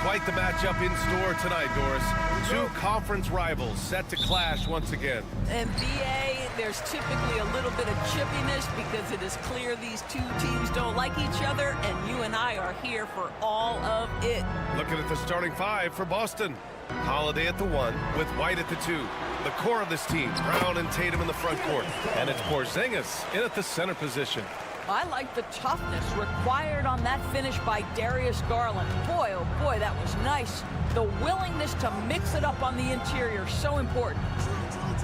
quite the matchup in store tonight, Doris. Two conference rivals set to clash once again. And BA, there's typically a little bit of chippiness because it is clear these two teams don't like each other, and you and I are here for all of it. Looking at the starting five for Boston. Holiday at the 1 with White at the 2. The core of this team, Brown and Tatum in the front court. And it's Porzingis in at the center position. I like the toughness required on that finish by Darius Garland. Boy, oh boy, that was nice. The willingness to mix it up on the interior, so important.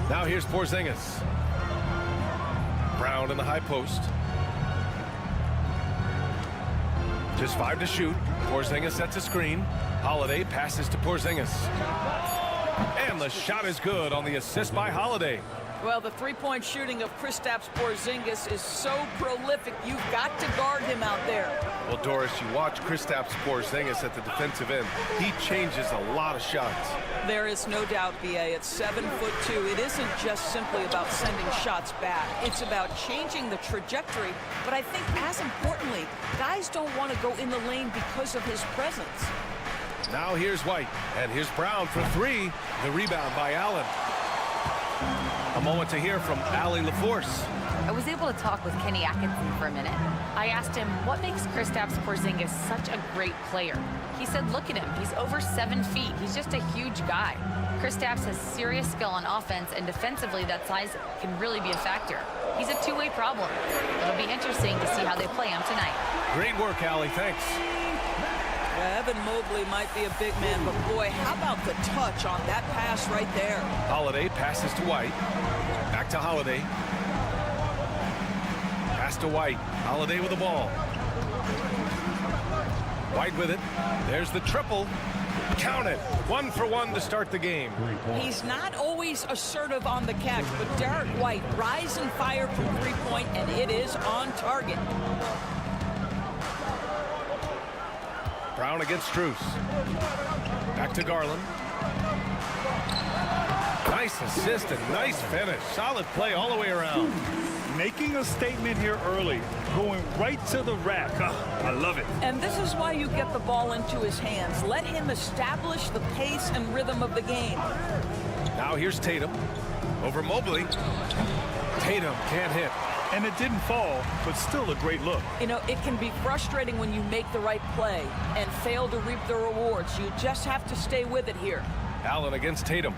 Now here's Porzingis. Brown in the high post. Just 5 to shoot. Porzingis sets a screen. Holiday passes to Porzingis. And the shot is good on the assist by Holiday. Well, the three-point shooting of Kristaps Porzingis is so prolific, you've got to guard him out there. Well, Doris, you watch Kristaps Porzingis at the defensive end. He changes a lot of shots. There is no doubt, BA, at 7'2", it isn't just simply about sending shots back. It's about changing the trajectory. But I think, as importantly, guys don't want to go in the lane because of his presence. Now here's White, and here's Brown for 3. The rebound by Allen. A moment to hear from Allie LaForce. I was able to talk with Kenny Atkinson for a minute. I asked him, what makes Kristaps Porzingis such a great player? He said, look at him. He's over 7 feet. He's just a huge guy. Kristaps has serious skill on offense, and defensively, that size can really be a factor. He's a two-way problem. It'll be interesting to see how they play him tonight. Great work, Allie. Thanks. Evan Mobley might be a big man, but boy, how about the touch on that pass right there? Holiday passes to White. Back to Holiday. Pass to White. Holiday with the ball. White with it. There's the triple. Count it. 1 for 1 to start the game. He's not always assertive on the catch, but Derek White, rise and fire from three-point, and it is on target. Brown against Strus. Back to Garland. Nice assist and nice finish. Solid play all the way around. Making a statement here early. Going right to the rack. I love it. And this is why you get the ball into his hands. Let him establish the pace and rhythm of the game. Now here's Tatum. Over Mobley. Tatum can't hit. And it didn't fall, but still a great look. You know, it can be frustrating when you make the right play and fail to reap the rewards. You just have to stay with it here. Allen against Tatum.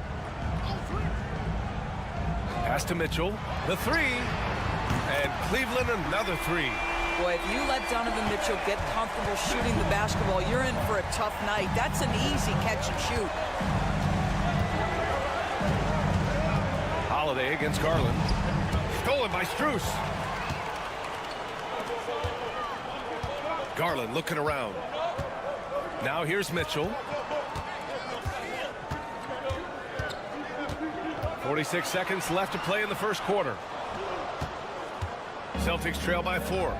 Pass to Mitchell. The 3. And Cleveland another 3. Boy, if you let Donovan Mitchell get comfortable shooting the basketball, you're in for a tough night. That's an easy catch and shoot. Holiday against Garland. Stolen by Strus. Garland looking around. Now here's Mitchell. 46 seconds left to play in the first quarter. Celtics trail by 4.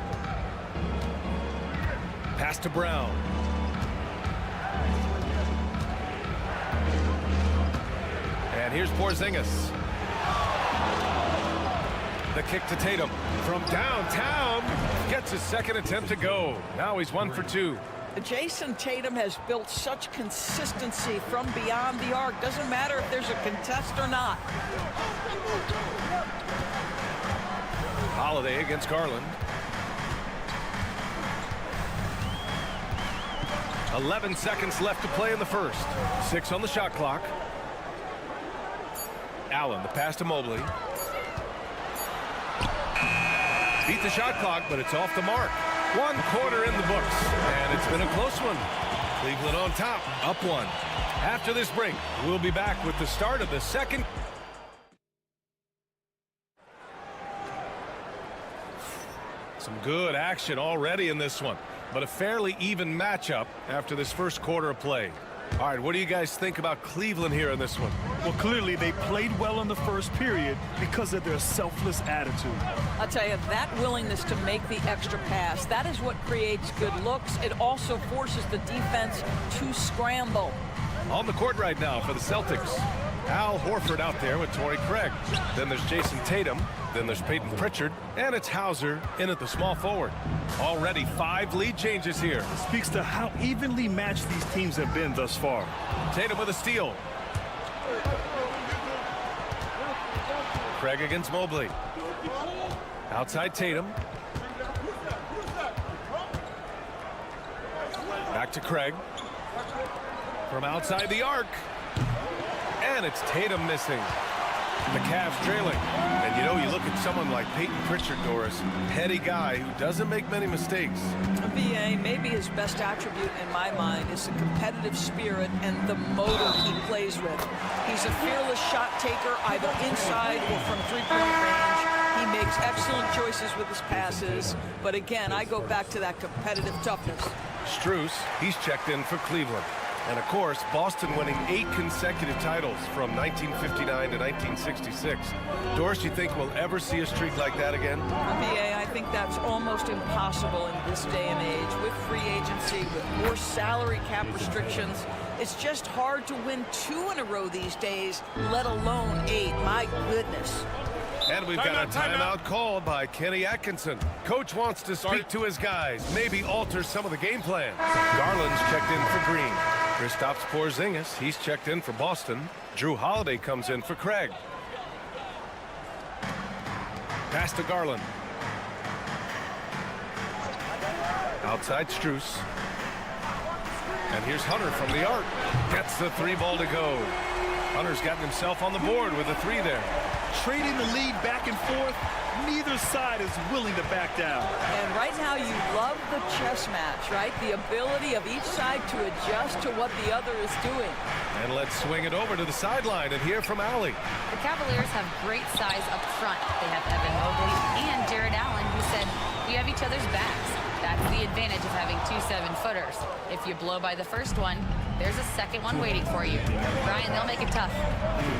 Pass to Brown. And here's Porzingis. The kick to Tatum from downtown. Gets his second attempt to go. Now he's 1 for 2. Jason Tatum has built such consistency from beyond the arc. Doesn't matter if there's a contest or not. Holiday against Garland. 11 seconds left to play in the first. 6 on the shot clock. Allen, the pass to Mobley. Beat the shot clock, but it's off the mark. 1 quarter in the books, and it's been a close one. Cleveland on top, up 1. After this break, we'll be back with the start of the second. Some good action already in this one, but a fairly even matchup after this first quarter of play. All right, what do you guys think about Cleveland here in this one? Well, clearly they played well in the first period because of their selfless attitude. I'll tell you, that willingness to make the extra pass, that is what creates good looks. It also forces the defense to scramble. On the court right now for the Celtics. Al Horford out there with Torrey Craig. Then there's Jason Tatum. Then there's Peyton Pritchard. And it's Hauser in at the small forward. Already 5 lead changes here. It speaks to how evenly matched these teams have been thus far. Tatum with a steal. Craig against Mobley. Outside Tatum. Back to Craig. From outside the arc. And it's Tatum missing. The Cavs trailing. And you know, you look at someone like Peyton Pritchard, Doris, heady guy who doesn't make many mistakes. BA, maybe his best attribute in my mind is the competitive spirit and the motor he plays with. He's a fearless shot taker, either inside or from three-point range. He makes excellent choices with his passes. But again, I go back to that competitive toughness. Strus, he's checked in for Cleveland. And, of course, Boston winning 8 consecutive titles from 1959 to 1966. Doris, you think we'll ever see a streak like that again? BA, I think that's almost impossible in this day and age. With free agency, with more salary cap restrictions, it's just hard to win 2 in a row these days, let alone 8. My goodness. And we've got a timeout called by Kenny Atkinson. Coach wants to speak to his guys, maybe alter some of the game plan. Garland's checked in for Green. Kristaps Porzingis, he's checked in for Boston. Drew Holiday comes in for Craig. Pass to Garland. Outside Strus. And here's Hunter from the arc. Gets the 3 ball to go. Hunter's gotten himself on the board with a 3 there. Trading the lead back and forth, neither side is willing to back down. And right now you love the chess match, right? The ability of each side to adjust to what the other is doing. And let's swing it over to the sideline and hear from Allie. The Cavaliers have great size up front. They have Evan Mobley and Jared Allen, who said, "We have each other's backs." That's the advantage of having 2 7-footers. If you blow by the first one, there's a second one waiting for you. Brian, they'll make it tough.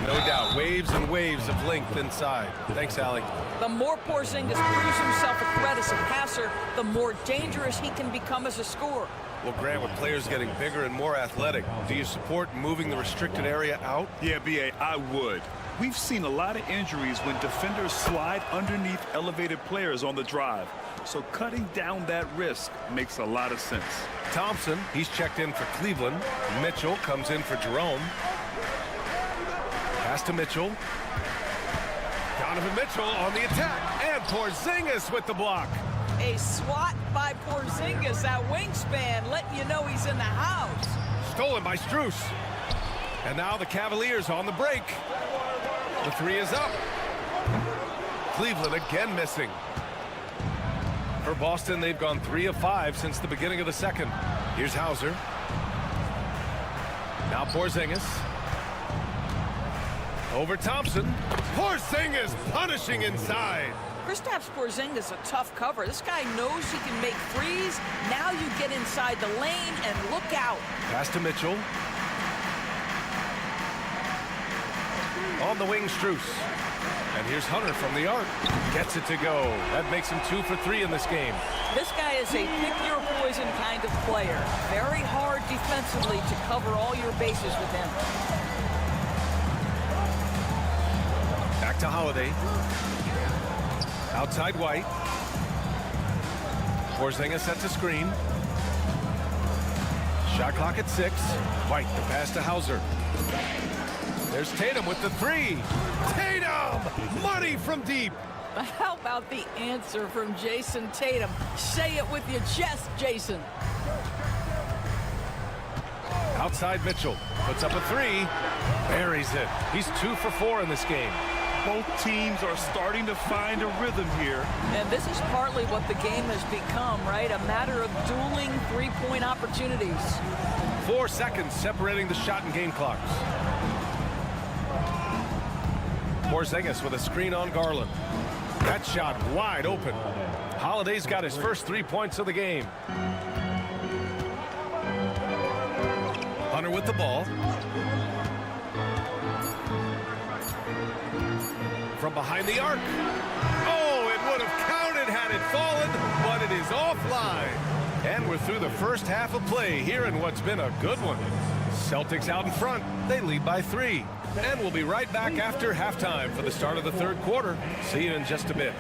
No doubt. Waves and waves of length inside. Thanks, Allie. The more Porzingis proves himself a threat as a passer, the more dangerous he can become as a scorer. Well, Grant, with players getting bigger and more athletic, do you support moving the restricted area out? Yeah, BA, I would. We've seen a lot of injuries when defenders slide underneath elevated players on the drive. So cutting down that risk makes a lot of sense. Thompson, he's checked in for Cleveland. Mitchell comes in for Jerome. Pass to Mitchell. Donovan Mitchell on the attack. And Porzingis with the block. A swat by Porzingis, that wingspan, letting you know he's in the house. Stolen by Strus. And now the Cavaliers on the break. The 3 is up. Cleveland again missing. For Boston, they've gone 3 of 5 since the beginning of the second. Here's Hauser. Now Porzingis. Over Thompson. Porzingis punishing inside. Kristaps Porzingis, a tough cover. This guy knows he can make threes. Now you get inside the lane and look out. Pass to Mitchell. On the wing, Strus. And here's Hunter from the arc. Gets it to go. That makes him 2 for 3 in this game. This guy is a pick-your-poison kind of player. Very hard defensively to cover all your bases with him. Back to Holiday. Outside White. Porzingis sets a screen. Shot clock at 6. White, the pass to Hauser. There's Tatum with the 3. Tatum! Money from deep. But how about the answer from Jason Tatum? Say it with your chest, Jason. Outside Mitchell. Puts up a 3. Buries it. He's 2 for 4 in this game. Both teams are starting to find a rhythm here. And this is partly what the game has become, right? A matter of dueling three-point opportunities. 4 seconds separating the shot and game clocks. Porzingis with a screen on Garland. That shot wide open. Holiday's got his first 3 points of the game. Hunter with the ball. From behind the arc. Oh, it would have counted had it fallen, but it is offline. And we're through the first half of play here in what's been a good one. Celtics out in front. They lead by 3. And we'll be right back after halftime for the start of the third quarter. See you in just a bit.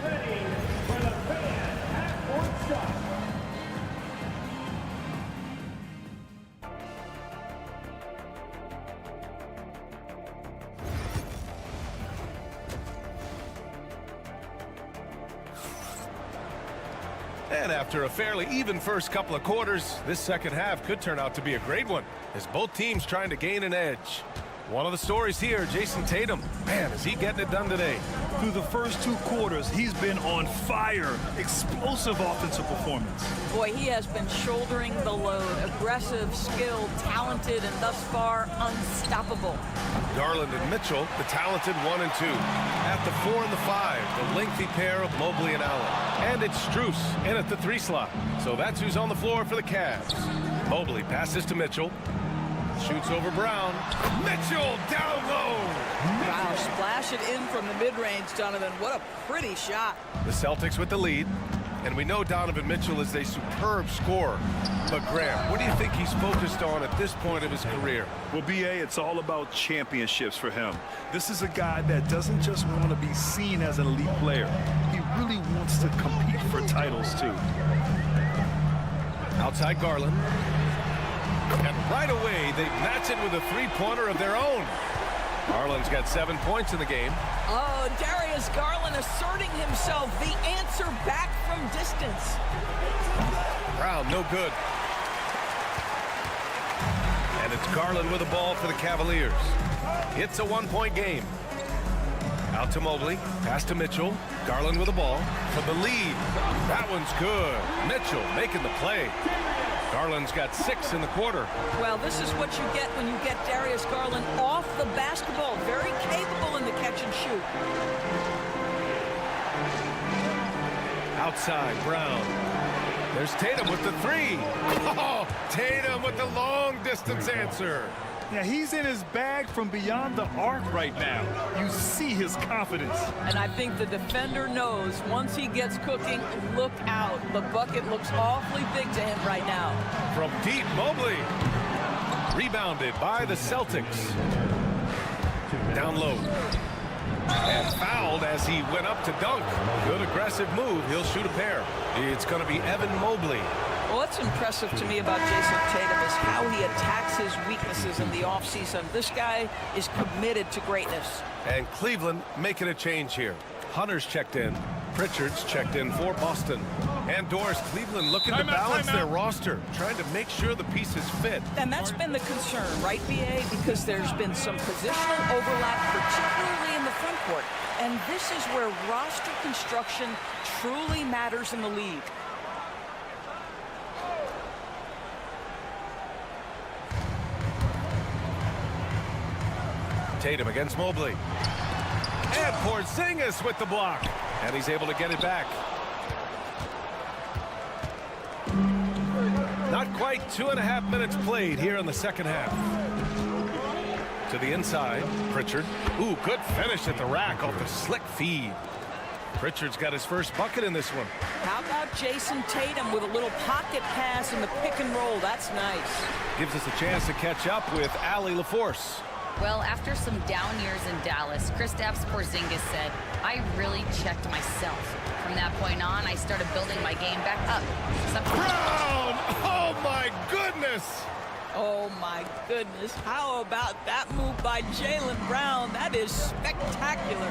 And after a fairly even first couple of quarters, this second half could turn out to be a great one as both teams trying to gain an edge. One of the stories here, Jason Tatum. Man, is he getting it done today? Through the first 2 quarters, he's been on fire. Explosive offensive performance. Boy, he has been shouldering the load. Aggressive, skilled, talented, and thus far unstoppable. Garland and Mitchell, the talented 1 and 2. At the 4 and the 5, the lengthy pair of Mobley and Allen. And it's Strus in at the 3 slot. So that's who's on the floor for the Cavs. Mobley passes to Mitchell. Shoots over Brown. Mitchell down low. Wow, splash it in from the mid-range, Donovan. What a pretty shot. The Celtics with the lead. And we know Donovan Mitchell is a superb scorer. But Graham, what do you think he's focused on at this point of his career? Well, B.A., it's all about championships for him. This is a guy that doesn't just want to be seen as an elite player. He really wants to compete for titles, too. Outside Garland. And right away, they match it with a 3-pointer of their own. Garland's got 7 points in the game. Oh, Darius Garland asserting himself. The answer back from distance. Brown, no good. And it's Garland with the ball for the Cavaliers. It's a 1-point game. Out to Mobley. Pass to Mitchell. Garland with the ball for the lead. That one's good. Mitchell making the play. Garland's got 6 in the quarter. Well, this is what you get when you get Darius Garland off the basketball. Very capable in the catch and shoot. Outside, Brown. There's Tatum with the 3. Oh, Tatum with the long distance answer. Yeah, he's in his bag from beyond the arc right now. You see his confidence. And I think the defender knows once he gets cooking, look out. The bucket looks awfully big to him right now. From deep, Mobley. Rebounded by the Celtics. Down low. And fouled as he went up to dunk. Good aggressive move. He'll shoot a pair. It's going to be Evan Mobley. Well, what's impressive to me about Jason Tatum is how he attacks his weaknesses in the offseason. This guy is committed to greatness. And Cleveland making a change here. Hunter's checked in. Pritchard's checked in for Boston. And Doris, Cleveland looking to balance their roster, trying to make sure the pieces fit. And that's been the concern, right, B.A.? Because there's been some positional overlap, particularly in the front court. And this is where roster construction truly matters in the league. Tatum against Mobley. And Porzingis with the block. And he's able to get it back. Not quite 2.5 minutes played here in the second half. To the inside, Pritchard. Ooh, good finish at the rack off the slick feed. Pritchard's got his first bucket in this one. How about Jason Tatum with a little pocket pass in the pick and roll? That's nice. Gives us a chance to catch up with Allie LaForce. Well, after some down years in Dallas, Kristaps Porzingis said, "I really checked myself. From that point on, I started building my game back up." Brown! Oh, my goodness! Oh, my goodness. How about that move by Jaylen Brown? That is spectacular.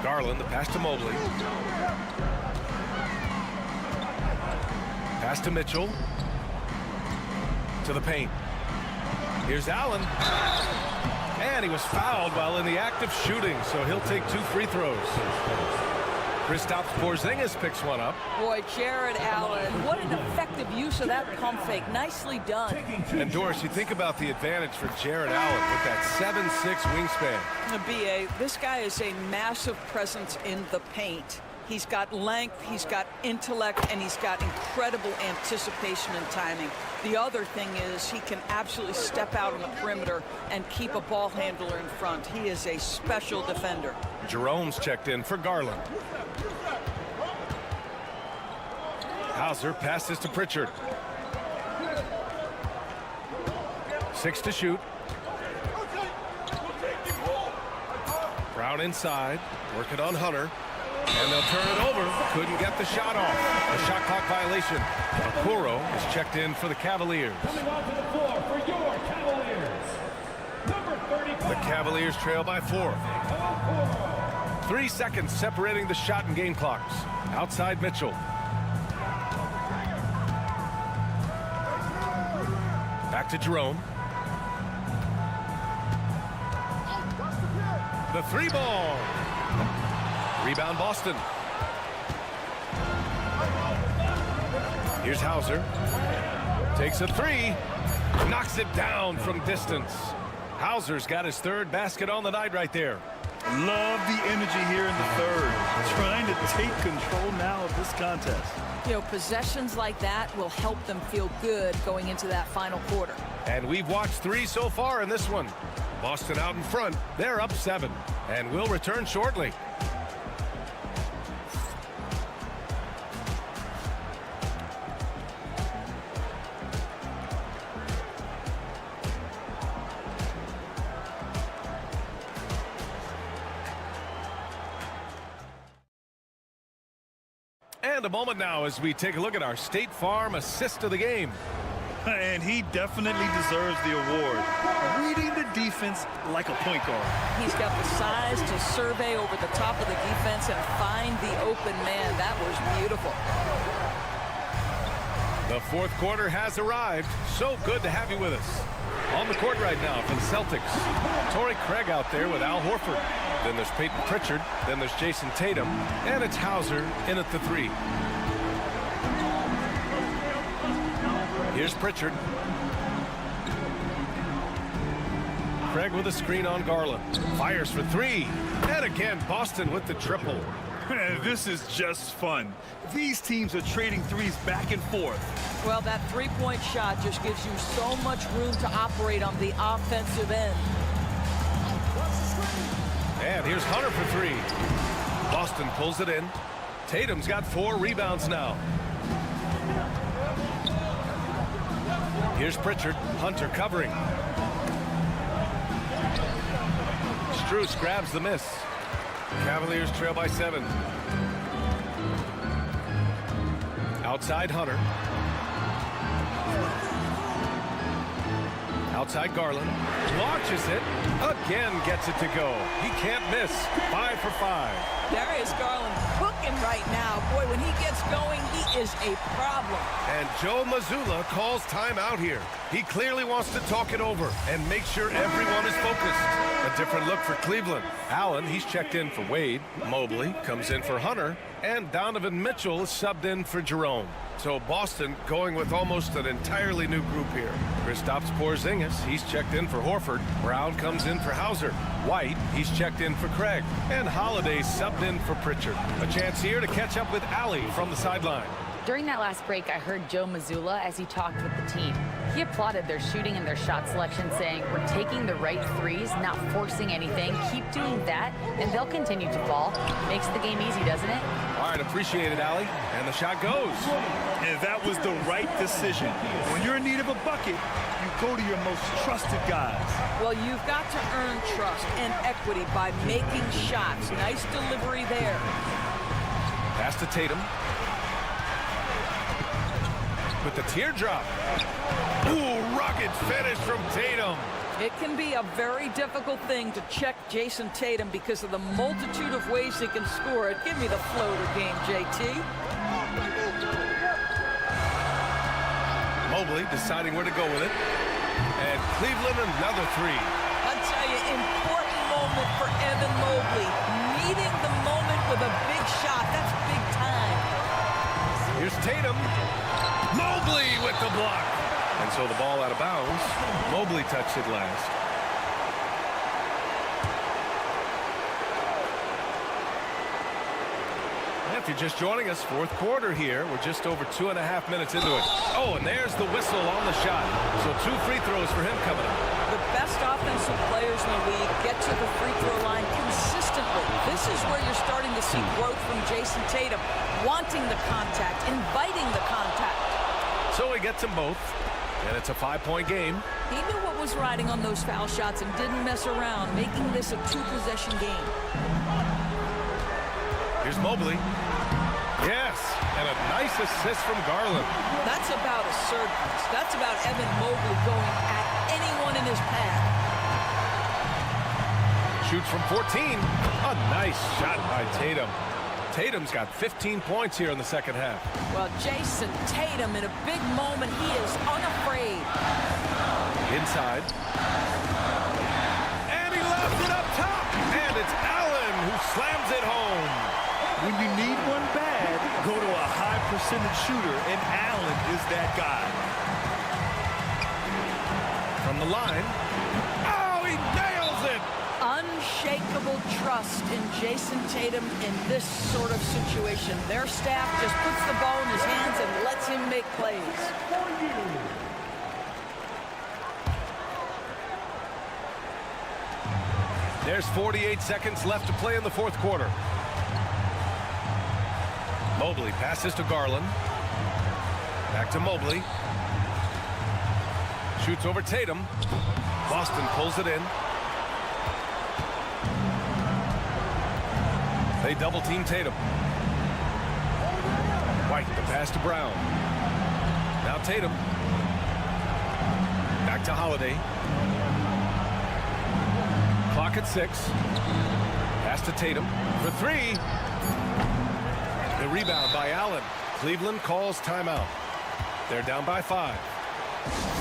Garland, the pass to Mobley. Pass to Mitchell. To the paint. Here's Allen. And he was fouled while in the act of shooting, so he'll take 2 free throws. Kristaps Porzingis picks one up. Boy, Jared Allen, what an effective use of that pump fake. Nicely done. And Doris, you think about the advantage for Jared Allen with that 7'6" wingspan. The BA, this guy is a massive presence in the paint. He's got length, he's got intellect, and he's got incredible anticipation and timing. The other thing is he can absolutely step out on the perimeter and keep a ball handler in front. He is a special defender. Jerome's checked in for Garland. Hauser passes to Pritchard. 6 to shoot. Brown inside, working on Hunter. And they'll turn it over. Couldn't get the shot off. A shot clock violation. Okoro is checked in for the Cavaliers. Coming onto the floor for your Cavaliers, number 35. The Cavaliers trail by 4. 3 seconds separating the shot and game clocks. Outside Mitchell. Back to Jerome. The 3 ball. Rebound Boston. Here's Hauser. Takes a 3. Knocks it down from distance. Hauser's got his 3rd basket on the night right there. Love the energy here in the 3rd. Trying to take control now of this contest. You know, possessions like that will help them feel good going into that final quarter. And we've watched 3 so far in this one. Boston out in front. They're up 7. And we'll return shortly. And a moment now as we take a look at our State Farm assist of the game. And he definitely deserves the award. Reading the defense like a point guard. He's got the size to survey over the top of the defense and find the open man. That was beautiful. The 4th quarter has arrived. So good to have you with us. On the court right now for the Celtics. Torrey Craig out there with Al Horford. Then there's Peyton Pritchard. Then there's Jason Tatum. And it's Hauser in at the 3. Here's Pritchard. Craig with a screen on Garland. Fires for 3. And again, Boston with the triple. This is just fun. These teams are trading threes back and forth. Well, that 3-point shot just gives you so much room to operate on the offensive end. And here's Hunter for 3. Boston pulls it in. Tatum's got 4 rebounds now. Here's Pritchard. Hunter covering. Strus grabs the miss. Cavaliers trail by 7. Outside Hunter. Outside Garland. Launches it. Again gets it to go. He can't miss. 5 for 5. Darius Garland cooking right now. Boy, when he gets going, he is a problem. And Joe Mazzulla calls timeout here. He clearly wants to talk it over and make sure everyone is focused. A different look for Cleveland. Allen, he's checked in for Wade. Mobley comes in for Hunter. And Donovan Mitchell is subbed in for Jerome. So Boston going with almost an entirely new group here. Kristaps Porzingis, he's checked in for Horford. Brown comes in for Hauser. White, he's checked in for Craig. And Holiday subbed in for Pritchard. A chance here to catch up with Allie from the sideline. During that last break, I heard Joe Mazzulla as he talked with the team. He applauded their shooting and their shot selection, saying, "We're taking the right threes, not forcing anything. Keep doing that, and they'll continue to fall." Makes the game easy, doesn't it? All right, appreciate it, Allie. And the shot goes. And that was the right decision. When you're in need of a bucket, you go to your most trusted guys. Well, you've got to earn trust and equity by making shots. Nice delivery there. Pass to Tatum. With the teardrop. Ooh, rugged finish from Tatum. It can be a very difficult thing to check Jason Tatum because of the multitude of ways he can score it. Give me the floater game, JT. Mobley deciding where to go with it. And Cleveland another 3. I'll tell you, important moment for Evan Mobley. Meeting the moment with a big shot. That's big time. Here's Tatum. Mobley with the block. And so the ball out of bounds. Mobley touched it last. If you're just joining us, 4th quarter here. We're just over 2.5 minutes into it. Oh, and there's the whistle on the shot. So 2 free throws for him coming up. The best offensive players in the league get to the free throw line consistently. This is where you're starting to see growth from Jason Tatum. Wanting the contact, inviting the contact. So he gets them both. And it's a 5-point game. He knew what was riding on those foul shots and didn't mess around, making this a two-possession game. Here's Mobley. Yes, and a nice assist from Garland. That's about assertiveness. That's about Evan Mobley going at anyone in his path. Shoots from 14. A nice shot by Tatum. Tatum's got 15 points here in the second half. Well, Jason Tatum, in a big moment, he is unafraid. Inside. And he left it up top. And it's Allen who slams it home. When you need one bad, go to a high percentage shooter, and Allen is that guy. From the line. Oh, he nails it. Unshakable trust in Jason Tatum in this sort of situation. Their staff just puts the ball in his hands and lets him make plays. There's 48 seconds left to play in the fourth quarter. Mobley passes to Garland. Back to Mobley. Shoots over Tatum. Boston pulls it in. They double-team Tatum. White, the pass to Brown. Now Tatum. Back to Holiday. Clock at 6. Pass to Tatum for 3. The rebound by Allen. Cleveland calls timeout. They're down by 5.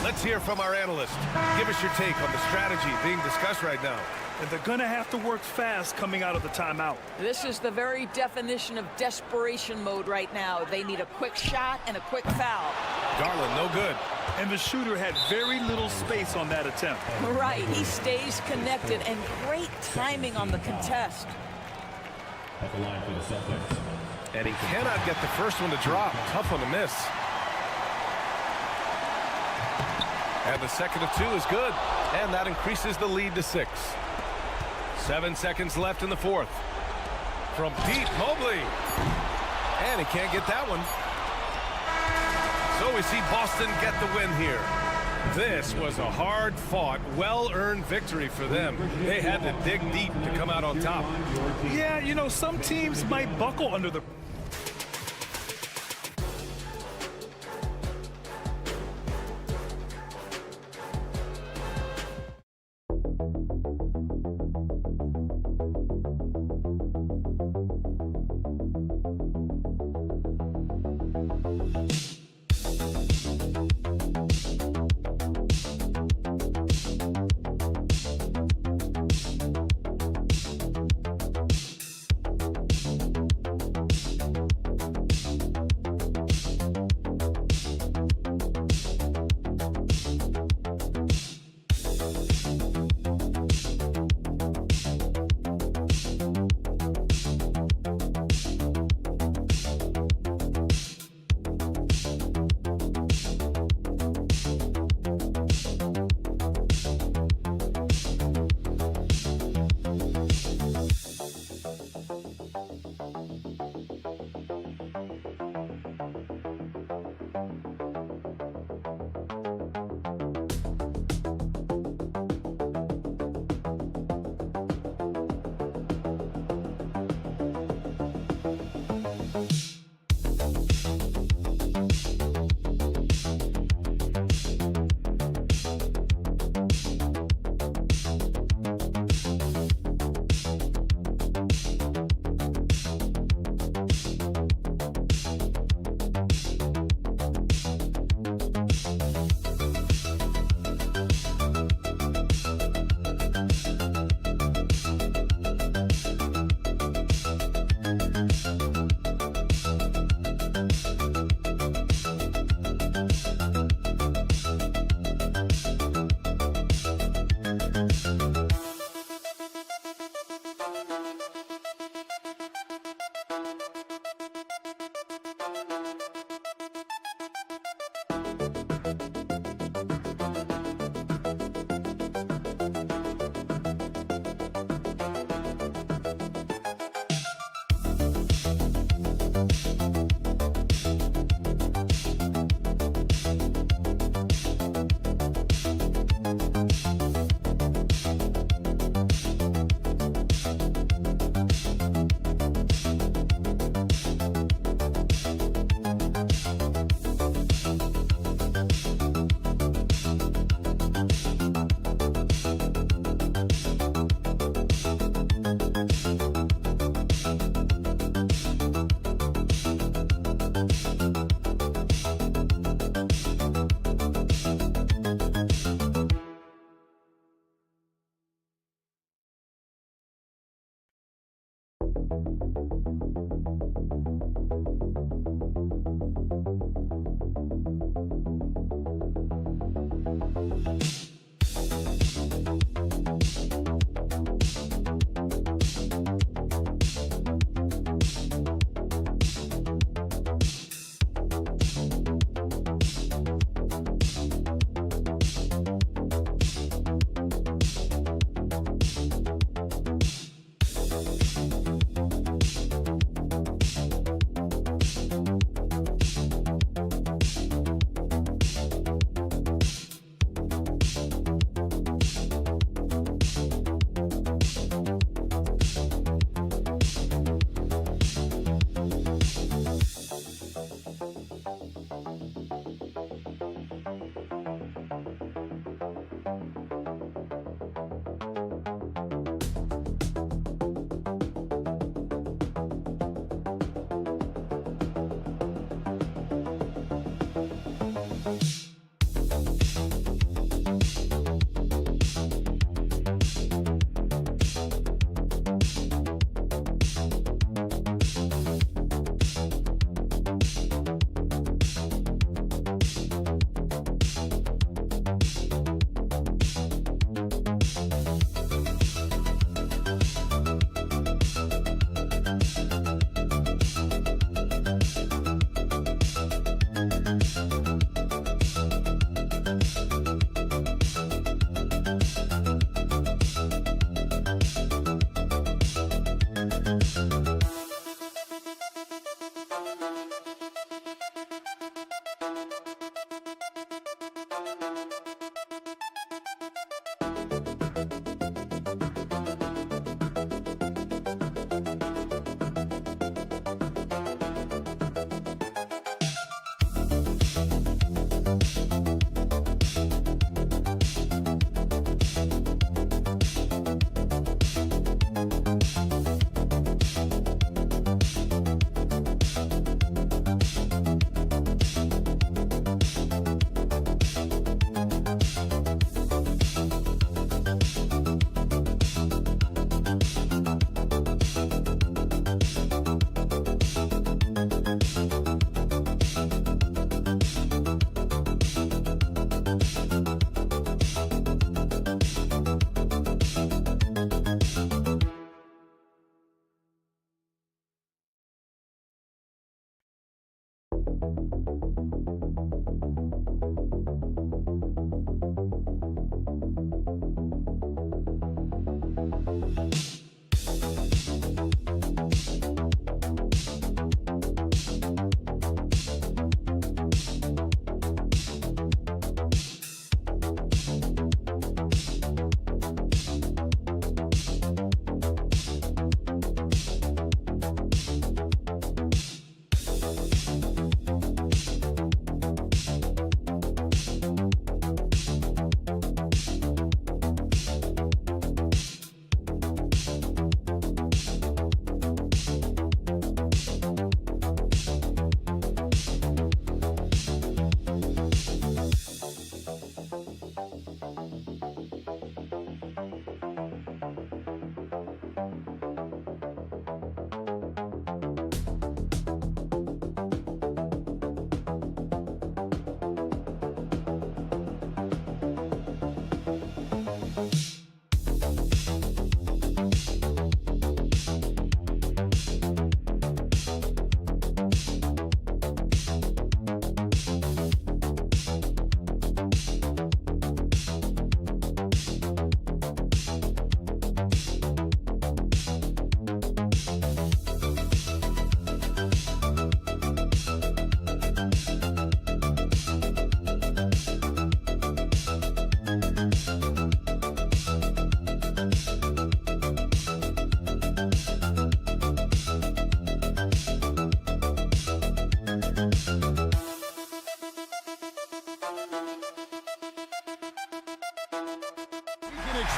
Let's hear from our analyst. Give us your take on the strategy being discussed right now. And they're going to have to work fast coming out of the timeout. This is the very definition of desperation mode right now. They need a quick shot and a quick foul. Garland, no good. And the shooter had very little space on that attempt. Right, he stays connected, and great timing on the contest. At the line for the Celtics. And he cannot get the first one to drop. Tough one to miss. And the second of 2 is good. And that increases the lead to 6. 7 seconds left in the fourth. From deep, Mobley. And he can't get that one. So we see Boston get the win here. This was a hard-fought, well-earned victory for them. They had to dig deep to come out on top. Yeah, you know, some teams might buckle under the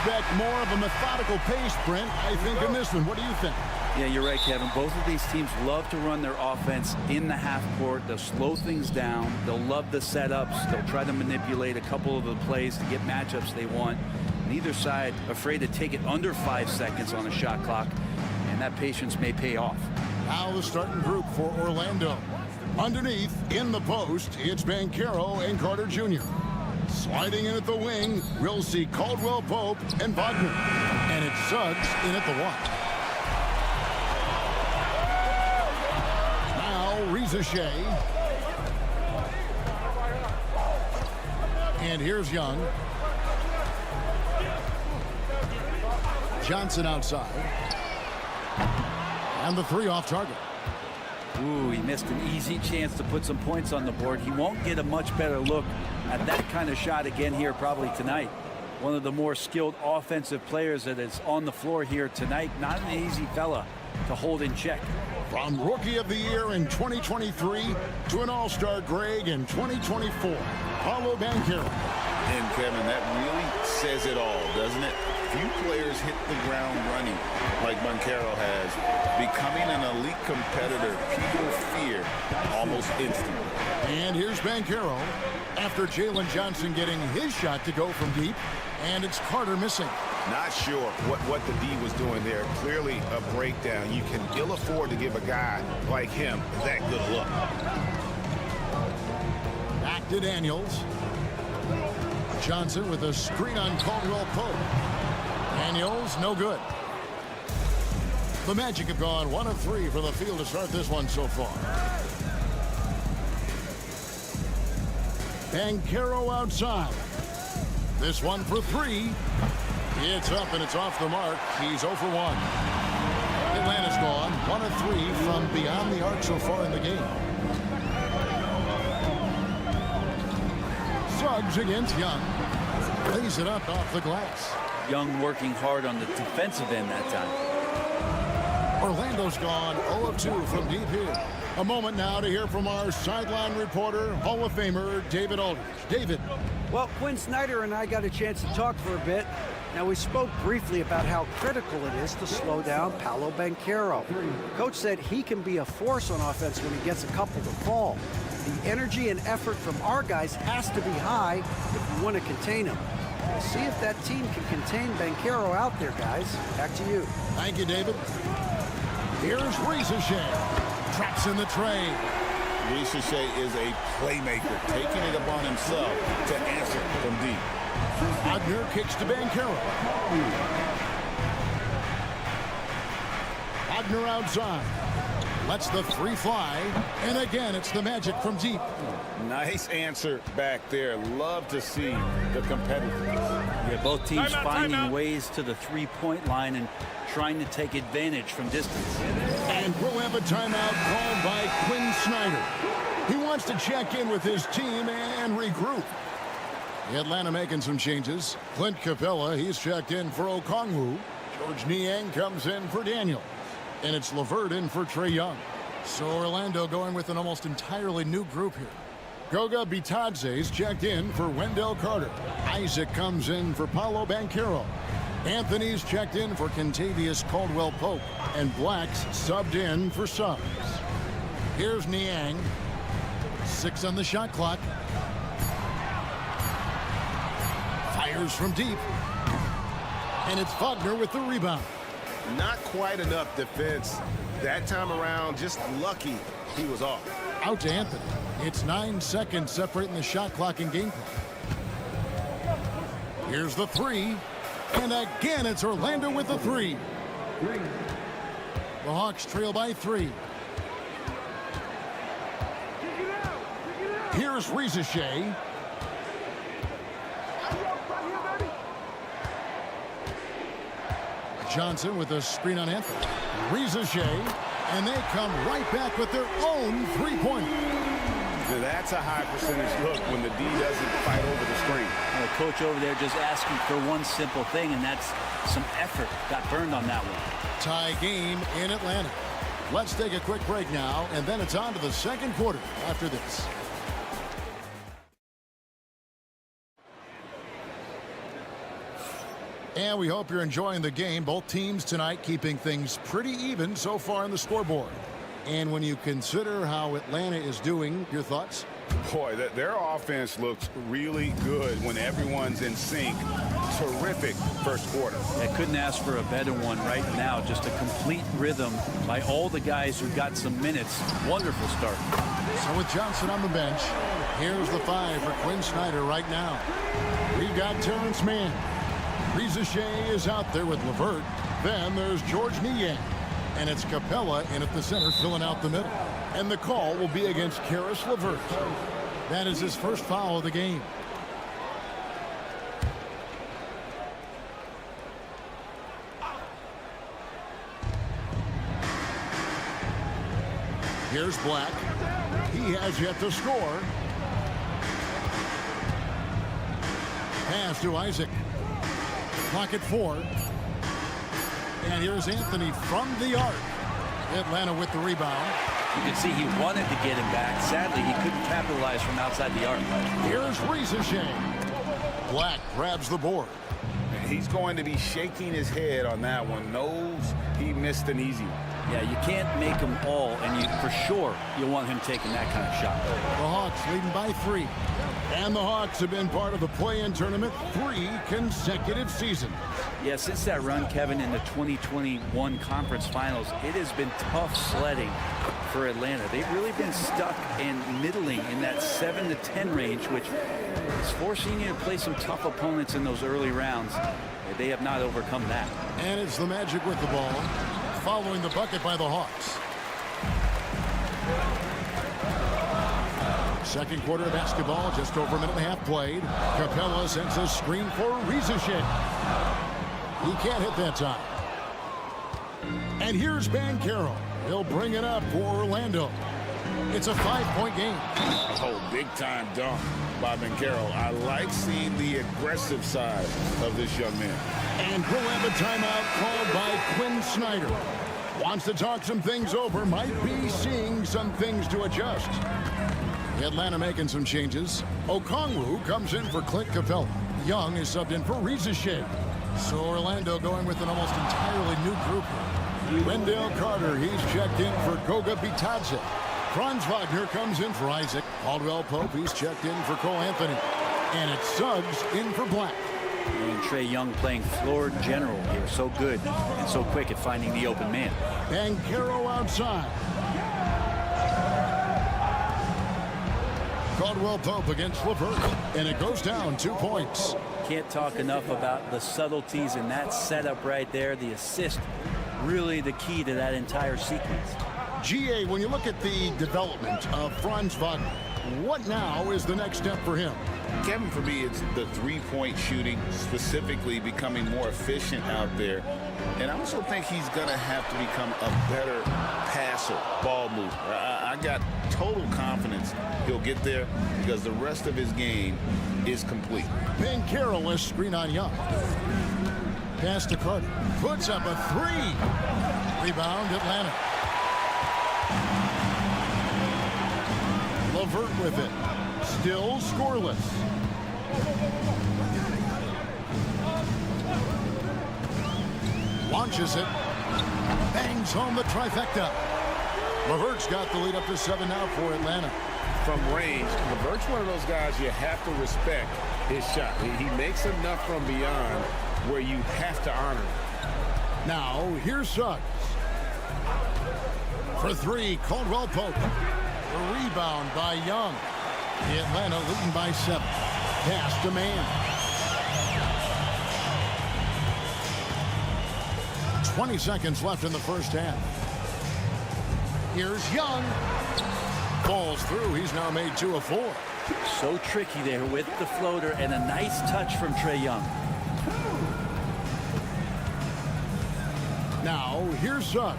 Expect more of a methodical pace, Brent, I think, in this one. What do you think? Yeah, you're right, Kevin. Both of these teams love to run their offense in the half court. They'll slow things down. They'll love the setups. They'll try to manipulate a couple of the plays to get matchups they want. Neither side afraid to take it under 5 seconds on a shot clock, and that patience may pay off. Now the starting group for Orlando. Underneath, in the post, it's Banchero and Carter Jr. Sliding in at the wing, we'll see Caldwell Pope and Wagner. And it's Suggs in at the 1. Now Reza Shea. And here's Young. Johnson outside. And the 3 off target. Ooh, he missed an easy chance to put some points on the board. He won't get a much better look at that kind of shot again here probably tonight. One of the more skilled offensive players that is on the floor here tonight. Not an easy fella to hold in check. From Rookie of the Year in 2023 to an All-Star Greg in 2024, Paolo Banchero. And Kevin, that really says it all, doesn't it? Few players hit the ground running like Banchero has. Becoming an elite competitor, people fear almost instantly. And here's Banchero after Jalen Johnson getting his shot to go from deep, and it's Carter missing. Not sure what the D was doing there. Clearly a breakdown. You can ill afford to give a guy like him that good look. Back to Daniels. Johnson with a screen on Caldwell Pope. Daniels, no good. The Magic have gone 1 of 3 from the field to start this one so far. Banchero outside. This one for 3. It's up and it's off the mark. He's 0 for 1. Atlanta's gone 1 of 3 from beyond the arc so far in the game. Suggs against Young. Lays it up off the glass. Young working hard on the defensive end that time. Orlando's gone 0 of 2 from deep here. A moment now to hear from our sideline reporter, Hall of Famer David Aldridge. David. Well, Quinn Snyder and I got a chance to talk for a bit. Now, we spoke briefly about how critical it is to slow down Paolo Banchero. Coach said he can be a force on offense when he gets a couple to fall. The energy and effort from our guys has to be high if we want to contain him. We'll see if that team can contain Banchero out there, guys. Back to you. Thank you, David. Here's Reza Shea. Traps in the tray. Reza Shea is a playmaker, taking it upon himself to answer from deep. Wagner kicks to Banchero. Wagner outside. Lets the three fly. And again, it's the Magic from deep. Nice answer back there. Love to see the competitiveness. Yeah, both teams finding timeout. ways to the three-point line and trying to take advantage from distance. And we'll have a timeout called by Quinn Snyder. He wants to check in with his team and regroup. Atlanta making some changes. Clint Capella, he's checked in for Okongwu. George Niang comes in for Daniel. And it's LeVert in for Trae Young. So Orlando going with an almost entirely new group here. Goga Bitadze's checked in for Wendell Carter. Isaac comes in for Paolo Banchero. Anthony's checked in for Kentavious Caldwell-Pope. And Black's subbed in for Suggs. Here's Niang. 6 on the shot clock. Fires from deep. And it's Wagner with the rebound. Not quite enough defense that time around. Just lucky he was off. Out to Anthony. It's 9 seconds separating the shot clock and game clock. Here's the three. And again, it's Orlando with the three. The Hawks trail by 3. Here's Rizachet. Johnson with a screen on Anthony. Rizachet. And they come right back with their own three-pointer. That's a high percentage look when the D doesn't fight over the screen. The coach over there just asking for one simple thing, and that's some effort. Got burned on that one. Tie game in Atlanta. Let's take a quick break now, and then it's on to the second quarter after this. And we hope you're enjoying the game. Both teams tonight keeping things pretty even so far on the scoreboard. And when you consider how Atlanta is doing, your thoughts? Boy, their offense looks really good when everyone's in sync. Terrific first quarter. I couldn't ask for a better one right now. Just a complete rhythm by all the guys who got some minutes. Wonderful start. So with Johnson on the bench, here's the 5 for Quinn Snyder right now. We've got Terrence Mann. Rizachet is out there with LeVert. Then there's George Niang. And it's Capella in at the center filling out the middle. And the call will be against Karis LeVert. That is his first foul of the game. Here's Black. He has yet to score. Pass to Isaac. Clock at 4. And here's Anthony from the arc. Atlanta with the rebound. You can see he wanted to get him back. Sadly, he couldn't capitalize from outside the arc. Here's Rizachet. Black grabs the board. He's going to be shaking his head on that one. Knows he missed an easy one. Yeah, you can't make them all, and you for sure you want him taking that kind of shot. The Hawks leading by 3. And the Hawks have been part of the play-in tournament 3 consecutive seasons. Yeah, since that run, Kevin, in the 2021 conference finals, it has been tough sledding for Atlanta. They've really been stuck and middling in that 7 to 10 range, which is forcing you to play some tough opponents in those early rounds. They have not overcome that. And it's the Magic with the ball, following the bucket by the Hawks. Second quarter of basketball, just over a minute and a half played. Capella sends a screen for Rizachet. He can't hit that time. And here's Banchero. He'll bring it up for Orlando. It's a 5-point game. Oh, big-time dunk by Banchero. I like seeing the aggressive side of this young man. And we'll have a timeout called by Quinn Snyder. Wants to talk some things over. Might be seeing some things to adjust. Atlanta making some changes. Okongwu comes in for Clint Capella. Young is subbed in for Rizachet. So Orlando going with an almost entirely new group. Wendell Carter, he's checked in for Goga Bitadze. Franz Wagner comes in for Isaac. Caldwell-Pope, he's checked in for Cole Anthony. And it's Suggs in for Black. And Trae Young playing floor general here. So good and so quick at finding the open man. Banchero outside. Caldwell-Pope against LeVert. And it goes down 2 points. Can't talk enough about the subtleties in that setup right there. The assist, really the key to that entire sequence. GA, when you look at the development of Franz Wagner, what now is the next step for him? Kevin, for me, it's the three-point shooting, specifically becoming more efficient out there. And I also think he's going to have to become a better passer, ball mover. I got total confidence he'll get there because the rest of his game is complete. Banchero, a screen on Young. Pass to Carter. Puts up a three. Rebound, Atlanta. LeVert with it. Still scoreless. Launches it. Bangs home the trifecta. LeVert's got the lead up to 7 now for Atlanta. From range, LeVert's one of those guys you have to respect his shot. He makes enough from beyond where you have to honor him. Now, here's Suggs. For 3, Caldwell Pope. A rebound by Young. The Atlanta leading by 7. Pass to man. 20 seconds left in the first half. Here's Young. Falls through. He's now made 2 of 4. So tricky there with the floater and a nice touch from Trae Young. Now, here's Suggs.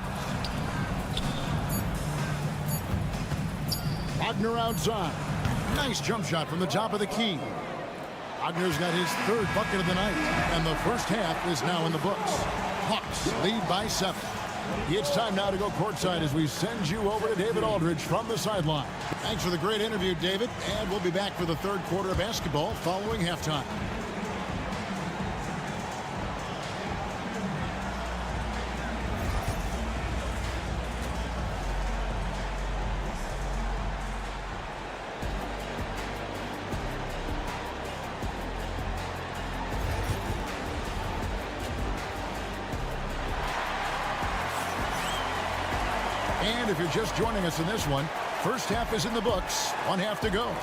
Wagner outside. Nice jump shot from the top of the key. Wagner's got his 3rd bucket of the night, and the first half is now in the books. Hawks lead by 7. It's time now to go courtside as we send you over to David Aldridge from the sideline. Thanks for the great interview, David, and we'll be back for the 3rd quarter of basketball following halftime. And if you're just joining us in this one, first half is in the books. 1 half to go.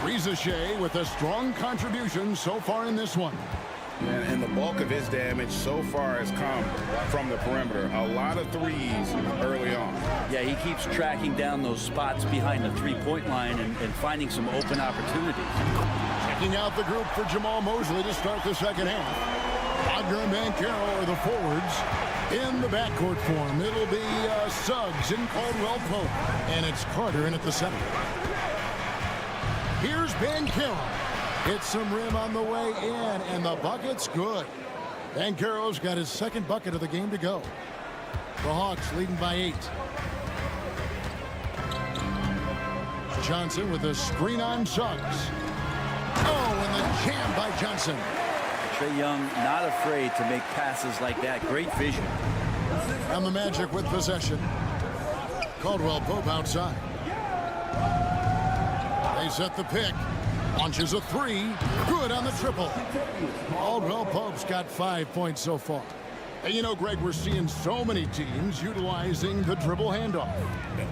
Rizachet with a strong contribution so far in this one. And the bulk of his damage so far has come from the perimeter. A lot of threes early on. Yeah, he keeps tracking down those spots behind the three-point line and finding some open opportunities. Checking out the group for Jamal Mosley to start the second half. Wagner and Banchero are the forwards. In the backcourt form, it'll be Suggs and Caldwell Pope. And it's Carter in at the center. Here's Banchero. Hits some rim on the way in, and the bucket's good. Banchero's got his 2nd bucket of the game to go. The Hawks leading by 8. Johnson with a screen on Suggs. Oh, and the jam by Johnson. Trae Young not afraid to make passes like that. Great vision. And the Magic with possession. Caldwell Pope outside. They set the pick. Launches a 3. Good on the triple. Caldwell Pope's got 5 points so far. And you know, Greg, we're seeing so many teams utilizing the dribble handoff.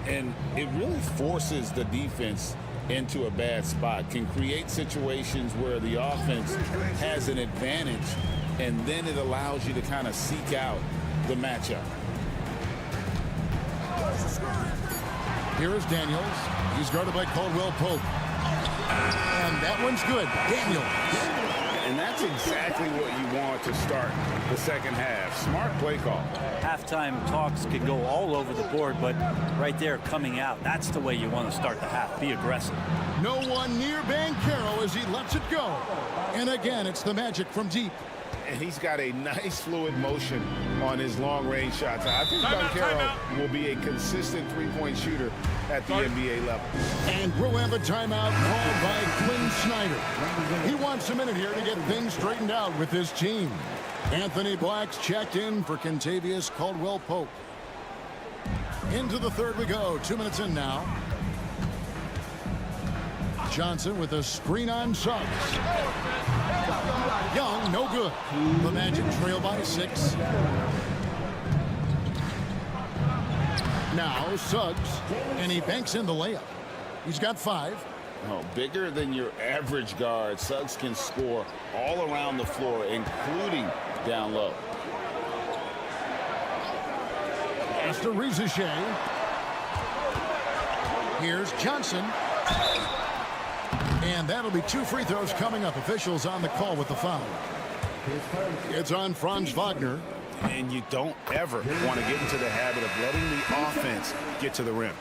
And it really forces the defense into a bad spot, can create situations where the offense has an advantage, and then it allows you to kind of seek out the matchup. Here is Daniels. He's guarded by Caldwell Pope. And that one's good. Daniels. And that's exactly what you want to start the second half. Smart play call. Halftime talks can go all over the board, but right there coming out, that's the way you want to start the half. Be aggressive. No one near Banchero as he lets it go. And again, it's the Magic from deep. And he's got a nice fluid motion on his long-range shots. I think Banchero will be a consistent three-point shooter at the NBA level. And we'll have a timeout called by Quinn Snyder. He wants a minute here to get things straightened out with his team. Anthony Black's checked in for Kentavious Caldwell-Pope. Into the 3rd we go. 2 minutes in now. Johnson with a screen on Suggs. Young, no good. The Magic trail by 6. Now Suggs, and he banks in the layup. He's got 5. Oh, bigger than your average guard, Suggs can score all around the floor, including down low. Pass to Rizachet. Here's Johnson. And that'll be 2 free throws coming up. Officials on the call with the foul. It's on Franz Wagner. And you don't ever want to get into the habit of letting the offense get to the rim.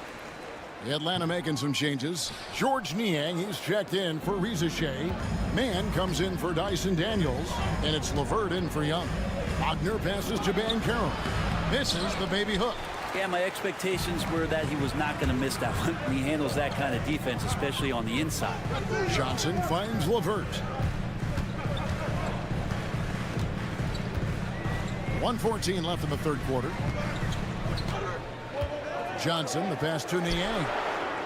Atlanta making some changes. George Niang, he's checked in for Reza Shea. Mann comes in for Dyson Daniels. And it's LeVert in for Young. Wagner passes to Banchero. Misses the baby hook. Yeah, my expectations were that he was not going to miss that one. He handles that kind of defense, especially on the inside. Johnson finds LeVert. 1:14 left in the third quarter. Johnson, the pass to Niang.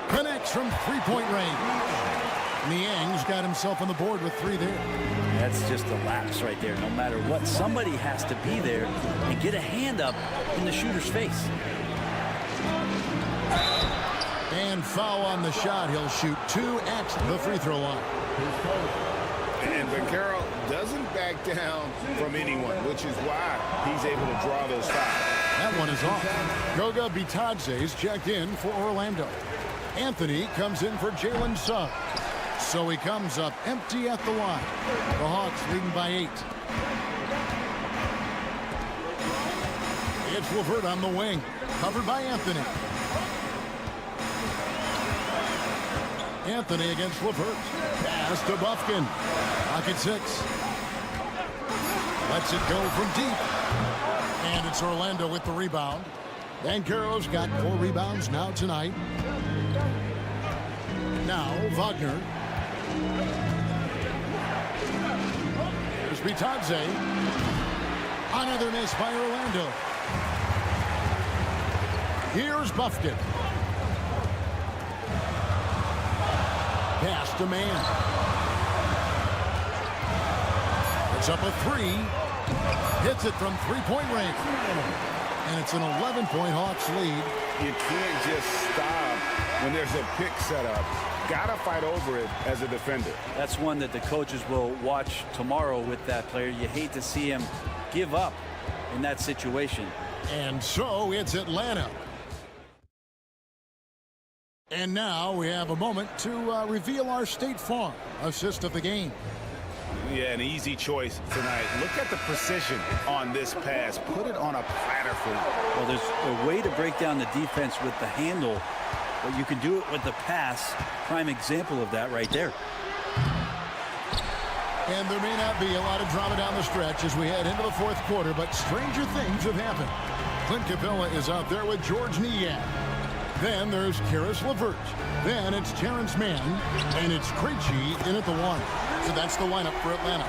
Connects from three-point range. Niang's got himself on the board with 3 there. That's just a lapse right there. No matter what, somebody has to be there and get a hand up in the shooter's face. And foul on the shot. He'll shoot 2 at the free throw line. And Banchero doesn't back down from anyone, which is why he's able to draw those fouls. That one is off. Goga Bitadze's checked in for Orlando. Anthony comes in for Jalen Suggs. So he comes up empty at the line. The Hawks leading by 8. It's LeVert on the wing. Covered by Anthony. Anthony against LeVert. Pass to Bufkin. Pocket 6. Lets it go from deep. And it's Orlando with the rebound. Banchero's got 4 rebounds now tonight. Now Wagner. Here's Bitadze. Another miss by Orlando. Here's Bufkin. Pass to Mann. It's up a 3. Hits it from three-point range. And it's an 11-point Hawks lead. You can't just stop when there's a pick set up. Gotta fight over it as a defender. That's one that the coaches will watch tomorrow with that player. You hate to see him give up in that situation. And so it's Atlanta. And now we have a moment to reveal our State Farm assist of the game. Yeah, an easy choice tonight. Look at the precision on this pass. Put it on a platter for you. Well, there's a way to break down the defense with the handle, but you can do it with the pass. Prime example of that right there. And there may not be a lot of drama down the stretch as we head into the fourth quarter, but stranger things have happened. Clint Capella is out there with George Niang. Then there's Karis LeVert. Then it's Terrence Mann. And it's Krejci in at the 1. So that's the lineup for Atlanta.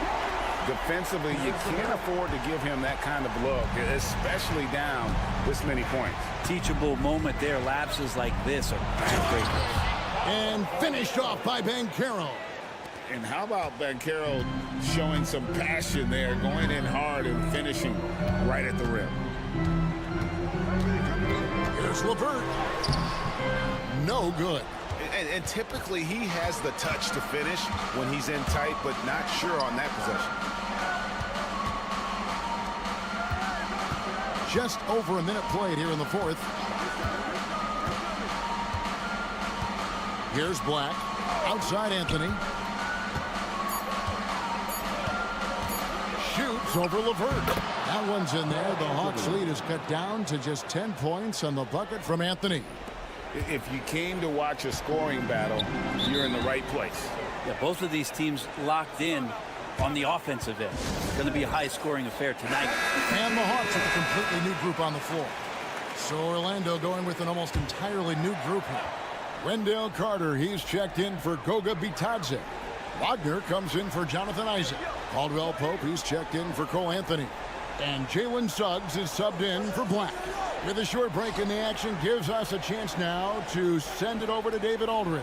Defensively, you can't afford to give him that kind of look, especially down this many points. Teachable moment there. Lapses like this are backbreakers. And finished off by Banchero. And how about Banchero showing some passion there, going in hard and finishing right at the rim. Here's LeVert. No good. And typically he has the touch to finish when he's in tight, but not sure on that possession. Just over a minute played here in the fourth. Here's Black. Outside Anthony. Shoots over LeVert. That one's in there. The Hawks lead is cut down to just 10 points on the bucket from Anthony. If you came to watch a scoring battle, you're in the right place. Yeah, both of these teams locked in on the offensive end. It's going to be a high-scoring affair tonight. And the Hawks with a completely new group on the floor. So Orlando going with an almost entirely new group here. Wendell Carter, he's checked in for Goga Bitadze. Wagner comes in for Jonathan Isaac. Caldwell Pope, he's checked in for Cole Anthony. And Jalen Suggs is subbed in for Black. With a short break in the action, gives us a chance now to send it over to David Aldridge.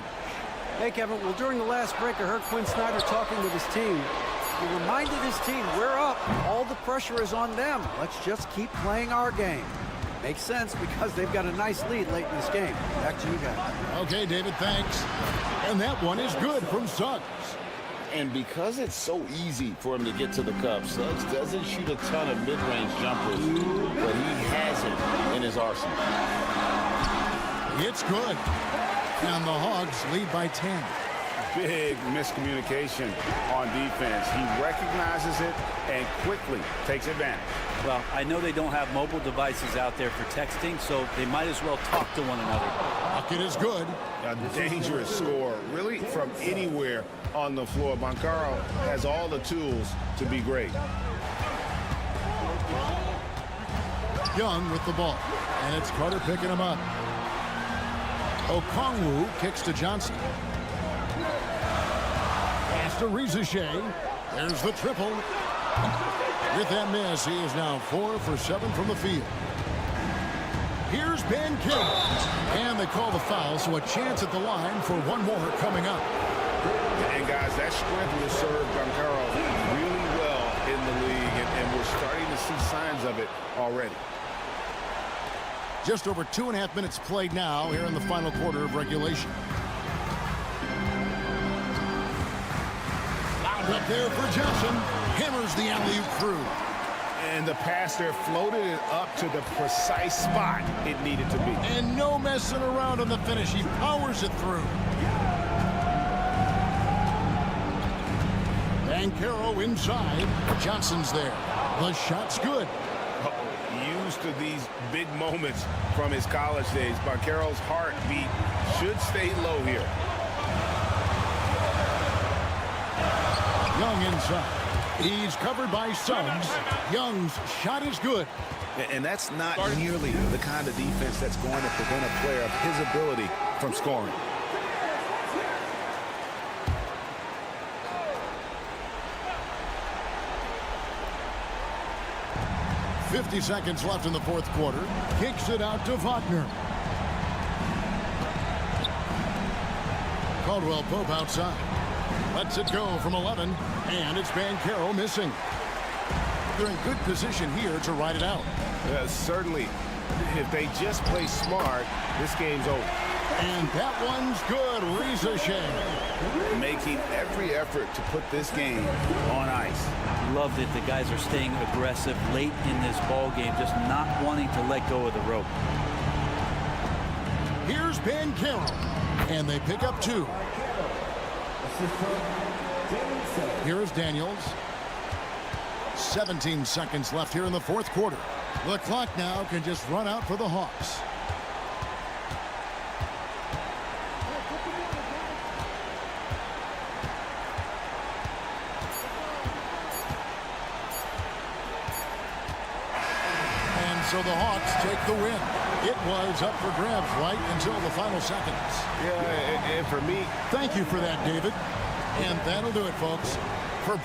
Hey, Kevin. Well, during the last break, I heard Quinn Snyder talking with his team. He reminded his team, we're up. All the pressure is on them. Let's just keep playing our game. Makes sense because they've got a nice lead late in this game. Back to you guys. Okay, David, thanks. And that one is good from Suggs. And because it's so easy for him to get to the cup, Suggs doesn't shoot a ton of mid-range jumpers, but he has it in his arsenal. It's good. And the Hogs lead by 10. Big miscommunication on defense. He recognizes it and quickly takes advantage. Well, I know they don't have mobile devices out there for texting, so they might as well talk to one another. Bucket is good. A dangerous score, really from anywhere on the floor. Bancaro has all the tools to be great. Young with the ball. And it's Carter picking him up. Okongwu kicks to Johnson. Pass to Rizichet. There's the triple. With that miss, he is now 4 for 7 from the field. Here's Bancaro. And they call the foul, so a chance at the line for one more coming up. And guys, that strength will serve Bancaro really well in the league, and we're starting to see signs of it already. Just over 2.5 minutes played now here in the final quarter of regulation. Loud up there for Johnson. Hammers the alley-oop through. And the pass there floated it up to the precise spot it needed to be. And no messing around on the finish. He powers it through. Bancaro inside. Johnson's there. The shot's good. Used to these big moments from his college days. Bancaro's heartbeat should stay low here. Young inside. He's covered by Suggs. Young's shot is good. And that's not nearly the kind of defense that's going to prevent a player of his ability from scoring. .50 seconds left in the fourth quarter. Kicks it out to Wagner. Caldwell Pope outside. Lets it go from 11. And it's Bancaro missing. They're in good position here to ride it out. Certainly, if they just play smart, this game's over. And that one's good. Rizichet. Making every effort to put this game on ice. Love that the guys are staying aggressive late in this ball game, just not wanting to let go of the rope. Here's Bancaro. And they pick up 2. Here's Daniels. 17 seconds left here in the fourth quarter. The clock now can just run out for the Hawks. And so the Hawks take the win. It was up for grabs right until the final seconds. Yeah, and for me, thank you for that, David. And that'll do it, folks. For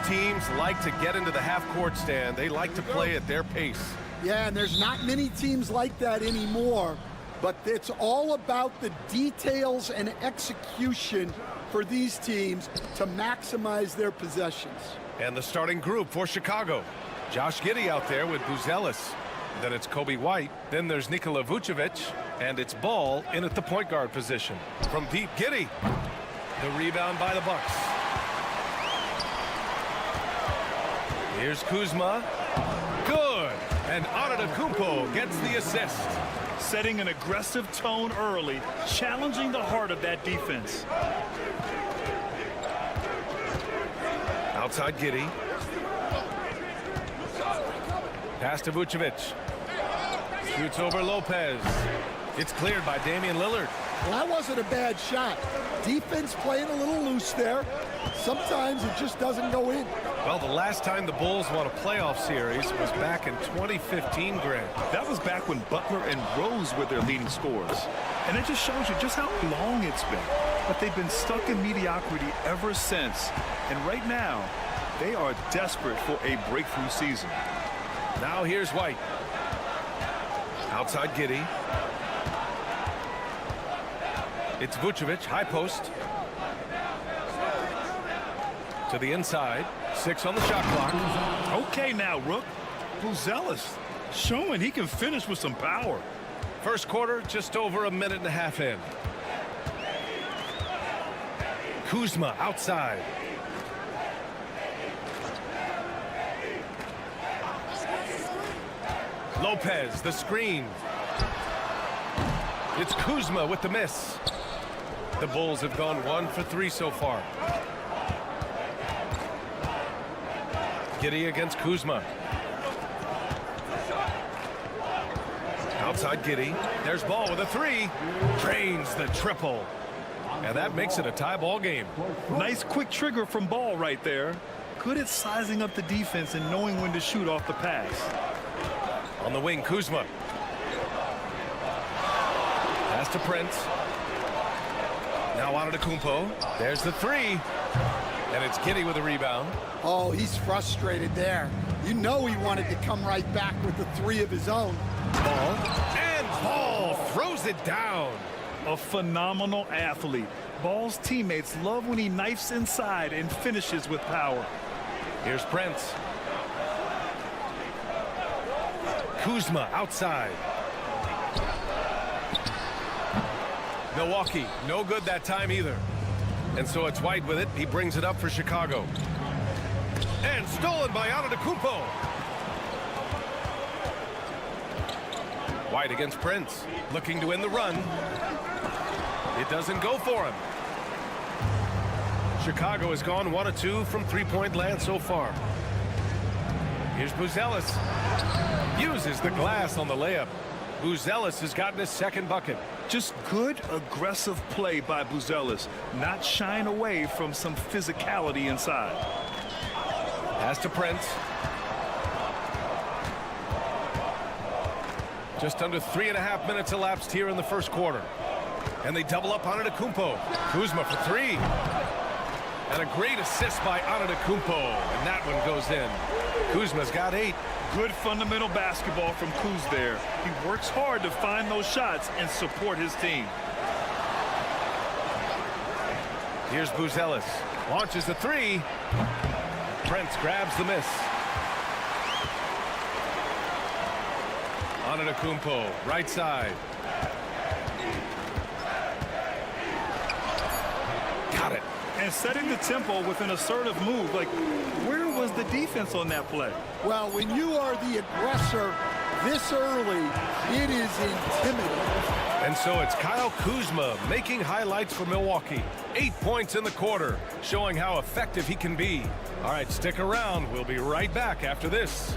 teams like to get into the half-court stand. They like to play at their pace. Yeah, and there's not many teams like that anymore, but it's all about the details and execution for these teams to maximize their possessions. And the starting group for Chicago. Josh Giddey out there with Buzelis. Then it's Kobe White. Then there's Nikola Vucevic. And it's Ball in at the point guard position. From deep, Giddey. The rebound by the Bucks. Here's Kuzma. Good. And Antetokounmpo gets the assist. Setting an aggressive tone early, challenging the heart of that defense. Outside Giddey. Pass to Vucevic. Shoots over Lopez. It's cleared by Damian Lillard. Well, that wasn't a bad shot. Defense playing a little loose there. Sometimes it just doesn't go in. Well, the last time the Bulls won a playoff series was back in 2015, Grant. That was back when Butler and Rose were their leading scorers. And it just shows you just how long it's been. But they've been stuck in mediocrity ever since. And right now, they are desperate for a breakthrough season. Now here's White. Outside Giddey. It's Vucevic, high post. To the inside. 6 on the shot clock. Okay now, Rook. Buzelis showing he can finish with some power. First quarter, just over a minute and a half in. Kuzma outside. Lopez, the screen. It's Kuzma with the miss. The Bulls have gone 1 for 3 so far. Giddey against Kuzma. Outside Giddey. There's Ball with a 3. Drains the triple. And that makes it a tie ball game. Nice quick trigger from Ball right there. Good at sizing up the defense and knowing when to shoot off the pass. On the wing, Kuzma. Pass to Prince. Now Antetokounmpo. There's the 3. And it's Giddey with a rebound. Oh, he's frustrated there. You know he wanted to come right back with the 3 of his own. Ball. And Ball throws it down. A phenomenal athlete. Ball's teammates love when he knifes inside and finishes with power. Here's Prince. Kuzma outside. Milwaukee, no good that time either. And so it's White with it. He brings it up for Chicago. And stolen by Antetokounmpo. White against Prince. Looking to win the run. It doesn't go for him. Chicago has gone 1 of 2 from three-point land so far. Here's Buzelis. Uses the glass on the layup. Buzelis has gotten his second bucket. Just good, aggressive play by Buzelis, not shying away from some physicality inside. Pass to Prince. Just under 3.5 minutes elapsed here in the first quarter. And they double up on Antetokounmpo. Kuzma for 3. And a great assist by Antetokounmpo. And that one goes in. Kuzma's got 8. Good fundamental basketball from Kuz there. He works hard to find those shots and support his team. Here's Buzelis. Launches the 3. Prince grabs the miss. Antetokounmpo, right side. Got it. And setting the tempo with an assertive move. Like, where was the defense on that play? Well, when you are the aggressor this early, it is intimidating. And so it's Kyle Kuzma making highlights for Milwaukee. 8 points in the quarter, showing how effective he can be. All right, stick around. We'll be right back after this.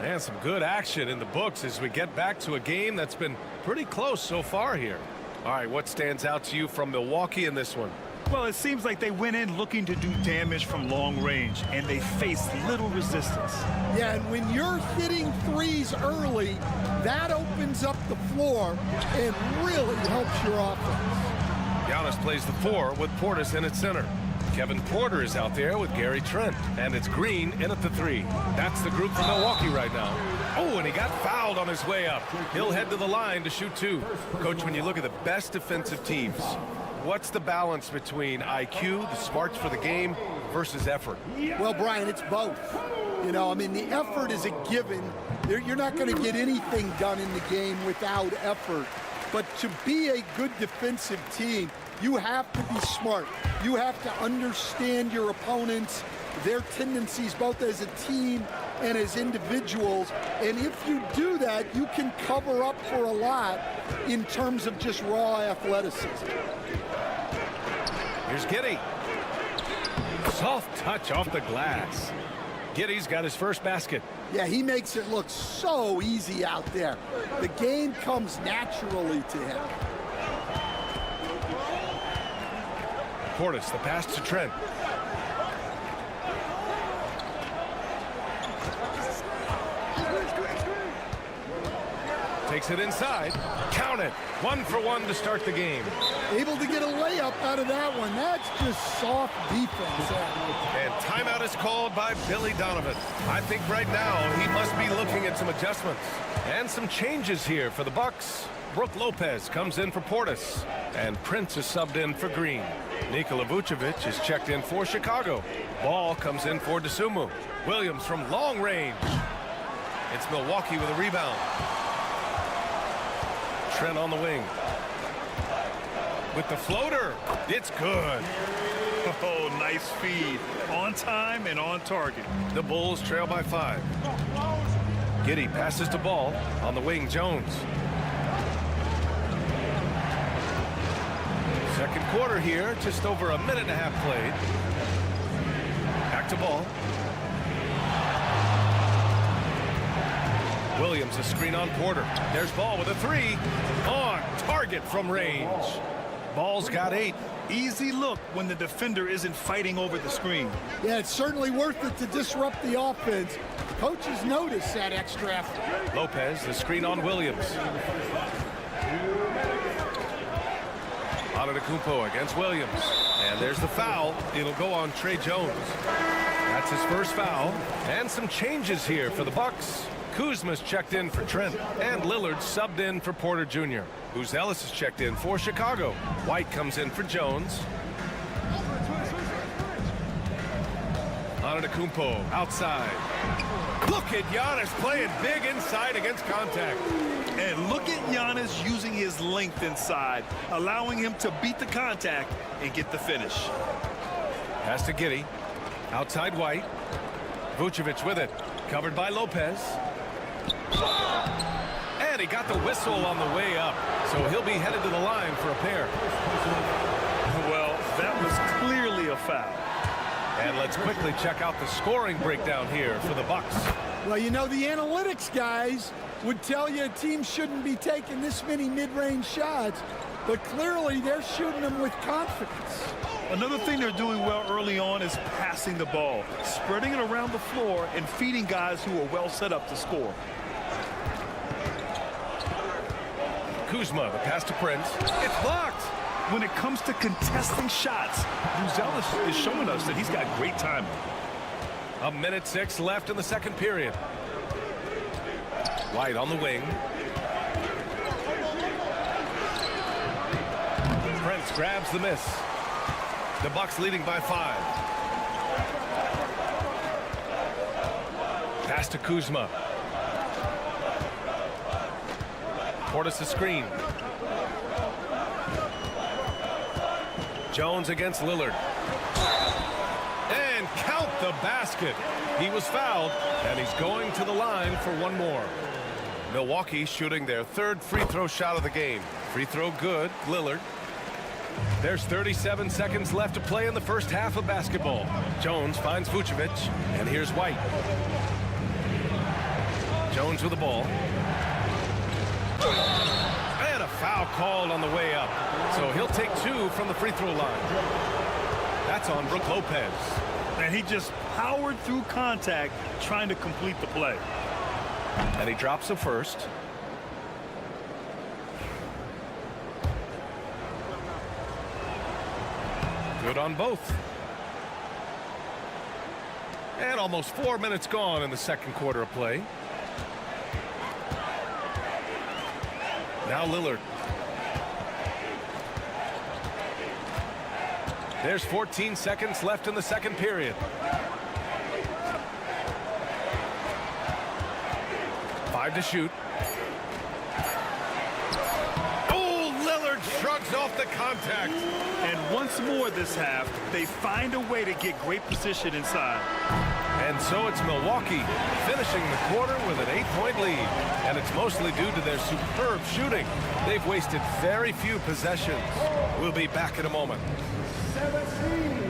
And some good action in the books as we get back to a game that's been pretty close so far here. All right, what stands out to you from Milwaukee in this one? Well, it seems like they went in looking to do damage from long range, and they faced little resistance. Yeah, and when you're hitting threes early, that opens up the floor and really helps your offense. Giannis plays the 4 with Portis in at center. Kevin Porter is out there with Gary Trent. And it's Green in at the 3. That's the group for Milwaukee right now. Oh, and he got fouled on his way up. He'll head to the line to shoot 2. Coach, when you look at the best defensive teams, what's the balance between IQ, the smarts for the game, versus effort? Well, Brian, it's both. You know, I mean, the effort is a given. You're not going to get anything done in the game without effort. But to be a good defensive team, you have to be smart. You have to understand your opponents, their tendencies, both as a team and as individuals. And if you do that, you can cover up for a lot in terms of just raw athleticism. Here's Giddey. Soft touch off the glass. Giddey's got his first basket. Yeah, he makes it look so easy out there. The game comes naturally to him. Portis, the pass to Trent. Takes it inside. Count it. 1 for 1 to start the game. Able to get a layup out of that one. That's just soft defense. And timeout is called by Billy Donovan. I think right now he must be looking at some adjustments and some changes here for the Bucks. Brook Lopez comes in for Portis, and Prince is subbed in for Green. Nikola Vucevic is checked in for Chicago. Ball comes in for DeSumo. Williams from long range. It's Milwaukee with a rebound. Trent on the wing. With the floater, it's good. Oh, nice feed. On time and on target. The Bulls trail by 5. Giddey passes the ball on the wing. Jones. Second quarter here, just over a minute and a half played. Back to ball. Williams, a screen on Porter. There's Ball with a 3. On target from range. Ball's got 8. Easy look when the defender isn't fighting over the screen. Yeah, it's certainly worth it to disrupt the offense. Coaches notice that extra effort. Lopez, the screen on Williams. Antetokounmpo against Williams. And there's the foul. It'll go on Trey Jones. That's his first foul. And some changes here for the Bucks. Kuzma's checked in for Trent, and Lillard subbed in for Porter Jr. Ellis is checked in for Chicago. White comes in for Jones. Antetokounmpo outside. Look at Giannis playing big inside against contact. And look at Giannis using his length inside, allowing him to beat the contact and get the finish. Pass to Giddey. Outside White. Vucevic with it. Covered by Lopez. And he got the whistle on the way up, so he'll be headed to the line for a pair. Well, that was clearly a foul. And let's quickly check out the scoring breakdown here for the Bucks. Well, you know, the analytics guys would tell you a team shouldn't be taking this many mid-range shots, but clearly they're shooting them with confidence. Another thing they're doing well early on is passing the ball, spreading it around the floor and feeding guys who are well set up to score. Kuzma, the pass to Prince. It's blocked. When it comes to contesting shots, Ellis is showing us that he's got great timing. 1:06 left in the second period. White on the wing. Prince grabs the miss. The Bucks leading by 5. Pass to Kuzma. Portis a screen. Jones against Lillard. And count the basket. He was fouled, and he's going to the line for one more. Milwaukee shooting their third free throw shot of the game. Free throw good, Lillard. There's 37 seconds left to play in the first half of basketball. Jones finds Vucevic, and here's White. Jones with the ball. And a foul called on the way up. So he'll take 2 from the free throw line. That's on Brook Lopez. And he just powered through contact trying to complete the play. And he drops the first. Good on both. And almost 4 minutes gone in the second quarter of play. Now Lillard. There's 14 seconds left in the second period. 5 to shoot. Oh, Lillard shrugs off the contact. And once more this half, they find a way to get great position inside. And so it's Milwaukee finishing the quarter with an 8-point lead. And it's mostly due to their superb shooting. They've wasted very few possessions. We'll be back in a moment. 17.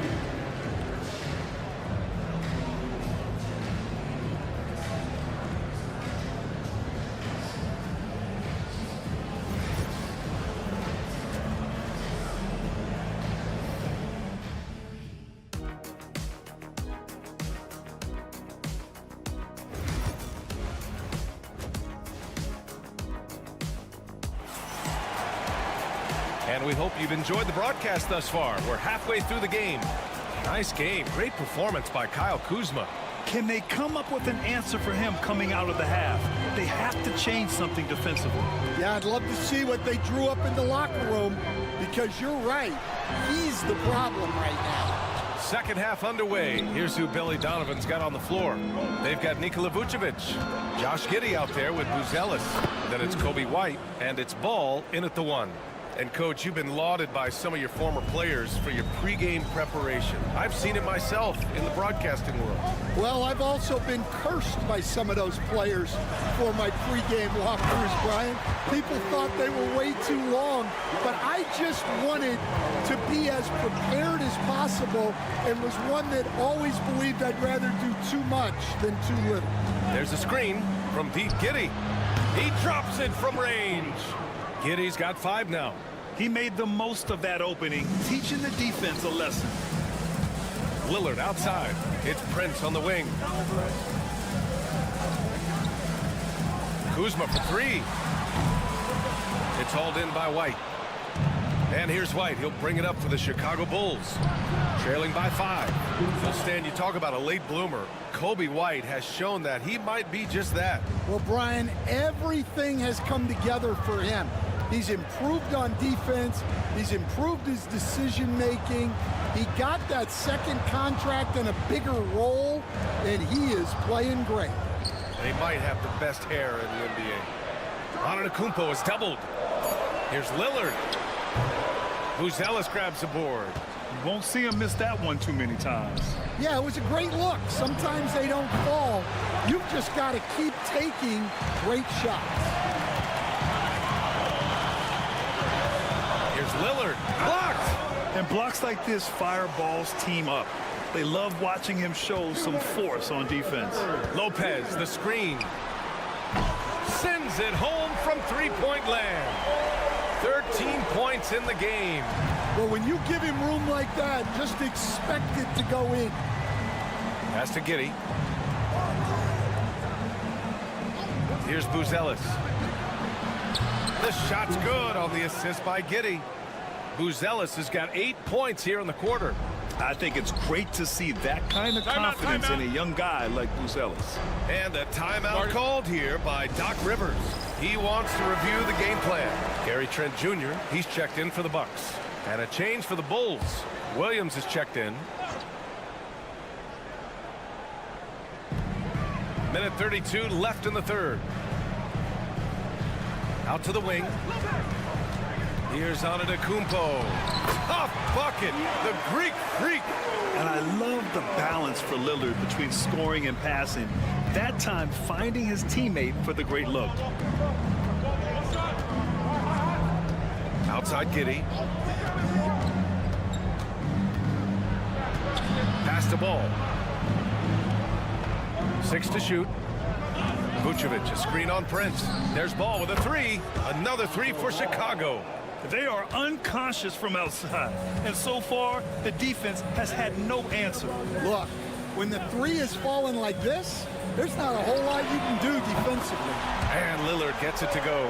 And we hope you've enjoyed the broadcast thus far. We're halfway through the game. Nice game. Great performance by Kyle Kuzma. Can they come up with an answer for him coming out of the half? They have to change something defensively. Yeah, I'd love to see what they drew up in the locker room, because you're right. He's the problem right now. Second half underway. Here's who Billy Donovan's got on the floor. They've got Nikola Vucevic, Josh Giddey out there with Buzelis. Then it's Kobe White, and it's Ball in at the 1. And, Coach, you've been lauded by some of your former players for your pregame preparation. I've seen it myself in the broadcasting world. Well, I've also been cursed by some of those players for my pregame walkthroughs, Brian. People thought they were way too long, but I just wanted to be as prepared as possible and was one that always believed I'd rather do too much than too little. There's a screen from Pete Giddey. He drops it from range. Giddey's got 5 now. He made the most of that opening, teaching the defense a lesson. Lillard outside. It's Prince on the wing. Kuzma for 3. It's hauled in by White. And here's White. He'll bring it up for the Chicago Bulls. Trailing by 5. So, Stan, you talk about a late bloomer. Kobe White has shown that he might be just that. Well, Brian, everything has come together for him. He's improved on defense. He's improved his decision-making. He got that second contract and a bigger role, and he is playing great. They might have the best hair in the NBA. Antetokounmpo is doubled. Here's Lillard. Buzelis grabs the board. You won't see him miss that one too many times. Yeah, it was a great look. Sometimes they don't fall. You've just got to keep taking great shots. Here's Lillard. Blocked! And blocks like this fire Ball's team up. They love watching him show some force on defense. Lopez, the screen. Sends it home from three-point land. 13 points in the game. Well, when you give him room like that, just expect it to go in. Pass to Giddey. Here's Buzelis. The shot's good on the assist by Giddey. Buzelis has got 8 points here in the quarter. I think it's great to see that kind of confidence in a young guy like Buzelis. And a timeout called here by Doc Rivers. He wants to review the game plan. Gary Trent Jr., he's checked in for the Bucks. And a change for the Bulls. Williams is checked in. Minute 32 left in the third. Out to the wing. Here's Antetokounmpo. Tough bucket. The Greek Freak. And I love the balance for Lillard between scoring and passing. That time finding his teammate for the great look. Outside Giddey. Pass the ball. 6 to shoot. Vucevic, a screen on Prince. There's Ball with a 3. Another 3 for Chicago. They are unconscious from outside. And so far, the defense has had no answer. Look, when the 3 is falling like this, there's not a whole lot you can do defensively. And Lillard gets it to go.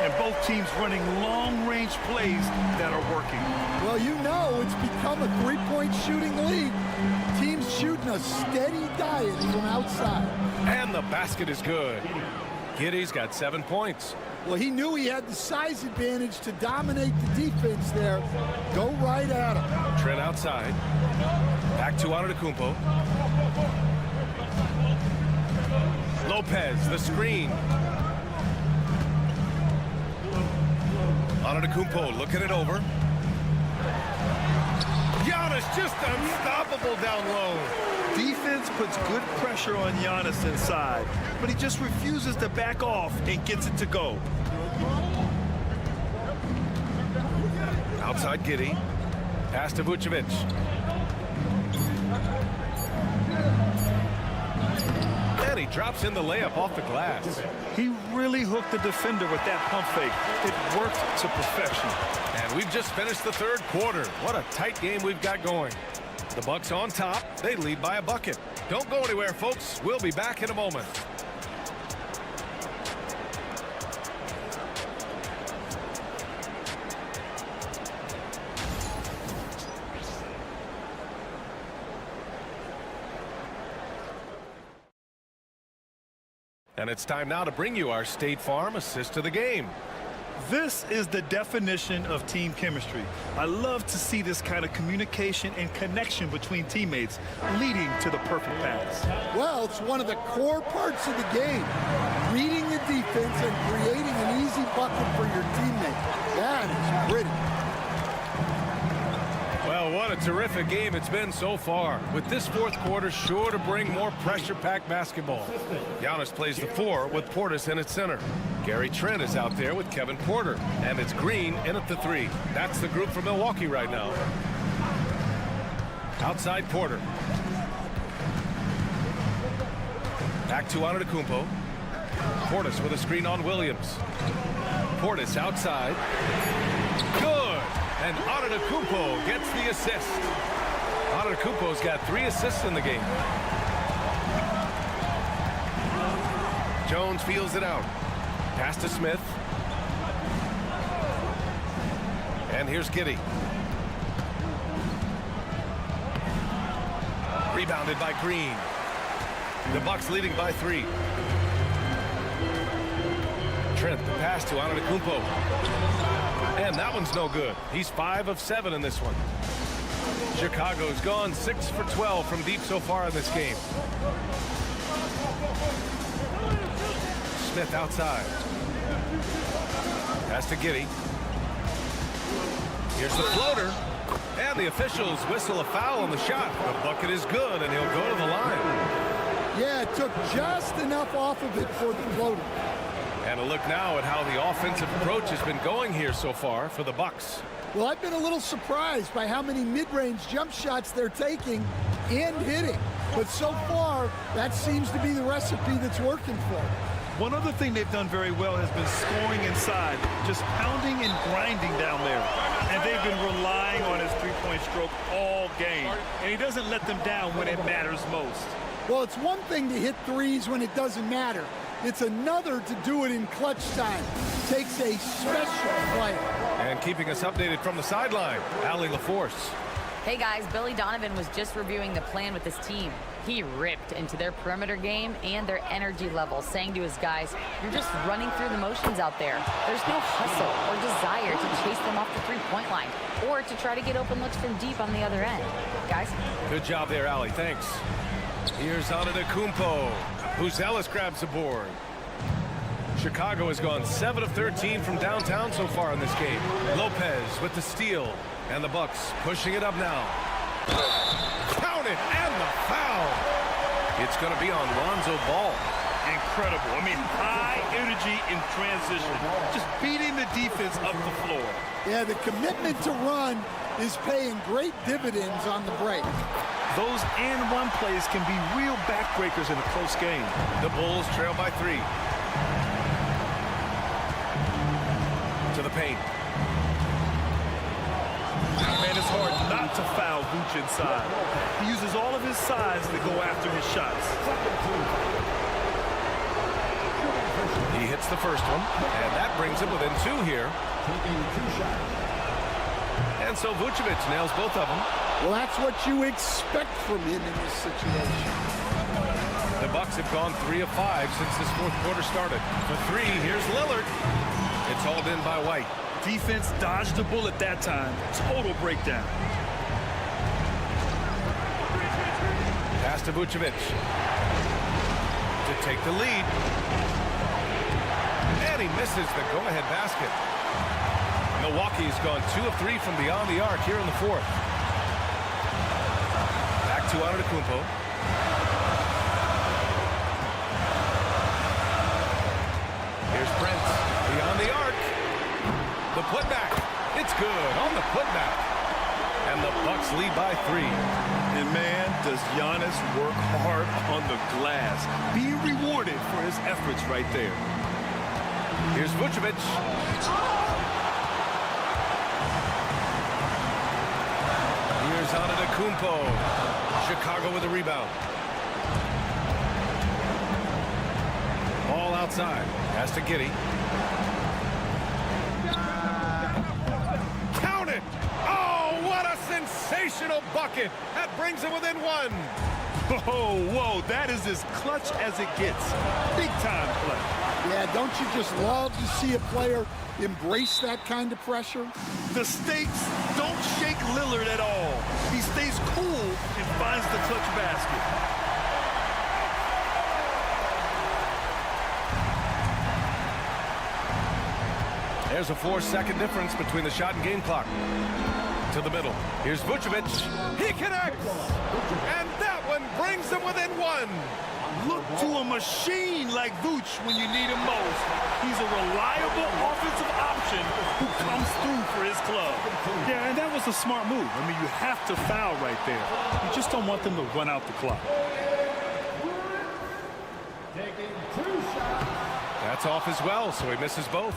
and both teams running long-range plays that are working. Well, you know it's become a three-point shooting league. Teams shooting a steady diet from outside. And the basket is good. Giddey's got 7 points. Well, he knew he had the size advantage to dominate the defense there. Go right at him. Trent outside. Back to Antetokounmpo. Lopez, the screen. Antetokounmpo looking it over. Giannis just unstoppable down low. Defense puts good pressure on Giannis inside, but he just refuses to back off and gets it to go. Outside Giddey. Pass to Vucevic. And he drops in the layup off the glass. He really hooked the defender with that pump fake. It worked to perfection. And we've just finished the third quarter. What a tight game we've got going. The Bucks on top. They lead by a bucket. Don't go anywhere, folks. We'll be back in a moment. And it's time now to bring you our State Farm assist to the game. This is the definition of team chemistry. I love to see this kind of communication and connection between teammates leading to the perfect pass. Well, it's one of the core parts of the game. Reading the defense and creating an easy bucket for your teammate. That is pretty. Well, what a terrific game it's been so far. With this fourth quarter sure to bring more pressure-packed basketball. Giannis plays the 4 with Portis in at center. Gary Trent is out there with Kevin Porter. And it's Green in at the 3. That's the group for Milwaukee right now. Outside Porter. Back to Antetokounmpo. Portis with a screen on Williams. Portis outside. Good. And Antetokounmpo gets the assist. Antetokounmpo's got 3 assists in the game. Jones feels it out. Pass to Smith. And here's Giddey. Rebounded by Green. The Bucks leading by 3. Trent, the pass to Antetokounmpo. And that one's no good. He's 5 of 7 in this one. Chicago's gone 6 for 12 from deep so far in this game. Smith outside. Pass to Giddey. Here's the floater. And the officials whistle a foul on the shot. The bucket is good, and he'll go to the line. Yeah, it took just enough off of it for the floater. And a look now at how the offensive approach has been going here so far for the Bucks. Well, I've been a little surprised by how many mid-range jump shots they're taking and hitting. But so far, that seems to be the recipe that's working for them. One other thing they've done very well has been scoring inside, just pounding and grinding down there. And they've been relying on his three-point stroke all game. And he doesn't let them down when it matters most. Well, it's one thing to hit threes when it doesn't matter. It's another to do it in clutch time. Takes a special player. And keeping us updated from the sideline, Allie LaForce. Hey guys, Billy Donovan was just reviewing the plan with his team. He ripped into their perimeter game and their energy level, saying to his guys, you're just running through the motions out there. There's no hustle or desire to chase them off the three-point line or to try to get open looks from deep on the other end. Guys? Good job there, Allie. Thanks. Here's Antetokounmpo. Buzelis grabs the board. Chicago has gone 7 of 13 from downtown so far in this game. Lopez with the steal. And the Bucks pushing it up now. Count it, and the foul. It's going to be on Lonzo Ball. Incredible. I mean, high energy in transition. Just beating the defense up the floor. Yeah, the commitment to run is paying great dividends on the break. Those and one plays can be real backbreakers in a close game. The Bulls trail by 3. To the paint. Man, it's hard not to foul Vooch inside. He uses all of his size to go after his shots. He hits the first one, and that brings him within 2 here. Taking 2 shots. And so Vucevic nails both of them. Well, that's what you expect from him in this situation. The Bucks have gone 3 of 5 since this fourth quarter started. For 3, here's Lillard. It's hauled in by White. Defense dodged the bullet that time. Total breakdown. Pass to Vucevic to take the lead. And he misses the go-ahead basket. Milwaukee's gone 2 of 3 from beyond the arc here in the fourth. Back to Antetokounmpo. Here's Brent beyond the arc. The putback. It's good on the putback. And the Bucks lead by 3. And man, does Giannis work hard on the glass. Being rewarded for his efforts right there. Here's Vucevic. Here's Antetokounmpo. Chicago with a rebound. Ball outside. Pass to Giddey. Count it! Oh, what a sensational bucket! That brings him within 1. Oh, whoa, that is as clutch as it gets. Big time play. Yeah, don't you just love to see a player embrace that kind of pressure? The stakes don't shake Lillard at all. He stays cool and finds the clutch basket. There's a 4-second difference between the shot and game clock. To the middle. Here's Vucevic. He connects! And that one brings him within 1. Look to a machine like Vooch when you need him most. He's a reliable offensive option who comes through for his club. Yeah, and that was a smart move. I mean, you have to foul right there. You just don't want them to run out the clock. Taking 2 shots. That's off as well, so he misses both.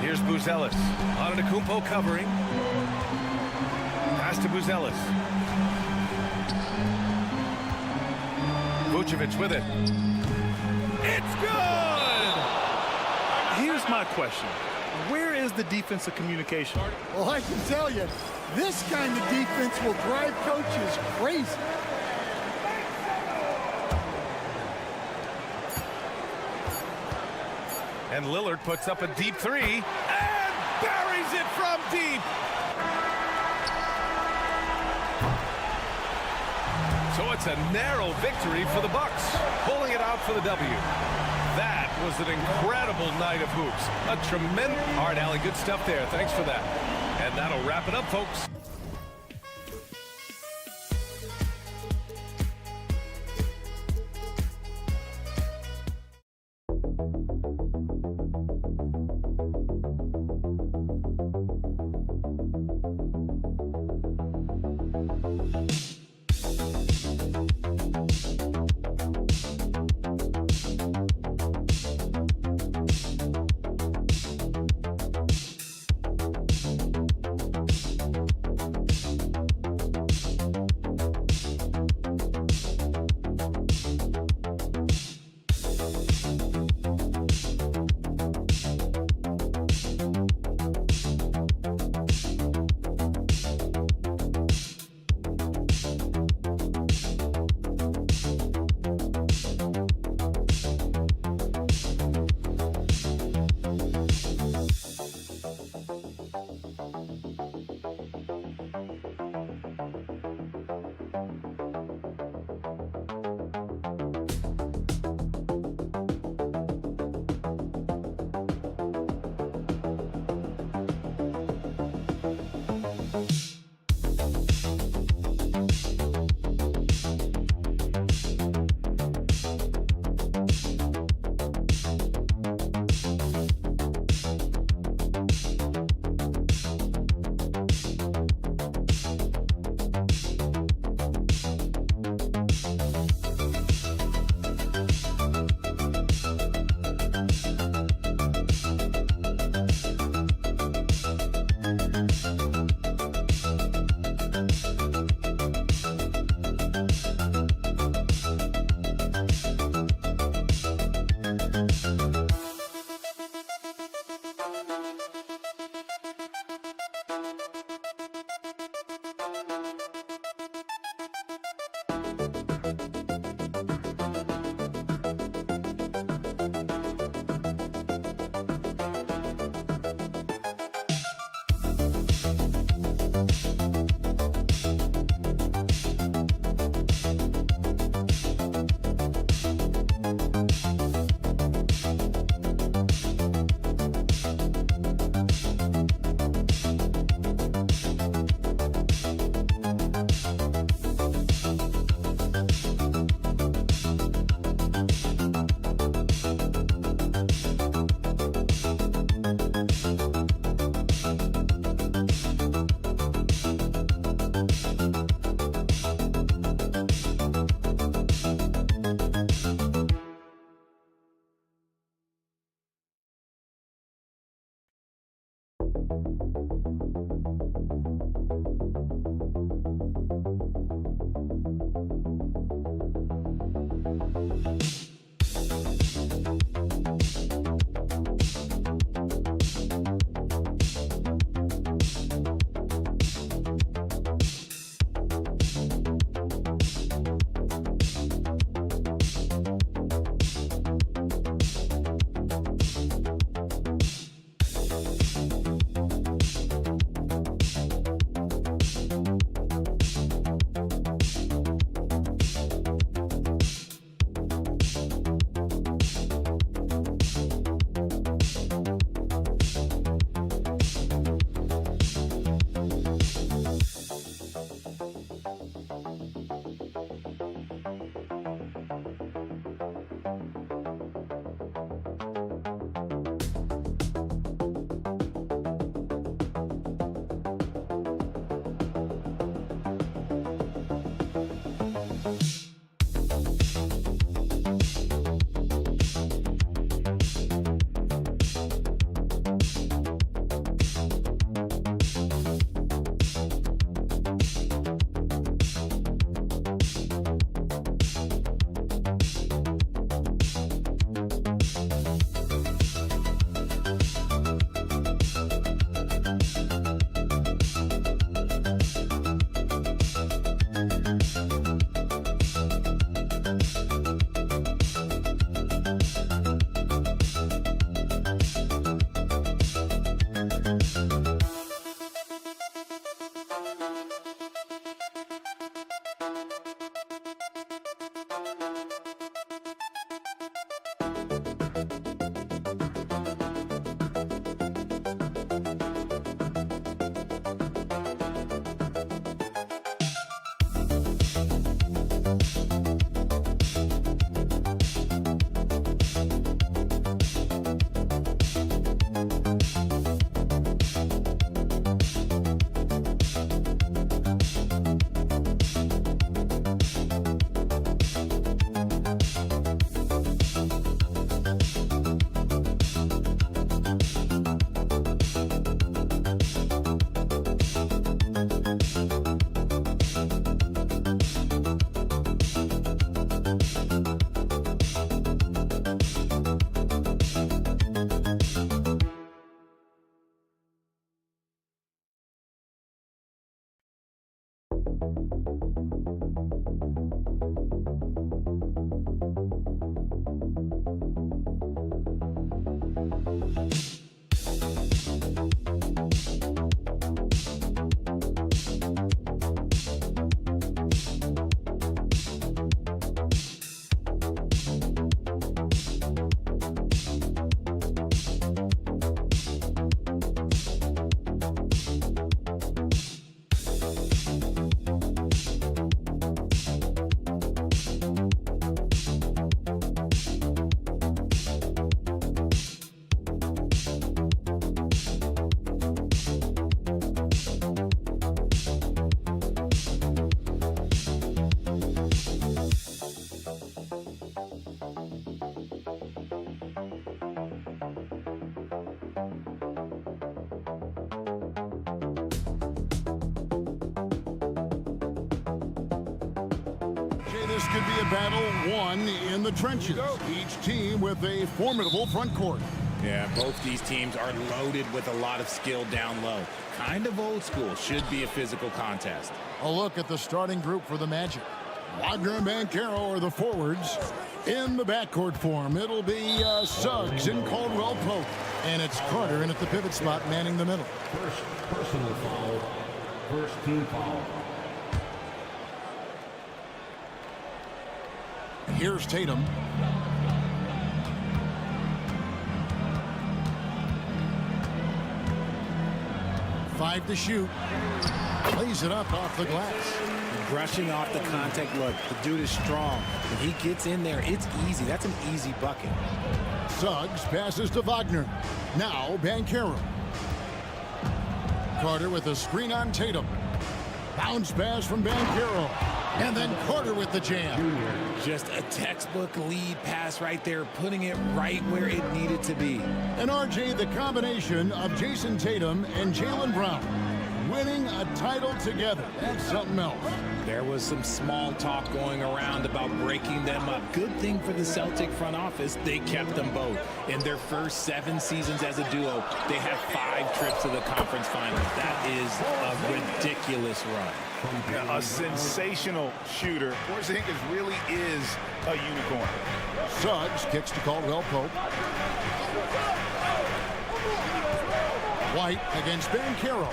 Here's Buzelis. Antetokounmpo covering. Pass to Buzelis. Vucevic with it. It's good! Here's my question. Where is the defensive communication? Well, I can tell you, this kind of defense will drive coaches crazy. And Lillard puts up a deep 3 and buries it from deep. So it's a narrow victory for the Bucks, pulling it out for the W. That was an incredible night of hoops. A tremendous... All right, Allie, good stuff there. Thanks for that. And that'll wrap it up, folks. This could be a battle won in the trenches. Each team with a formidable front court. Yeah, both these teams are loaded with a lot of skill down low. Kind of old school. Should be a physical contest. A look at the starting group for the Magic. Wagner and Banchero are the forwards. In the backcourt form, it'll be Suggs and Caldwell Pope. And it's Carter in at the pivot spot, manning the middle. First personal foul. First team foul. Here's Tatum. Five to shoot. Plays it up off the glass. Brushing off the contact. Look, the dude is strong. When he gets in there, it's easy. That's an easy bucket. Suggs passes to Wagner. Now Banchero. Carter with a screen on Tatum. Bounce pass from Banchero. And then Carter with the jam. Just a textbook lead pass right there, putting it right where it needed to be. And RJ, the combination of Jason Tatum and Jaylen Brown winning a title together. That's something else. There was some small talk going around about breaking them up. Good thing for the Celtic front office, they kept them both. In their first 7 seasons as a duo, they have 5 trips to the conference finals. That is a ridiculous run. A sensational shooter. Porzingis really is a unicorn. Suggs kicks to Caldwell Pope. White against Banchero.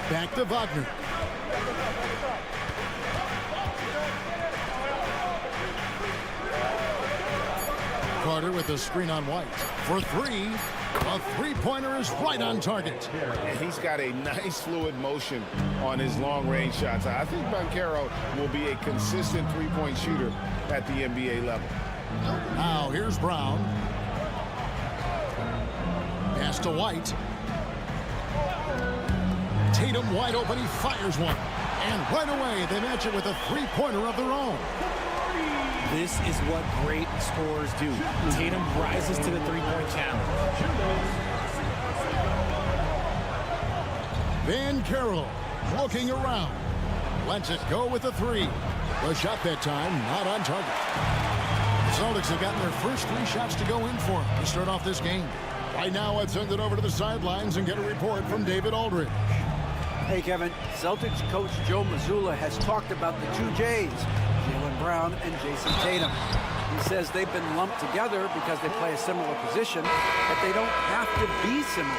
Back to Wagner. Carter with a screen on White. For 3. A three-pointer is right on target. And he's got a nice fluid motion on his long-range shots. I think Banchero will be a consistent three-point shooter at the NBA level. Now here's Brown. Pass to White. Tatum wide open. He fires one. And right away, they match it with a three-pointer of their own. This is what great scorers do. Tatum rises to the three-point challenge. Banchero looking around. Lets it go with a 3. The shot that time not on target. The Celtics have gotten their first 3 shots to go in for them to start off this game. Right now, I'd send it over to the sidelines and get a report from David Aldridge. Hey, Kevin, Celtics coach Joe Mazzulla has talked about the 2 J's, Jaylen Brown and Jason Tatum. He says they've been lumped together because they play a similar position, but they don't have to be similar.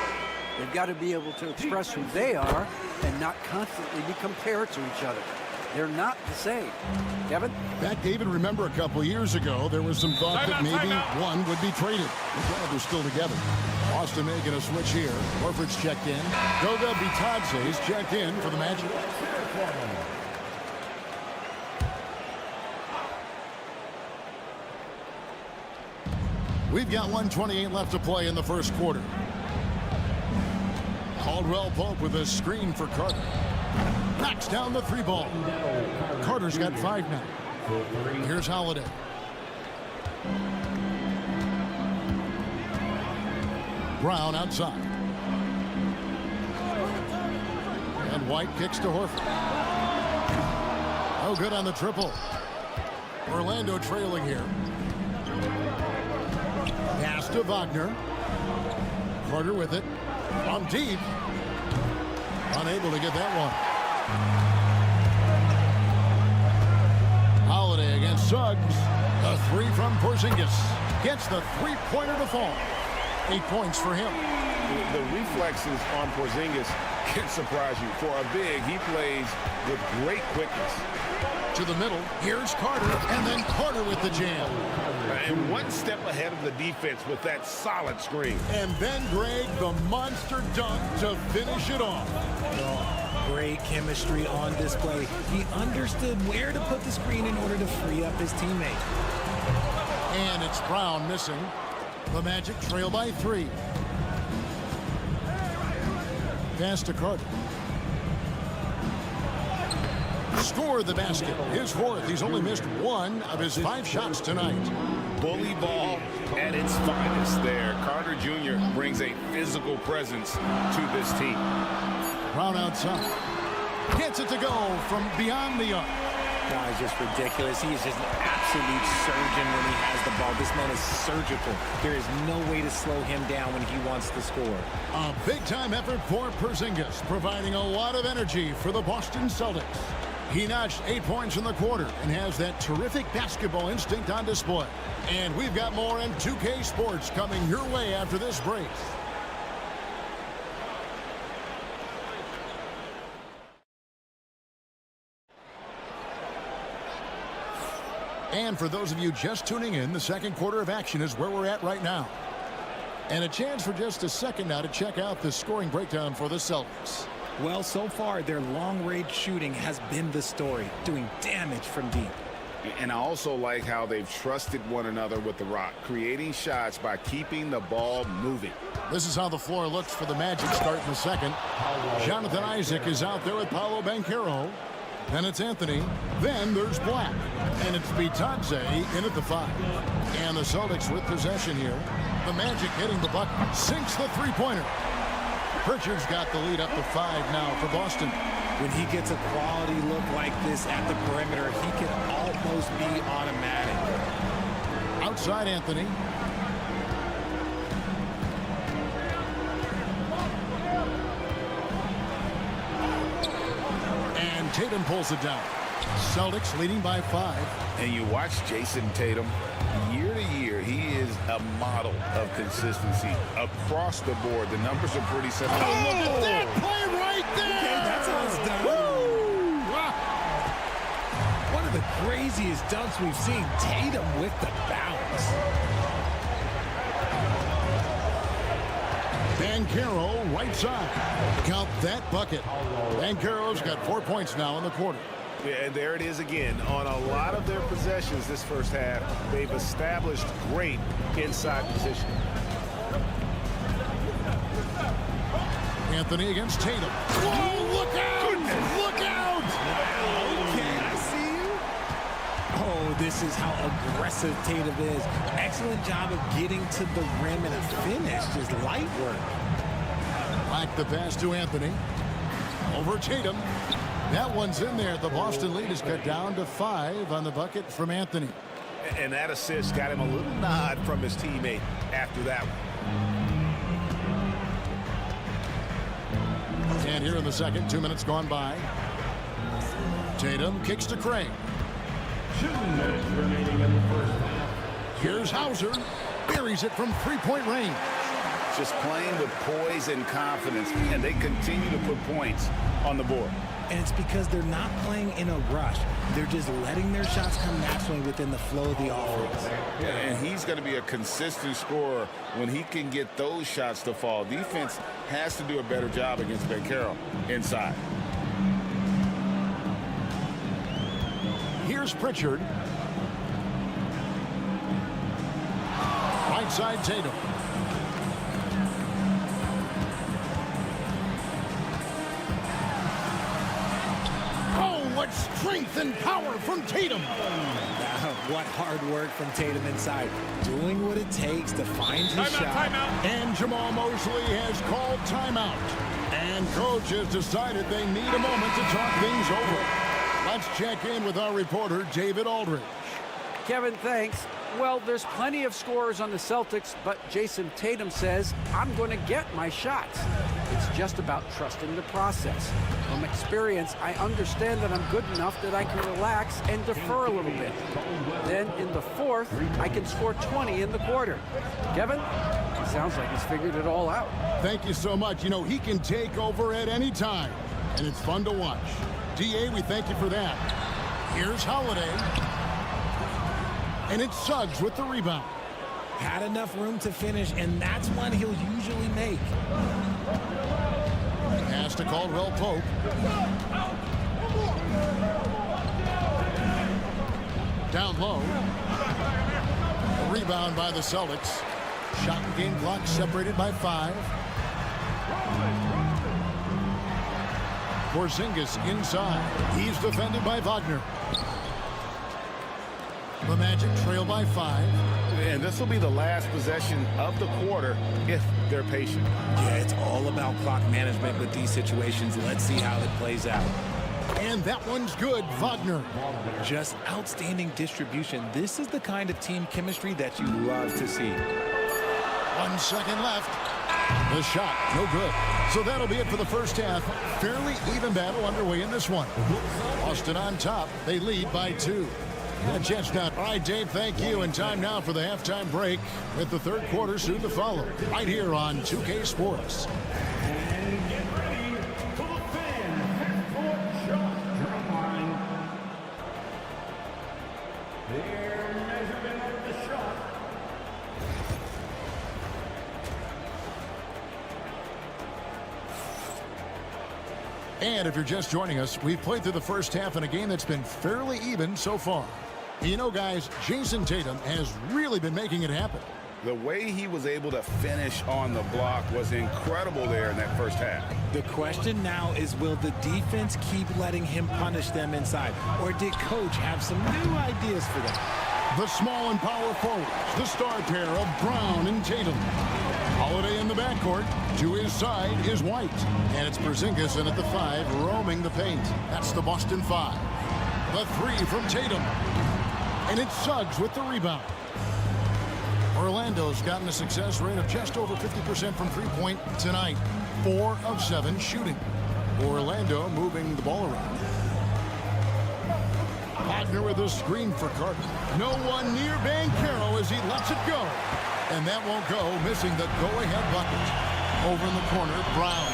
They've got to be able to express who they are and not constantly be compared to each other. They're not the same. Kevin? Back, David, remember a couple years ago, there was some thought that maybe one would be traded. Well, they're still together. Boston making a switch here. Horford's checked in. Goga Bitadze's checked in for the Magic. We've got 1:28 left to play in the first quarter. Caldwell Pope with a screen for Carter. Knocks down the 3 ball. Carter's got 5 now. Here's Holiday. Brown outside. And White kicks to Horford. Oh, good on the triple. Orlando trailing here. Pass to Wagner. Carter with it. From deep. Unable to get that one. Holiday against Suggs. The 3 from Porzingis. Gets the three-pointer to fall. 8 points for him. The reflexes on Porzingis can surprise you. For a big, he plays with great quickness. To the middle. Here's Carter. And then Carter with the jam. And one step ahead of the defense with that solid screen. And then Greg, the monster dunk to finish it off. Great chemistry on display. He understood where to put the screen in order to free up his teammate. And it's Brown missing. The Magic trail by 3. Pass to Carter. Scored the basket. His 4th. He's only missed 1 of his 5 shots tonight. Bully ball at its finest there. Carter Jr. brings a physical presence to this team. Brown outside. Gets it to go from beyond the arc. Wow, it's just ridiculous. He is just an absolute surgeon when he has the ball. This man is surgical. There is no way to slow him down when he wants to score. A big-time effort for Porzingis, providing a lot of energy for the Boston Celtics. He notched 8 points in the quarter and has that terrific basketball instinct on display. And we've got more in 2K Sports coming your way after this break. And for those of you just tuning in, the second quarter of action is where we're at right now. And a chance for just a second now to check out the scoring breakdown for the Celtics. Well, so far, their long-range shooting has been the story, doing damage from deep. And I also like how they've trusted one another with the rock, creating shots by keeping the ball moving. This is how the floor looks for the Magic start in the second. Jonathan Isaac is out there with Paolo Banchero. Then it's Anthony. Then there's Black. And it's Bitadze in at the 5. And the Celtics with possession here. The Magic hitting the bucket. Sinks the three-pointer. Pritchard's got the lead up to 5 now for Boston. When he gets a quality look like this at the perimeter, he can almost be automatic. Outside Anthony. And Tatum pulls it down. Celtics leading by 5. And you watch Jason Tatum. Year to year, he is a model of consistency across the board. The numbers are pretty simple. Oh, look at that play right there! Okay, that's how it's done. Woo! Wow. One of the craziest dunks we've seen. Tatum with the bounce. Banchero right side. Count that bucket. Banchero's got 4 points now in the quarter. Yeah, and there it is again. On a lot of their possessions this first half, they've established great inside position. Anthony against Tatum. Whoa, look out! Goodness. Look out! Okay, I see you. Oh, this is how aggressive Tatum is. Excellent job of getting to the rim and a finish. Just light work. Like the pass to Anthony. Over Tatum. That one's in there. The Boston lead is cut down to 5 on the bucket from Anthony. And that assist got him a little nod from his teammate after that one. And here in the second, 2 minutes gone by. Tatum kicks to Craig. 2 minutes remaining in the first half. Here's Hauser. Buries it from three-point range. Just playing with poise and confidence, and they continue to put points on the board. And it's because they're not playing in a rush. They're just letting their shots come naturally within the flow of the offense. And he's going to be a consistent scorer when he can get those shots to fall. Defense has to do a better job against Banchero inside. Here's Pritchard. Right side Tatum. What strength and power from Tatum. What hard work from Tatum inside. Doing what it takes to find his shot. Timeout. And Jamal Mosley has called timeout. And coach has decided they need a moment to talk things over. Let's check in with our reporter, David Aldridge. Kevin, thanks. Well, there's plenty of scorers on the Celtics, but Jason Tatum says, I'm going to get my shots. It's just about trusting the process. From experience, I understand that I'm good enough that I can relax and defer a little bit. Then in the fourth, I can score 20 in the quarter. Kevin, he sounds like he's figured it all out. Thank you so much. You know, he can take over at any time, and it's fun to watch. DA, we thank you for that. Here's Holiday. And it's Suggs with the rebound. Had enough room to finish, and that's one he'll usually make. Pass to Caldwell Pope. Down low. A rebound by the Celtics. Shot and game clock separated by 5. Porzingis inside. He's defended by Wagner. The Magic trail by 5. And this will be the last possession of the quarter if they're patient. Yeah, it's all about clock management with these situations. Let's see how it plays out. And that one's good, Wagner. Just outstanding distribution. This is the kind of team chemistry that you love to see. 1 second left. The shot, no good. So that'll be it for the first half. Fairly even battle underway in this one. Boston on top. They lead by 2. Jets now. All right, Dave, thank you. And time now for the halftime break with the third quarter soon to follow. Right here on 2K Sports. And get ready for the fan half-court shot drum line. Their measurement of the shot. And if you're just joining us, we've played through the first half in a game that's been fairly even so far. You know, guys, Jason Tatum has really been making it happen. The way he was able to finish on the block was incredible there in that first half. The question now is, will the defense keep letting him punish them inside? Or did coach have some new ideas for them? The small and power forwards, the star pair of Brown and Tatum. Holiday in the backcourt. To his side is White. And it's Porzingis in at the 5, roaming the paint. That's the Boston 5. The 3 from Tatum. And it's Suggs with the rebound. Orlando's gotten a success rate of just over 50% from three-point tonight. 4 of 7 shooting. Orlando moving the ball around. Wagner with a screen for Carter. No one near Banchero as he lets it go. And that won't go, missing the go-ahead bucket. Over in the corner, Brown.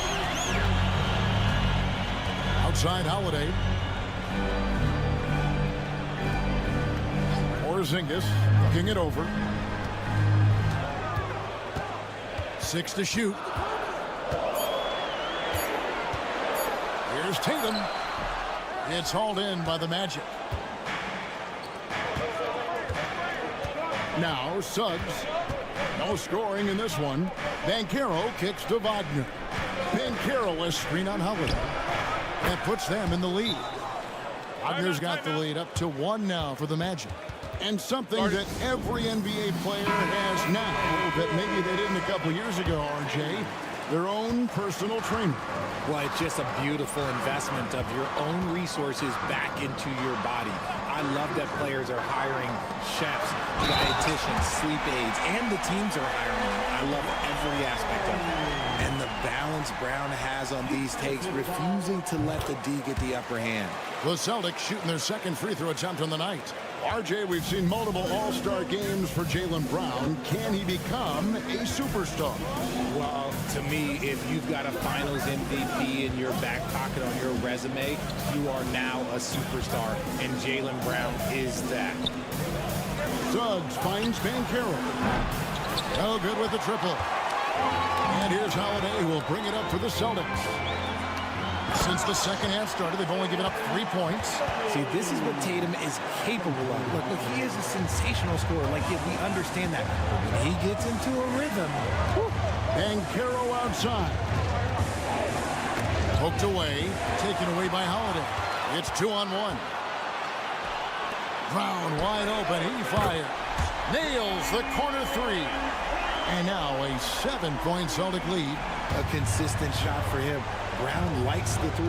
Outside Holiday. Porzingis looking it over. 6 to shoot. Here's Tatum. It's hauled in by the Magic. Now Suggs. No scoring in this one. Banchero kicks to Wagner. Banchero a screen on Holiday. That puts them in the lead. Wagner's got the lead up to 1 now for the Magic. And something that every NBA player has now that maybe they didn't a couple years ago, RJ, their own personal trainer. Well, it's just a beautiful investment of your own resources back into your body. I love that players are hiring chefs, dietitians, sleep aides, and the teams are hiring them. I love every aspect of it. And the balance Brown has on these takes, refusing to let the D get the upper hand. The Celtics shooting their second free throw attempt on the night. RJ, we've seen multiple all-star games for Jaylen Brown. Can he become a superstar? Well, to me, if you've got a finals MVP in your back pocket on your resume, you are now a superstar, and Jaylen Brown is that. Suggs finds Banchero. Oh, good with the triple. And here's Holiday, who will bring it up for the Celtics. Since the second half started, they've only given up 3 points. See, this is what Tatum is capable of. Look, he is a sensational scorer. Like, we understand that. But when he gets into a rhythm. Banchero outside. Poked away, taken away by Holiday. It's 2-on-1. Brown wide open, he fires. Nails the corner 3. And now a 7-point Celtic lead. A consistent shot for him. Brown likes the 3.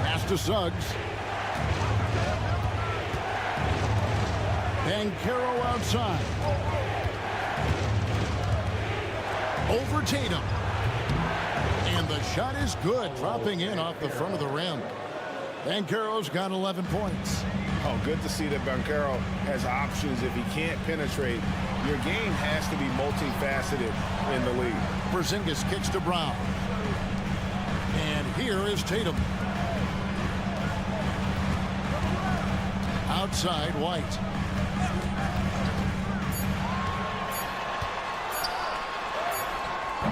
Pass to Suggs. Banchero outside. Over Tatum. And the shot is good, dropping in off the front of the rim. Banchero's got 11 points. Oh, good to see that Banchero has options if he can't penetrate. Your game has to be multifaceted in the league. Porzingis kicks to Brown. And here is Tatum. Outside, White.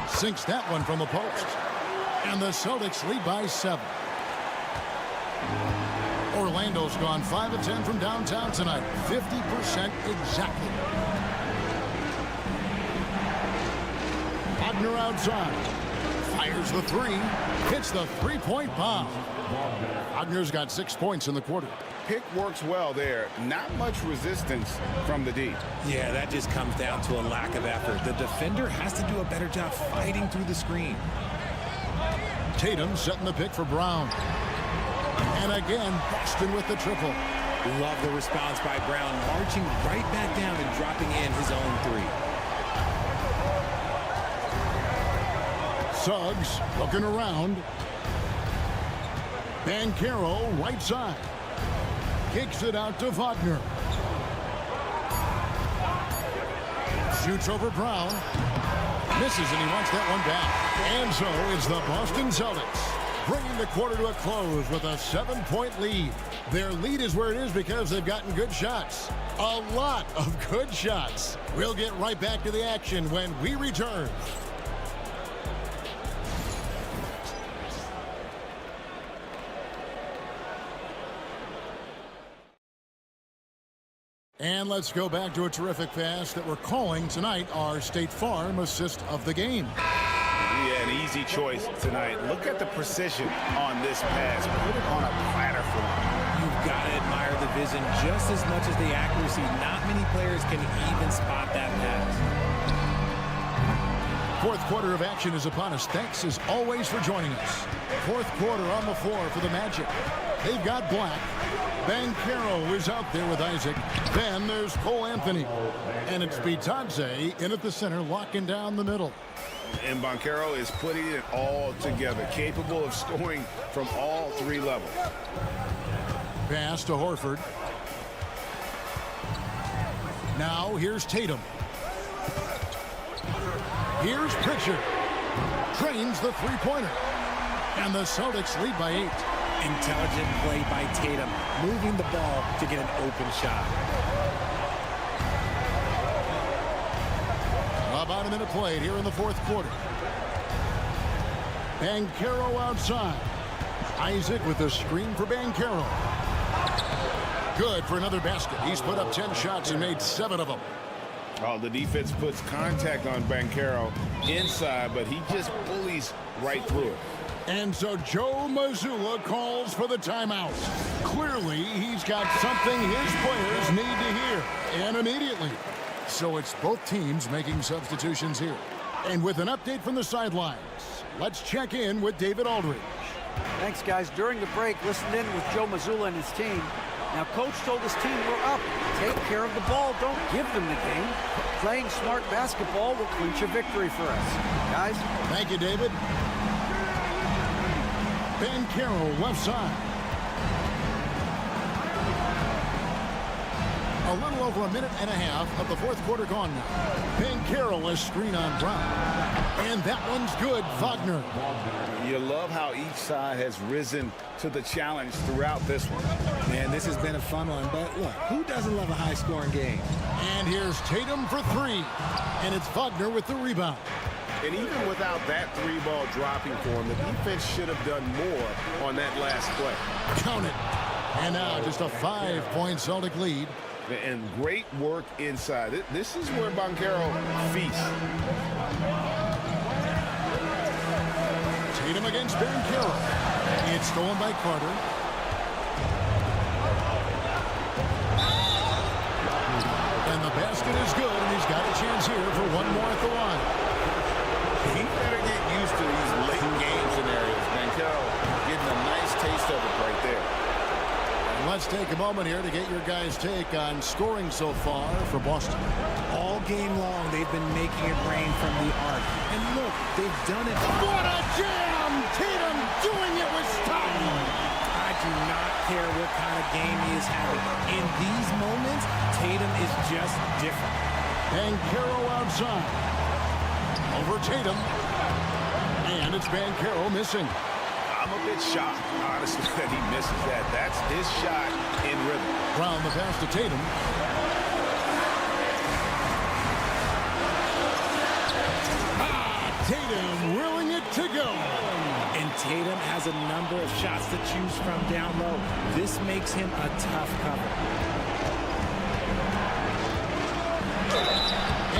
Sinks that one from the post. And the Celtics lead by 7. Orlando's gone 5 of 10 from downtown tonight. 50% exactly. Wagner outside. Fires the 3. Hits the 3-point bomb. Wagner's got 6 points in the quarter. Pick works well there. Not much resistance from the D. Yeah, that just comes down to a lack of effort. The defender has to do a better job fighting through the screen. Tatum setting the pick for Brown. And again, Boston with the triple. Love the response by Brown, marching right back down and dropping in his own 3. Suggs looking around. Banchero right side. Kicks it out to Wagner. Shoots over Brown. Misses, and he wants that one back. And so it's the Boston Celtics bringing the quarter to a close with a 7-point lead. Their lead is where it is because they've gotten good shots. A lot of good shots. We'll get right back to the action when we return. And let's go back to a terrific pass that we're calling tonight our State Farm assist of the game. Yeah, an easy choice tonight. Look at the precision on this pass. Put it on a platter for him. You've got to admire the vision just as much as the accuracy. Not many players can even spot that pass. Fourth quarter of action is upon us. Thanks as always for joining us. Fourth quarter on the floor for the Magic. They've got Black. Banchero is out there with Isaac. Then there's Cole Anthony. And it's Bitadze in at the center, locking down the middle. And Banchero is putting it all together, capable of scoring from all three levels. Pass to Horford. Now here's Tatum. Here's Pritchard. Trains the three-pointer. And the Celtics lead by 8. Intelligent play by Tatum, moving the ball to get an open shot. About a minute played here in the fourth quarter. Banchero outside. Isaac with the screen for Banchero. Good for another basket. He's put up 10 shots and made 7 of them. Oh, the defense puts contact on Banchero inside, but he just bullies right through it. And so Joe Mazzulla calls for the timeout. Clearly, he's got something his players need to hear, and immediately. So it's both teams making substitutions here. And with an update from the sidelines, let's check in with David Aldridge. Thanks, guys. During the break, listened in with Joe Mazzulla and his team. Now, Coach told his team, we're up. Take care of the ball. Don't give them the game. Playing smart basketball will clinch a victory for us. Guys? Thank you, David. Banchero left side. A little over a minute and a half of the fourth quarter gone now. Banchero is screen on Brown. And that one's good, Wagner. You love how each side has risen to the challenge throughout this one. Man, this has been a fun one, but look, who doesn't love a high-scoring game? And here's Tatum for 3. And it's Wagner with the rebound. And even without that 3-ball dropping for him, the defense should have done more on that last play. Count it. And now just a 5-point Celtic lead. And great work inside. This is where Banchero feasts. Tatum against Banchero. It's stolen by Carter. And the basket is good, and he's got a chance here for one more at the line. He better get used to these late game scenarios. Banchero getting a nice taste of it right there. Let's take a moment here to get your guys' take on scoring so far for Boston. All game long, they've been making it rain from the arc. And look, they've done it. What a jam! Tatum doing it with style. I do not care what kind of game he is having. In these moments, Tatum is just different. Banchero outside. Over Tatum. And it's Banchero missing. I'm a bit shocked, honestly, that he misses that. That's his shot in rhythm. Brown the pass to Tatum. Tatum willing it to go. And Tatum has a number of shots to choose from down low. This makes him a tough cover.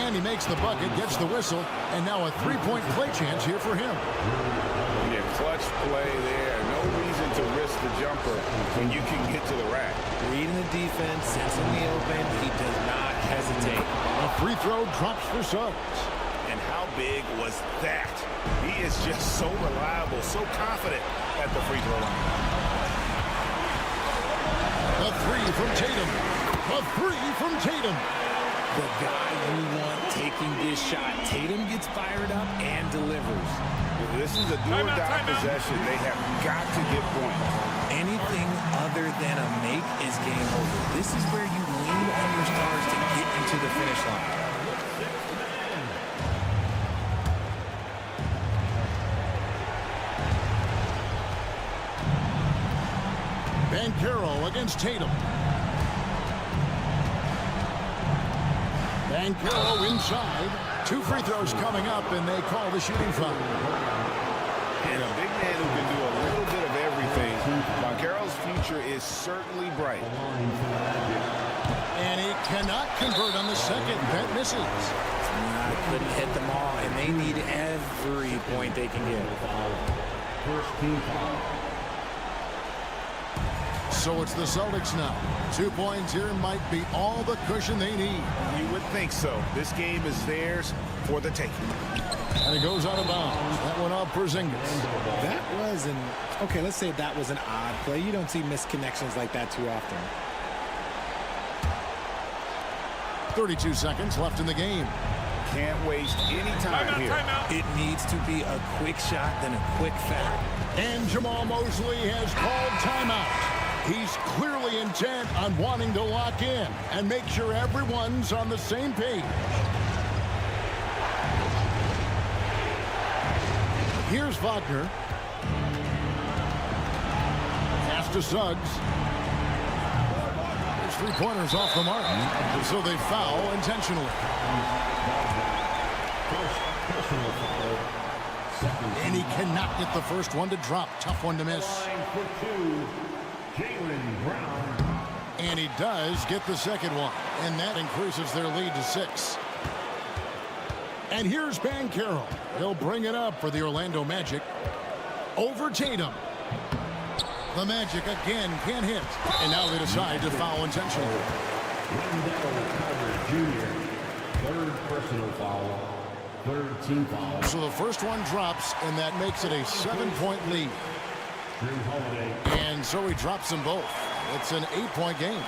And he makes the bucket, gets the whistle, and now a three-point play chance here for him. Yeah, clutch play there. No reason to risk the jumper when you can get to the rack. Reading the defense, sensing the open, he does not hesitate. A free throw drops for Suggs. And how big was that? He is just so reliable, so confident at the free throw line. A 3 from Tatum. A 3 from Tatum. The guy you want taking this shot. Tatum gets fired up and delivers. This is a do-or-die possession. They have got to get points. Anything other than a make is game over. This is where you lean on your stars to get into the finish line. Banchero against Tatum. Banchero inside. 2 free throws coming up, and they call the shooting foul. And a big man who can do a little bit of everything. Banchero's future is certainly bright. And he cannot convert on the second. That misses. Couldn't hit them all, and they need every point they can get. First team foul. So it's the Celtics now. 2 points here might be all the cushion they need. You would think so. This game is theirs for the taking. And it goes out of bounds. That went off Porzingis. That was okay, let's say that was an odd play. You don't see misconnections like that too often. 32 seconds left in the game. Can't waste any time here. It needs to be a quick shot, then a quick foul. And Jamal Mosley has called timeout. He's clearly intent on wanting to lock in and make sure everyone's on the same page. Here's Wagner. Pass to Suggs. His three-pointers off the mark. So they foul intentionally. And he cannot get the first one to drop. Tough one to miss. And he does get the second one. And that increases their lead to 6. And here's Banchero. He'll bring it up for the Orlando Magic. Over Tatum. The Magic again can't hit. And now they decide to foul intentionally. Jr. Third personal foul. Third team foul. So the first one drops, and that makes it a 7-point lead. And so he drops them both. It's an 8-point game.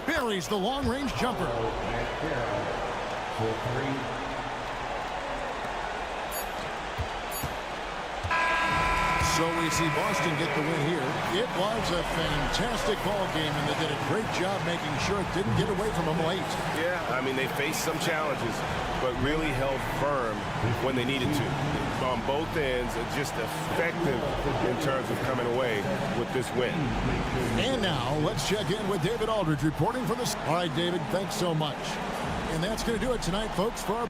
Buries the long-range jumper. So we see Boston get the win here. It was a fantastic ball game, and they did a great job making sure it didn't get away from them late. Yeah, I mean, they faced some challenges, but really held firm when they needed to. On both ends, just effective in terms of coming away with this win. And now, let's check in with David Aldridge reporting from the... All right, David, thanks so much. And that's going to do it tonight, folks, for our...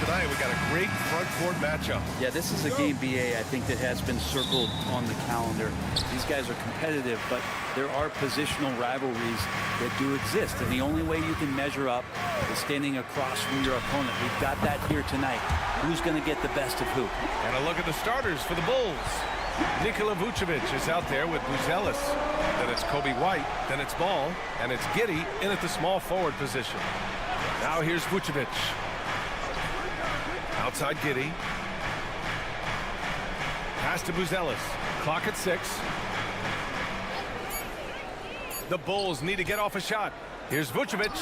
Tonight we got a great front court matchup. Yeah, this is a game, BA, I think that has been circled on the calendar. These guys are competitive, but there are positional rivalries that do exist. And the only way you can measure up is standing across from your opponent. We've got that here tonight. Who's going to get the best of who? And a look at the starters for the Bulls. Nikola Vucevic is out there with Buzelis. Then it's Kobe White. Then it's Ball. And it's Giddey in at the small forward position. Now here's Vucevic. Outside Giddey. Pass to Buzelis. Clock at 6. The Bulls need to get off a shot. Here's Vucevic.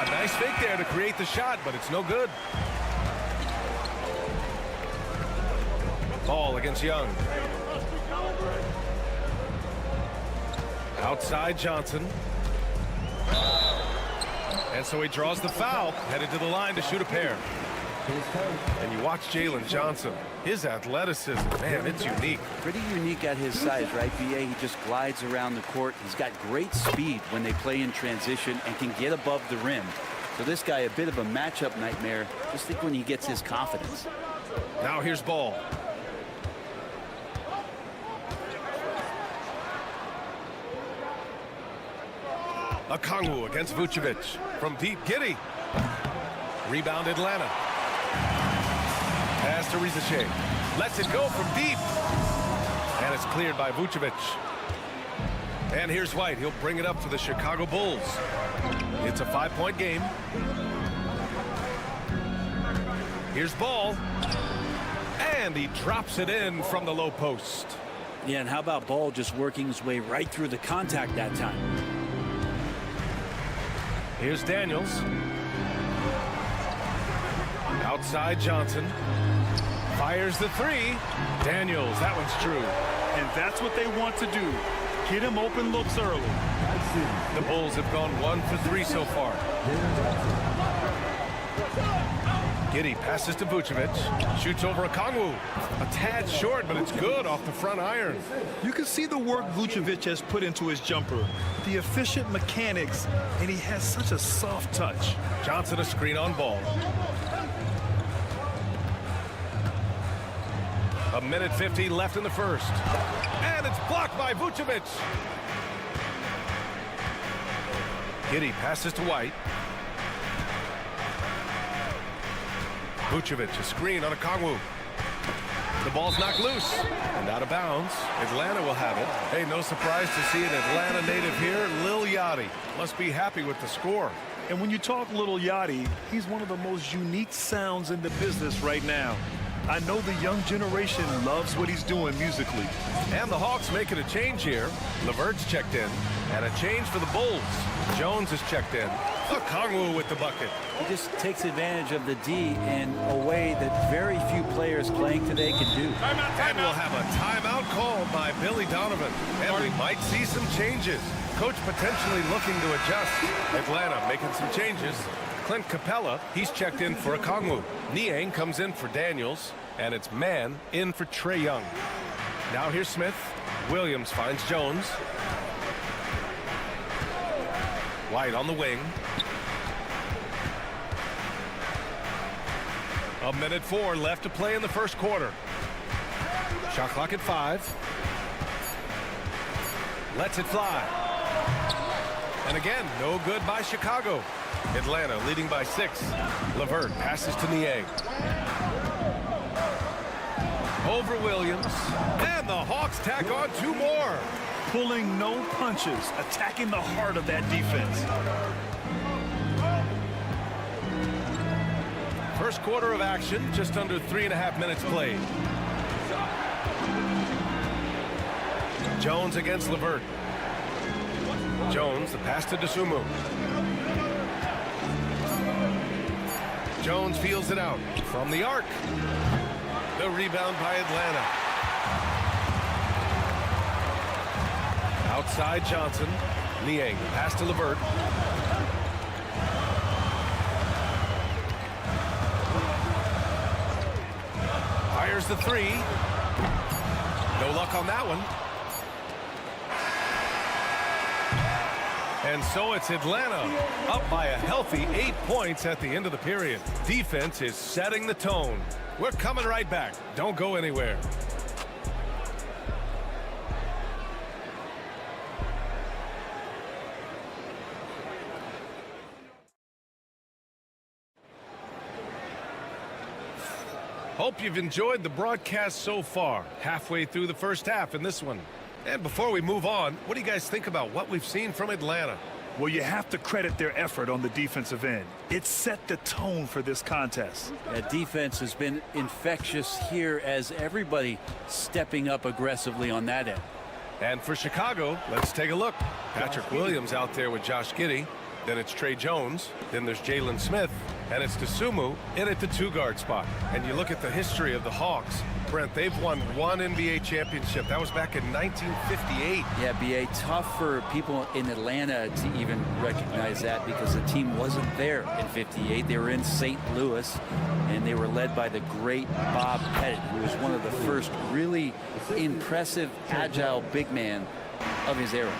Nice fake there to create the shot, but it's no good. Ball against Young. Outside Johnson. And so he draws the foul, headed to the line to shoot a pair. And you watch Jalen Johnson. His athleticism, man, it's unique. Pretty unique at his size, right, BA? He just glides around the court. He's got great speed when they play in transition and can get above the rim. So this guy, a bit of a matchup nightmare. Just think when he gets his confidence. Now here's Ball. Okongwu against Vucevic. From deep, Giddey. Rebound Atlanta. Pass to Rizachet. Lets it go from deep. And it's cleared by Vucevic. And here's White. He'll bring it up for the Chicago Bulls. It's a 5-point game. Here's Ball. And he drops it in from the low post. Yeah, and how about Ball just working his way right through the contact that time? Here's Daniels. Outside Johnson. Fires the 3. Daniels, that one's true. And that's what they want to do. Get him open looks early. The Bulls have gone 1 for 3 so far. Giddey passes to Vucevic. Shoots over Okongwu. A tad short, but it's good off the front iron. You can see the work Vucevic has put into his jumper. The efficient mechanics, and he has such a soft touch. Johnson a screen on Ball. A minute 50 left in the first. And it's blocked by Vucevic. Giddey passes to White. Vucevic, a screen on Okongwu. The ball's knocked loose and out of bounds. Atlanta will have it. Hey, no surprise to see an Atlanta native here. Lil Yachty must be happy with the score. And when you talk Lil Yachty, he's one of the most unique sounds in the business right now. I know the young generation loves what he's doing musically. And the Hawks making a change here. Levert's checked in. And a change for the Bulls. Jones is checked in. Okongwu with the bucket. He just takes advantage of the D in a way that very few players playing today can do. And we'll have a timeout called by Billy Donovan. And we might see some changes. Coach potentially looking to adjust. Atlanta making some changes. Clint Capella, he's checked in for Okongwu. Niang comes in for Daniels. And it's Mann in for Trae Young. Now here's Smith. Williams finds Jones. White on the wing. A minute 4 left to play in the first quarter. Shot clock at 5. Lets it fly. And again, no good by Chicago. Atlanta leading by 6. LeVert passes to Niang. Over Williams. And the Hawks tack on 2 more. Pulling no punches, attacking the heart of that defense. First quarter of action, just under 3.5 minutes played. Jones against LeVert. Jones, the pass to Dosunmu. Jones feels it out from the arc. The rebound by Atlanta. Outside Johnson. Niang, pass to LeVert. Fires the 3. No luck on that one. And so it's Atlanta up by a healthy 8 points at the end of the period. Defense is setting the tone. We're coming right back. Don't go anywhere. Hope you've enjoyed the broadcast so far. Halfway through the first half in this one. And before we move on, what do you guys think about what we've seen from Atlanta? Well, you have to credit their effort on the defensive end. It set the tone for this contest. That defense has been infectious here as everybody stepping up aggressively on that end. And for Chicago, let's take a look. Patrick Williams out there with Josh Giddey. Then it's Trey Jones. Then there's Jalen Smith. And it's Dosunmu in at the 2-guard spot. And you look at the history of the Hawks. Brent, they've won 1 NBA championship. That was back in 1958. Yeah, B.A., tough for people in Atlanta to even recognize that because the team wasn't there in 58. They were in St. Louis, and they were led by the great Bob Pettit, who was one of the first really impressive, agile big man of his era.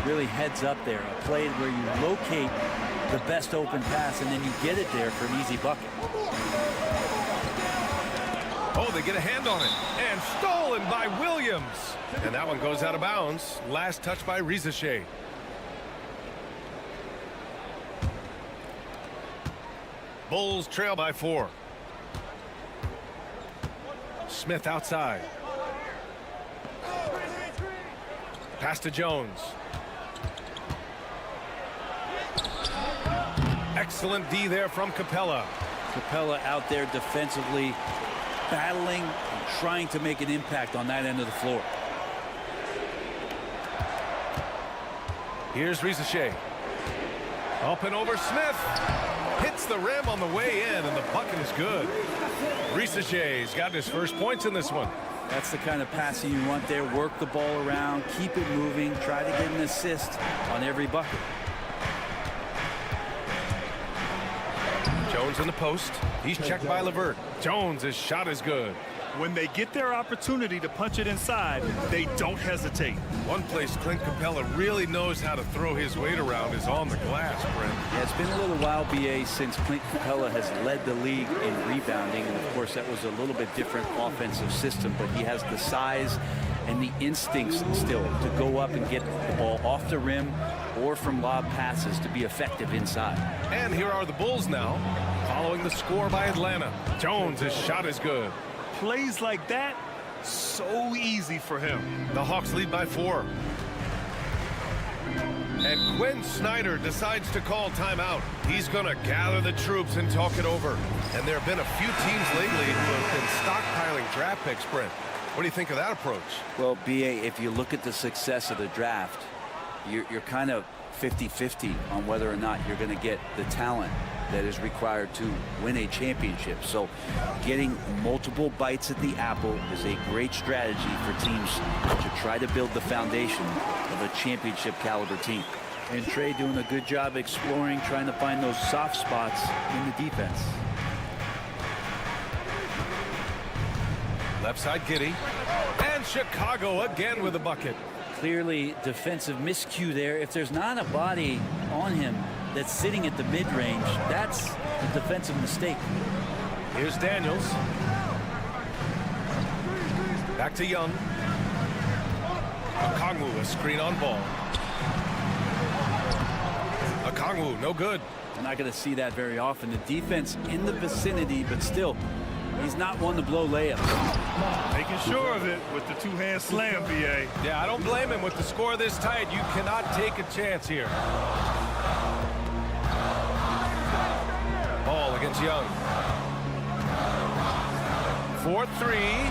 Really heads up there, a play where you locate the best open pass, and then you get it there for an easy bucket. Oh, they get a hand on it. And stolen by Williams. And that one goes out of bounds. Last touch by Rizachet. Bulls trail by 4. Smith outside. Pass to Jones. Excellent D there from Capella. Capella out there defensively, battling and trying to make an impact on that end of the floor. Here's Rizachet. Up and over Smith. Hits the rim on the way in, and the bucket is good. Rizachet's got his first points in this one. That's the kind of passing you want there. Work the ball around, keep it moving, try to get an assist on every bucket. Jones in the post. He's checked by LeVert. Jones' his shot is good. When they get their opportunity to punch it inside, they don't hesitate. One place Clint Capella really knows how to throw his weight around is on the glass, Brent. Yeah, it's been a little while, B.A., since Clint Capella has led the league in rebounding. And, of course, that was a little bit different offensive system. But he has the size and the instincts still to go up and get the ball off the rim or from lob passes to be effective inside. And here are the Bulls now, following the score by Atlanta. Jones' shot is good. Plays like that, so easy for him. The Hawks lead by 4. And Quinn Snyder decides to call timeout. He's going to gather the troops and talk it over. And there have been a few teams lately who have been stockpiling draft picks, Brent. What do you think of that approach? Well, B.A., if you look at the success of the draft, you're kind of 50-50 on whether or not you're going to get the talent that is required to win a championship. So getting multiple bites at the apple is a great strategy for teams to try to build the foundation of a championship caliber team. And Trey doing a good job exploring, trying to find those soft spots in the defense. Left side Giddey. And Chicago again with a bucket. Clearly defensive miscue there. If there's not a body on him that's sitting at the mid-range, that's a defensive mistake. Here's Daniels. Back to Young. Okongwu, a screen on ball. Kongwu, no good. We're not going to see that very often. The defense in the vicinity, but still, he's not one to blow layups. Making sure of it with the two-hand slam, BA. Yeah, I don't blame him. With the score this tight, you cannot take a chance here. Ball against Young. 4-3.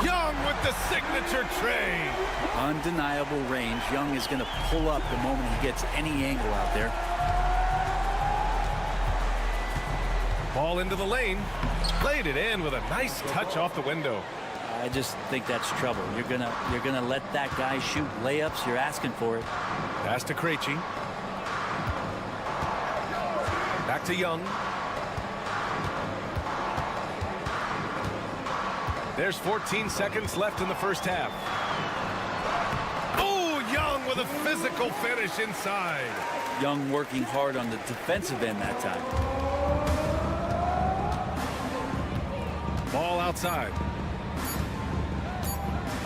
Young with the signature tray. Undeniable range. Young is going to pull up the moment he gets any angle out there. Ball into the lane. Played it in with a nice touch off the window. I just think that's trouble. You're gonna let that guy shoot layups. You're asking for it. Pass to Krejci. Back to Young. There's 14 seconds left in the first half. Oh, Young with a physical finish inside. Young working hard on the defensive end that time. Ball outside.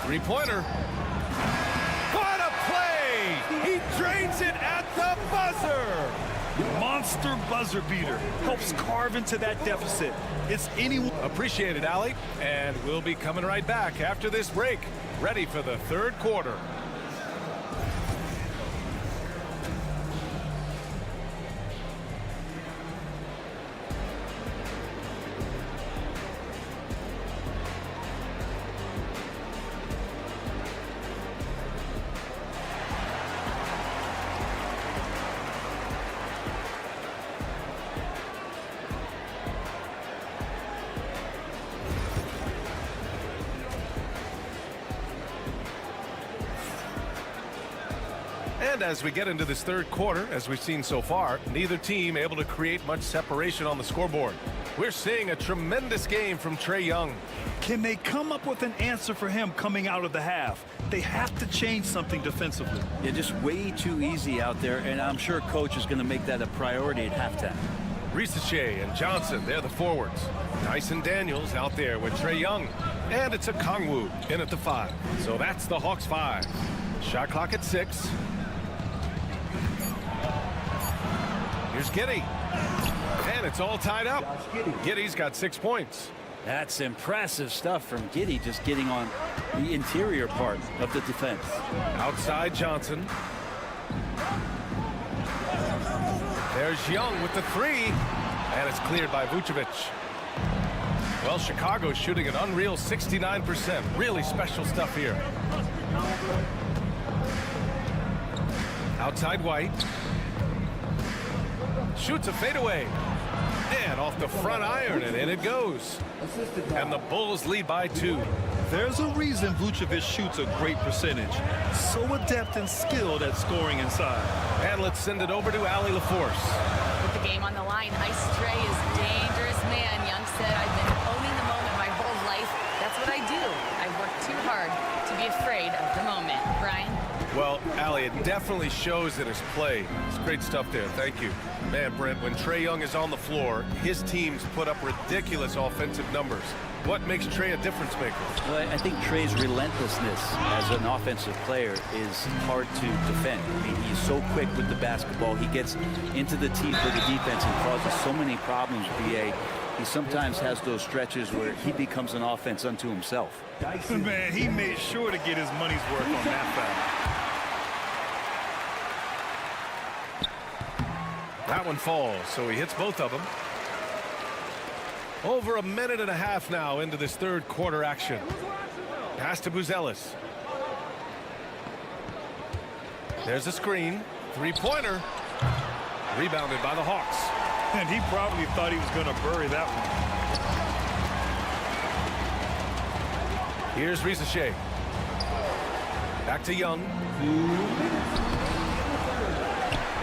Three-pointer. What a play! He drains it at the buzzer. Monster buzzer beater. Helps carve into that deficit. It's anyone. Appreciate it, Allie. And we'll be coming right back after this break. Ready for the third quarter. And as we get into this third quarter, as we've seen so far, neither team able to create much separation on the scoreboard. We're seeing a tremendous game from Trae Young. Can they come up with an answer for him coming out of the half? They have to change something defensively. Yeah, just way too easy out there, and I'm sure coach is going to make that a priority at halftime. Ricochet and Johnson, they're the forwards. Dyson Daniels out there with Trae Young. And it's a Kongwu in at the 5. So that's the Hawks 5. Shot clock at 6. Here's Giddey. And it's all tied up. Giddey's got 6 points. That's impressive stuff from Giddey, just getting on the interior part of the defense. Outside Johnson. There's Young with the 3. And it's cleared by Vucevic. Well, Chicago's shooting an unreal 69%. Really special stuff here. Outside White. Shoots a fadeaway. And off the front iron, and in it goes. And the Bulls lead by 2. There's a reason Vucevic shoots a great percentage. So adept and skilled at scoring inside. And let's send it over to Allie LaForce. With the game on the line, Ice Trae is dangerous man. Young said, I've been owning the moment my whole life. That's what I do. I work too hard to be afraid of the moment. Brian? Well, Allie, it definitely shows in his play. It's great stuff there. Thank you. Man, Brent, when Trae Young is on the floor, his teams put up ridiculous offensive numbers. What makes Trae a difference maker? Well, I think Trae's relentlessness as an offensive player is hard to defend. I mean, he's so quick with the basketball. He gets into the teeth of the defense and causes so many problems, BA. He sometimes has those stretches where he becomes an offense unto himself. Man, he made sure to get his money's worth on that foul. That one falls, so he hits both of them. Over a minute and a half now into this third quarter action. Pass to Buzelis. There's a screen. Three-pointer. Rebounded by the Hawks. And he probably thought he was going to bury that one. Here's Ricochet. Back to Young.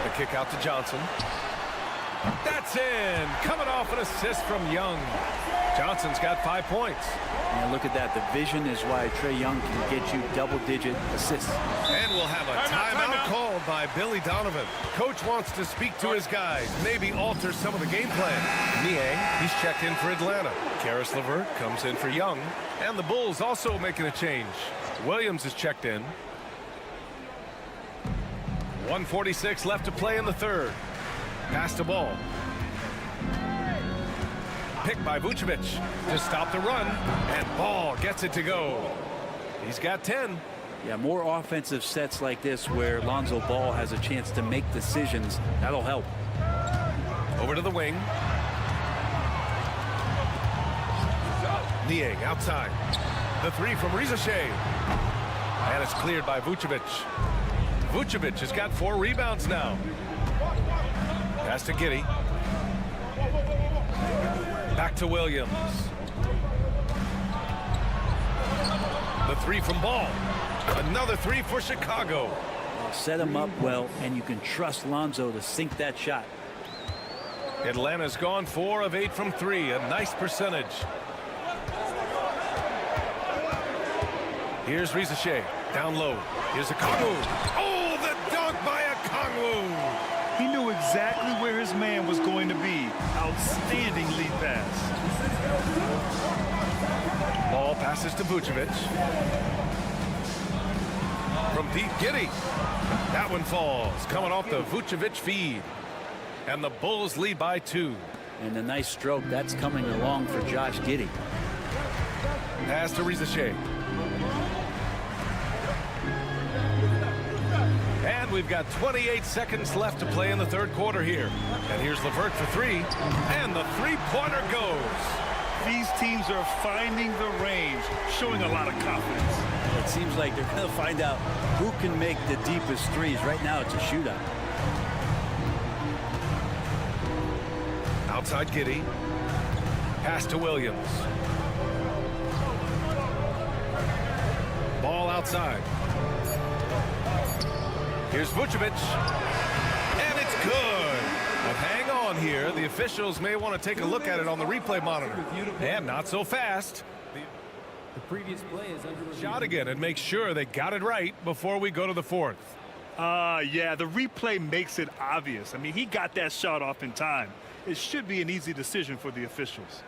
The kick out to Johnson. That's in. Coming off an assist from Young. Johnson's got 5 points. And look at that. The vision is why Trae Young can get you double-digit assists. And we'll have a timeout called by Billy Donovan. Coach wants to speak to his guys, maybe alter some of the game plan. Niang, he's checked in for Atlanta. Karis LeVert comes in for Young. And the Bulls also making a change. Williams is checked in. 1:46 left to play in the third. Pass the ball. Picked by Vucevic to stop the run, and Ball gets it to go. He's got 10. Yeah, more offensive sets like this where Lonzo Ball has a chance to make decisions. That'll help. Over to the wing. Niang outside. The three from Rizachet. And it's cleared by Vucevic. Vucevic has got 4 rebounds now. Pass to Giddey. Back to Williams. The three from Ball. Another 3 for Chicago. Set him up well, and you can trust Lonzo to sink that shot. Atlanta's gone 4 of 8 from 3. A nice percentage. Here's Rizachet. Down low. Here's Okongwu. Oh, the dunk by Okongwu. He knew exactly where his man was going to be. Outstanding lead pass. Ball passes to Vucevic. From deep, Giddey. That one falls. Coming off the Vucevic feed. And the Bulls lead by 2. And a nice stroke. That's coming along for Josh Giddey. Pass to Rizachet. And we've got 28 seconds left to play in the third quarter here. And here's LeVert for 3. And the three-pointer goes. These teams are finding the range, showing a lot of confidence. It seems like they're going to find out who can make the deepest threes. Right now, it's a shootout. Outside Giddey. Pass to Williams. Ball outside. Here's Vucevic. And it's good. But hang on here. The officials may want to take a look at it on the replay monitor. And not so fast. The previous play is under review. Shot again and make sure they got it right before we go to the fourth. Yeah, the replay makes it obvious. I mean, he got that shot off in time. It should be an easy decision for the officials.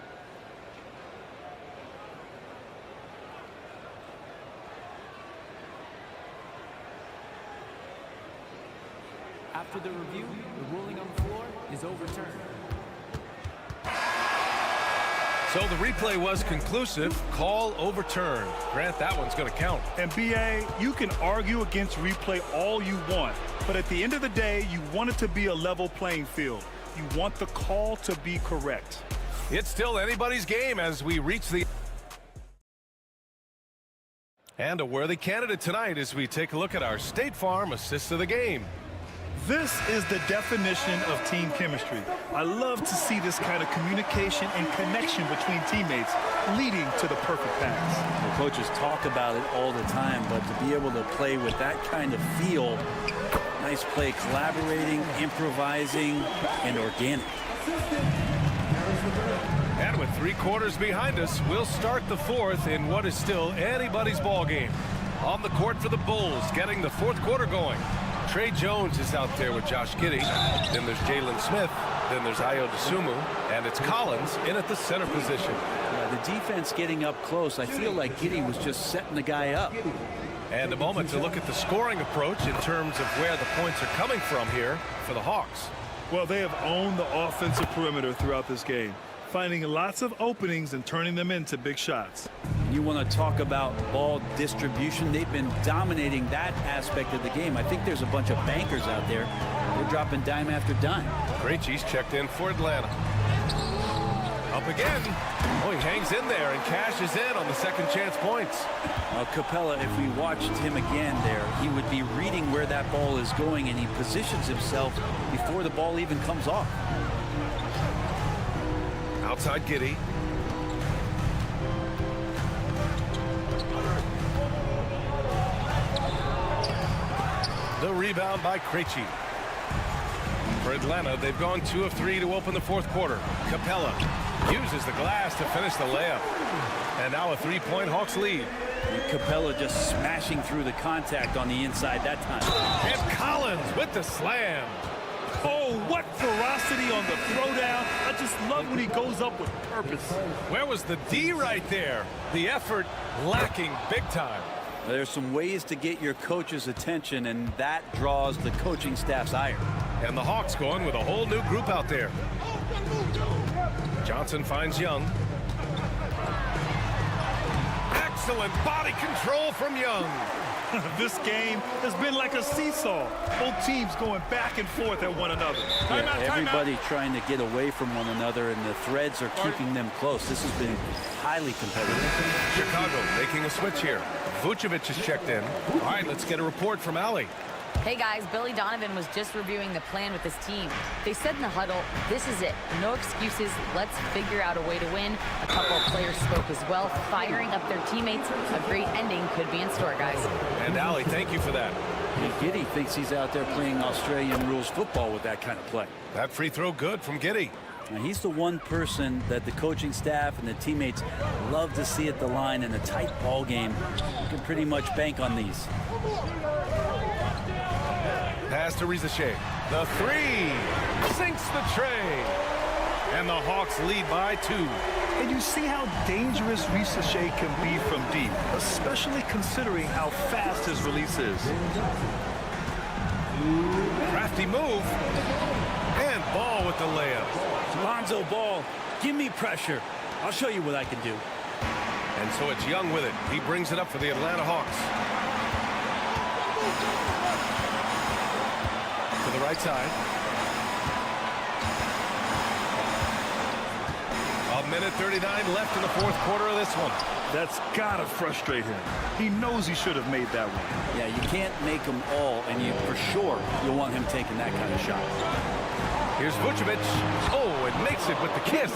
After the review, the ruling on the floor is overturned. So the replay was conclusive. Call overturned. Grant, that one's going to count. And BA, you can argue against replay all you want, but at the end of the day, you want it to be a level playing field. You want the call to be correct. It's still anybody's game as we reach the... And a worthy candidate tonight as we take a look at our State Farm assist of the game. This is the definition of team chemistry. I love to see this kind of communication and connection between teammates leading to the perfect pass. The coaches talk about it all the time, but to be able to play with that kind of feel, nice play, collaborating, improvising, and organic. And with 3 quarters behind us, we'll start the fourth in what is still anybody's ball game. On the court for the Bulls, getting the fourth quarter going. Trey Jones is out there with Josh Giddey. Then there's Jalen Smith. Then there's Ayo Dosunmu. And it's Collins in at the center position. Yeah, the defense getting up close. I feel like Giddey was just setting the guy up. And a moment to look at the scoring approach in terms of where the points are coming from here for the Hawks. Well, they have owned the offensive perimeter throughout this game, finding lots of openings and turning them into big shots. You want to talk about ball distribution. They've been dominating that aspect of the game. I think there's a bunch of bankers out there. They're dropping dime after dime. Krejci's checked in for Atlanta. Up again. Oh, he hangs in there and cashes in on the second chance points. Capella, if we watched him again there, he would be reading where that ball is going, and he positions himself before the ball even comes off. Outside Giddey. The rebound by Krejci. For Atlanta, they've gone 2 of 3 to open the fourth quarter. Capella uses the glass to finish the layup. And now a 3-point Hawks lead. And Capella just smashing through the contact on the inside that time. And Collins with the slam. Oh, what ferocity on the throwdown. I just love when he goes up with purpose. Where was the D right there? The effort lacking big time. There's some ways to get your coach's attention, and that draws the coaching staff's ire. And the Hawks going with a whole new group out there. Johnson finds Young. Excellent body control from Young. This game has been like a seesaw. Both teams going back and forth at one another. Everybody trying to get away from one another, and the threads are keeping them close. This has been highly competitive. Chicago making a switch here. Vucevic is checked in. All right, let's get a report from Allie. Hey guys, Billy Donovan was just reviewing the plan with his team. They said in the huddle, this is it. No excuses. Let's figure out a way to win. A couple of players spoke as well, firing up their teammates. A great ending could be in store, guys. And Allie, thank you for that. Giddy thinks he's out there playing Australian rules football with that kind of play. That free throw good from Giddy. Now, he's the one person that the coaching staff and the teammates love to see at the line in a tight ball game. You can pretty much bank on these. Pass to Rizachet. The three sinks the tray. And the Hawks lead by 2. And you see how dangerous Rizachet can be from deep, especially considering how fast his release is. Crafty move. And Ball with the layup. Lonzo Ball, give me pressure. I'll show you what I can do. And so it's Young with it. He brings it up for the Atlanta Hawks. To the right side. 1:39 left in the fourth quarter of this one. That's gotta frustrate him. He knows he should have made that one. Yeah, you can't make them all, and you for sure you'll want him taking that kind of shot. Here's Vucevic. Oh, and makes it with the kiss.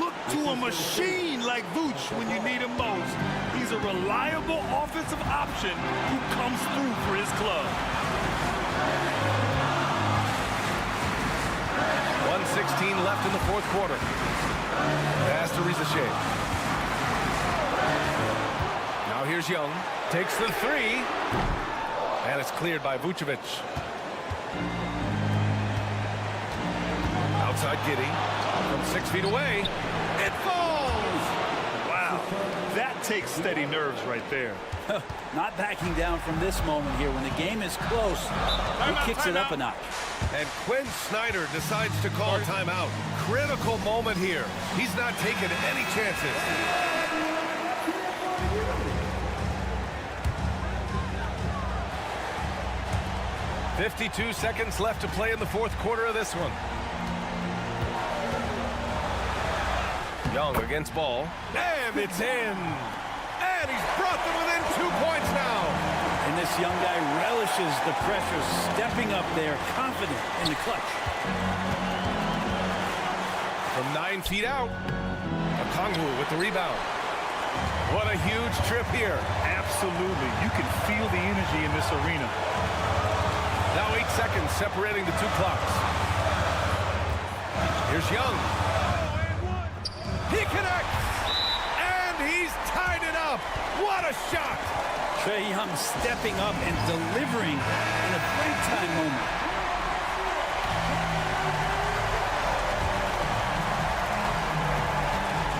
Look to a machine like Vooch when you need him most. He's a reliable offensive option who comes through for his club. 1:16 left in the fourth quarter. Pass to Rizachet. Now here's Young. Takes the three. And it's cleared by Vucevic. Outside Giddy. From 6 feet away. It falls! Wow. That takes steady nerves right there. Not backing down from this moment here. When the game is close, he kicks it up a notch. And Quinn Snyder decides to call timeout. Critical moment here. He's not taking any chances. .52 seconds left to play in the fourth quarter of this one. Young against Ball. And it's in. And he's brought them within 2 points now. And this young guy relishes the pressure, stepping up there, confident in the clutch. From 9 feet out, Okongwu with the rebound. What a huge trip here. Absolutely. You can feel the energy in this arena. Now 8 seconds separating the 2 clocks. Here's Young. He connects. And he's tied it up. What a shot. Trae Young stepping up and delivering in a big-time moment.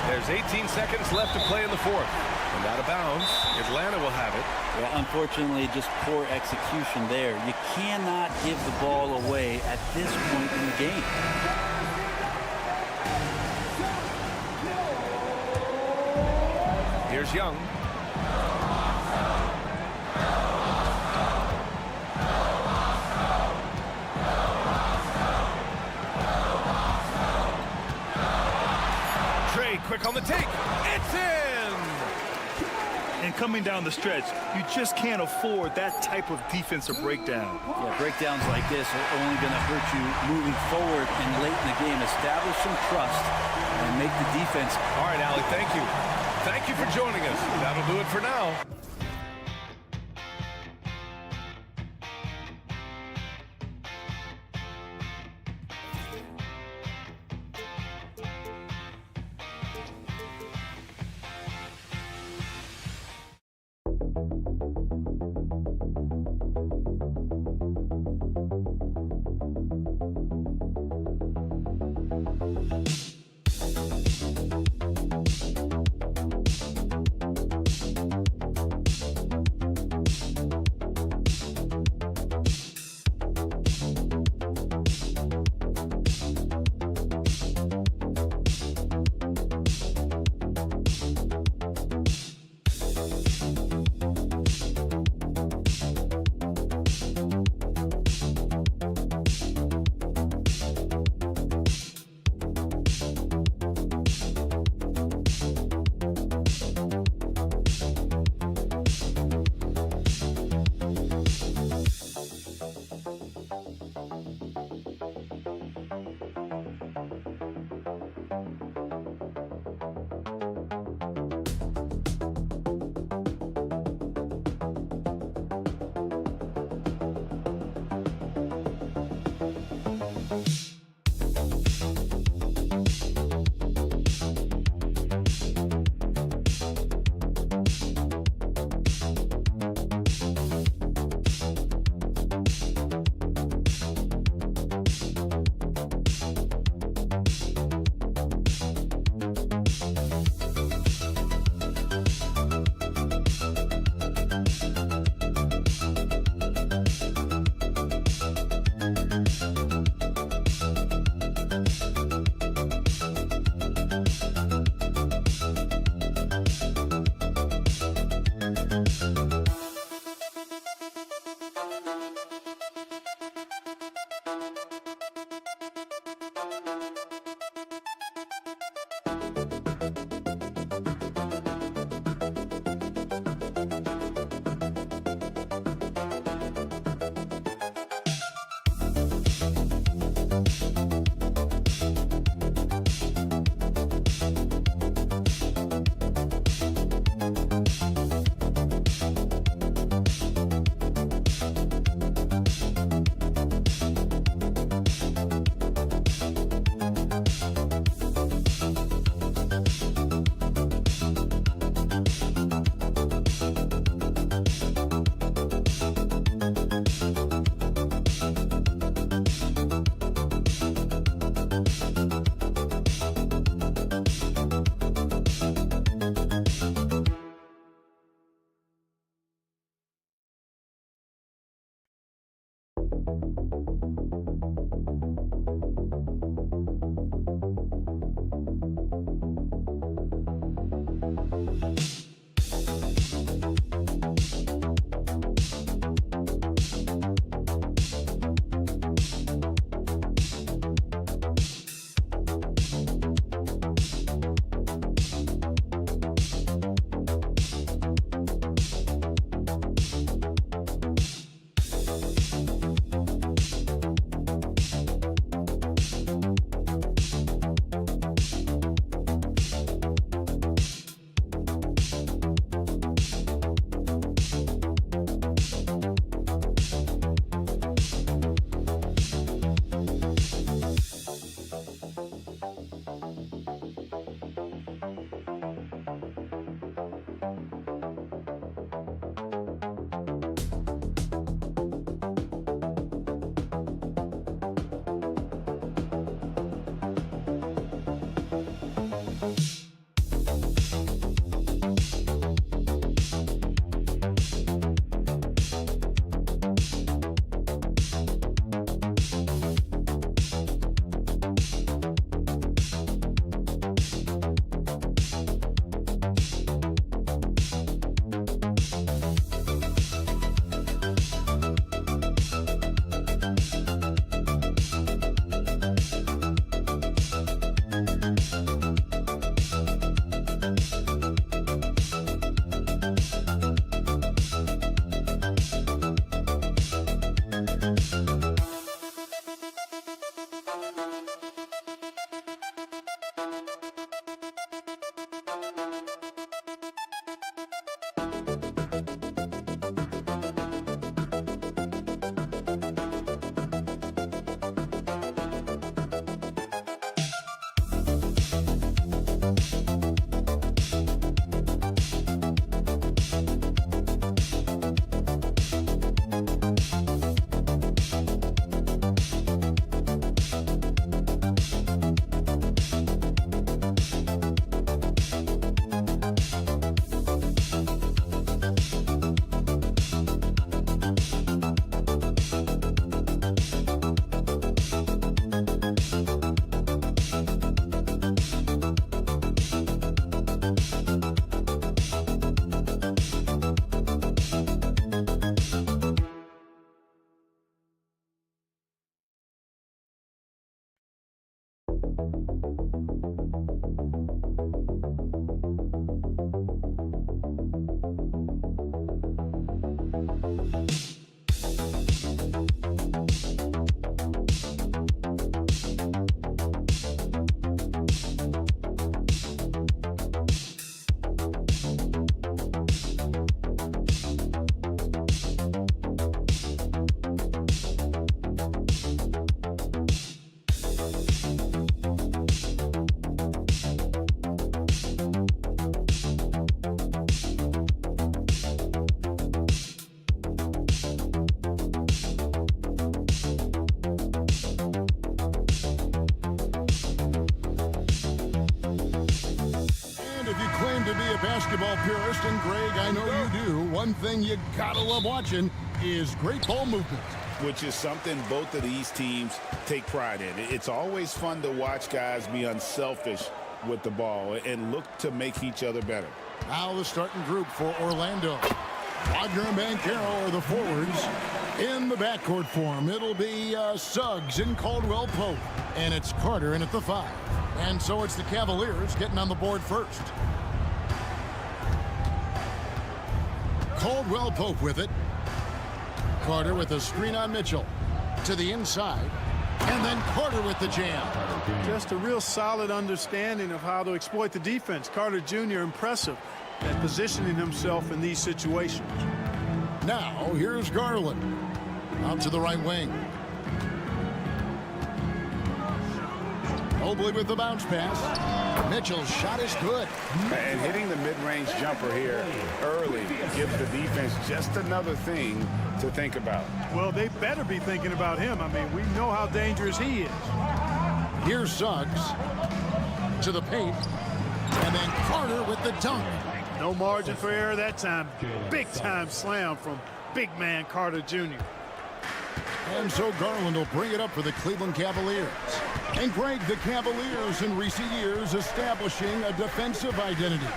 There's 18 seconds left to play in the fourth. And out of bounds, Atlanta will have it. Yeah, unfortunately, just poor execution there. You cannot give the ball away at this point in the game. Here's Young. Trae quick on the take. It's in! And coming down the stretch, you just can't afford that type of defensive breakdown. Yeah, breakdowns like this are only going to hurt you moving forward and late in the game. Establish some trust and make the defense. All right, Allie, thank you. Thank you for joining us. That'll do it for now. basketball purist, and Greg, I know you do, one thing you gotta love watching is great ball movement. Which is something both of these teams take pride in. It's always fun to watch guys be unselfish with the ball and look to make each other better. Now the starting group for Orlando. Wagner and Banchero are the forwards. In the backcourt form, it'll be Suggs and Caldwell Pope. And it's Carter in at the 5. And so it's the Cavaliers getting on the board first. Caldwell Pope with it. Carter with a screen on Mitchell. To the inside. And then Carter with the jam. Just a real solid understanding of how to exploit the defense. Carter Jr. impressive at positioning himself in these situations. Now here's Garland. Out to the right wing. Mobley with the bounce pass. Mitchell's shot is good. And hitting the mid-range jumper here early gives the defense just another thing to think about. Well, they better be thinking about him. I mean, we know how dangerous he is. Here's Suggs to the paint. And then Carter with the dunk. No margin for error that time. Big-time slam from big man Carter Jr. And so Garland will bring it up for the Cleveland Cavaliers. And Greg, the Cavaliers in recent years establishing a defensive identity.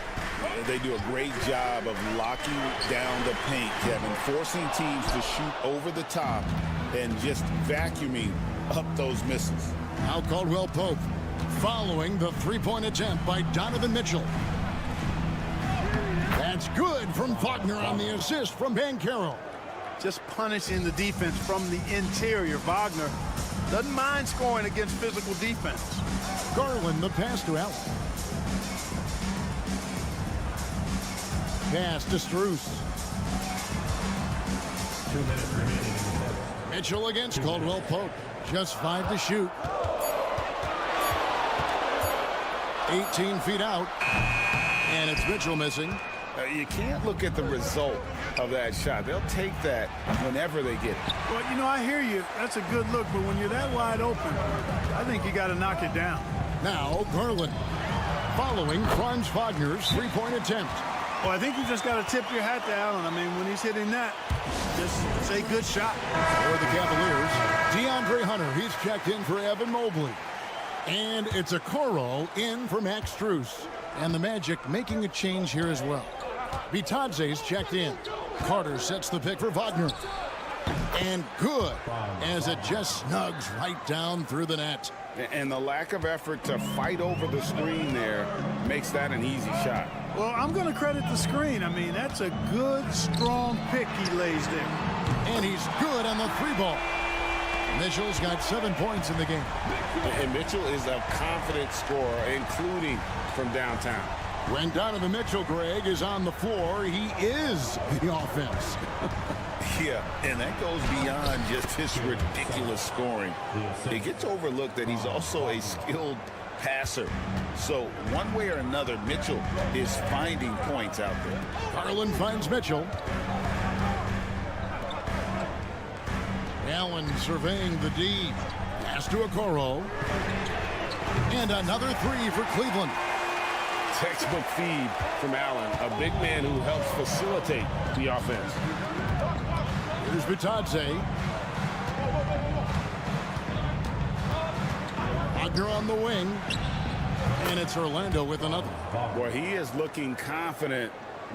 They do a great job of locking down the paint, Kevin, forcing teams to shoot over the top and just vacuuming up those misses. Now Caldwell Pope following the three-point attempt by Donovan Mitchell. That's good from Wagner on the assist from Banchero. Just punishing the defense from the interior. Wagner doesn't mind scoring against physical defense. Garland the pass to Allen. Pass to Strus. 2 minutes remaining. Mitchell against Caldwell Pope. Just 5 to shoot. 18 feet out. And it's Mitchell missing. You can't look at the result of that shot. They'll take that whenever they get it. Well, you know, I hear you. That's a good look, but when you're that wide open, I think you got to knock it down. Now Garland following Franz Wagner's three-point attempt. Well, I think you just got to tip your hat to Allen. I mean, when he's hitting that, just say good shot. For the Cavaliers, DeAndre Hunter, he's checked in for Evan Mobley. And it's a Okoro in for Max Strus. And the Magic making a change here as well. Bitadze's checked in. Carter sets the pick for Wagner. And good, as it just snugs right down through the net. And the lack of effort to fight over the screen there makes that an easy shot. Well, I'm going to credit the screen. I mean, that's a good, strong pick he lays there. And he's good on the three ball. Mitchell's got 7 points in the game. And Mitchell is a confident scorer, including from downtown. When Donovan Mitchell, Greg, is on the floor, he is the offense. Yeah, and that goes beyond just his ridiculous scoring. It gets overlooked that he's also a skilled passer. So one way or another, Mitchell is finding points out there. Garland finds Mitchell. Allen surveying the D. Pass to Okoro. And another three for Cleveland. Textbook feed from Allen, a big man who helps facilitate the offense. Here's Bitadze. Wagner on the wing. And it's Orlando with another. Boy, he is looking confident.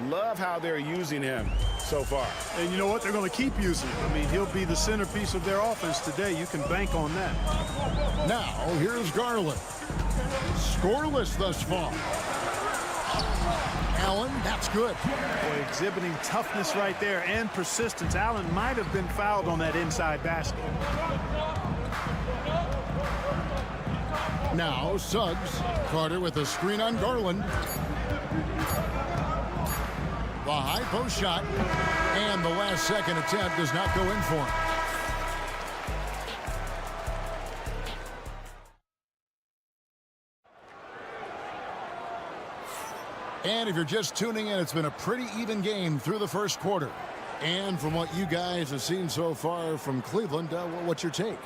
Love how they're using him so far. And you know what? They're going to keep using him. I mean, he'll be the centerpiece of their offense today. You can bank on that. Now, here's Garland. Scoreless thus far. Allen, that's good. Boy, exhibiting toughness right there and persistence. Allen might have been fouled on that inside basket. Now, Suggs. Carter with a screen on Garland. The high post shot. And the last second attempt does not go in for him. And if you're just tuning in, it's been a pretty even game through the first quarter. And from what you guys have seen so far from Cleveland, what's your take?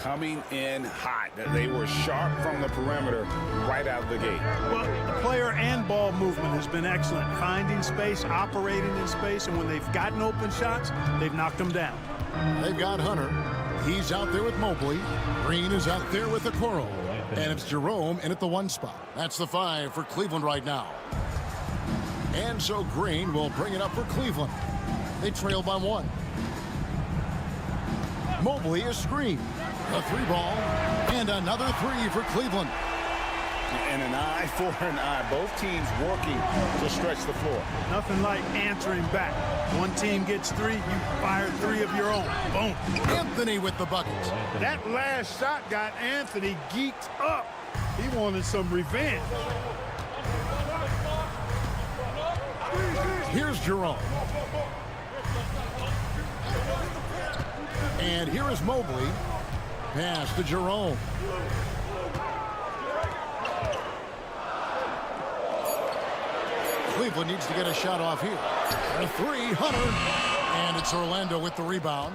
Coming in hot. They were sharp from the perimeter right out of the gate. Well, the player and ball movement has been excellent. Finding space, operating in space, and when they've gotten open shots, they've knocked them down. They've got Hunter. He's out there with Mobley. Green is out there with Okoro. And it's Jerome in at the 1 spot. That's the 5 for Cleveland right now. And so Green will bring it up for Cleveland. They trail by 1. Mobley is screened. A 3 ball. And another 3 for Cleveland. And an eye for an eye. Both teams working to stretch the floor. Nothing like answering back. One team gets 3, you fire 3 of your own. Boom. Anthony with the bucket. That last shot got Anthony geeked up. He wanted some revenge. Here's Jerome. And here is Mobley. Pass to Jerome. Cleveland needs to get a shot off here. A 3, Hunter. And it's Orlando with the rebound.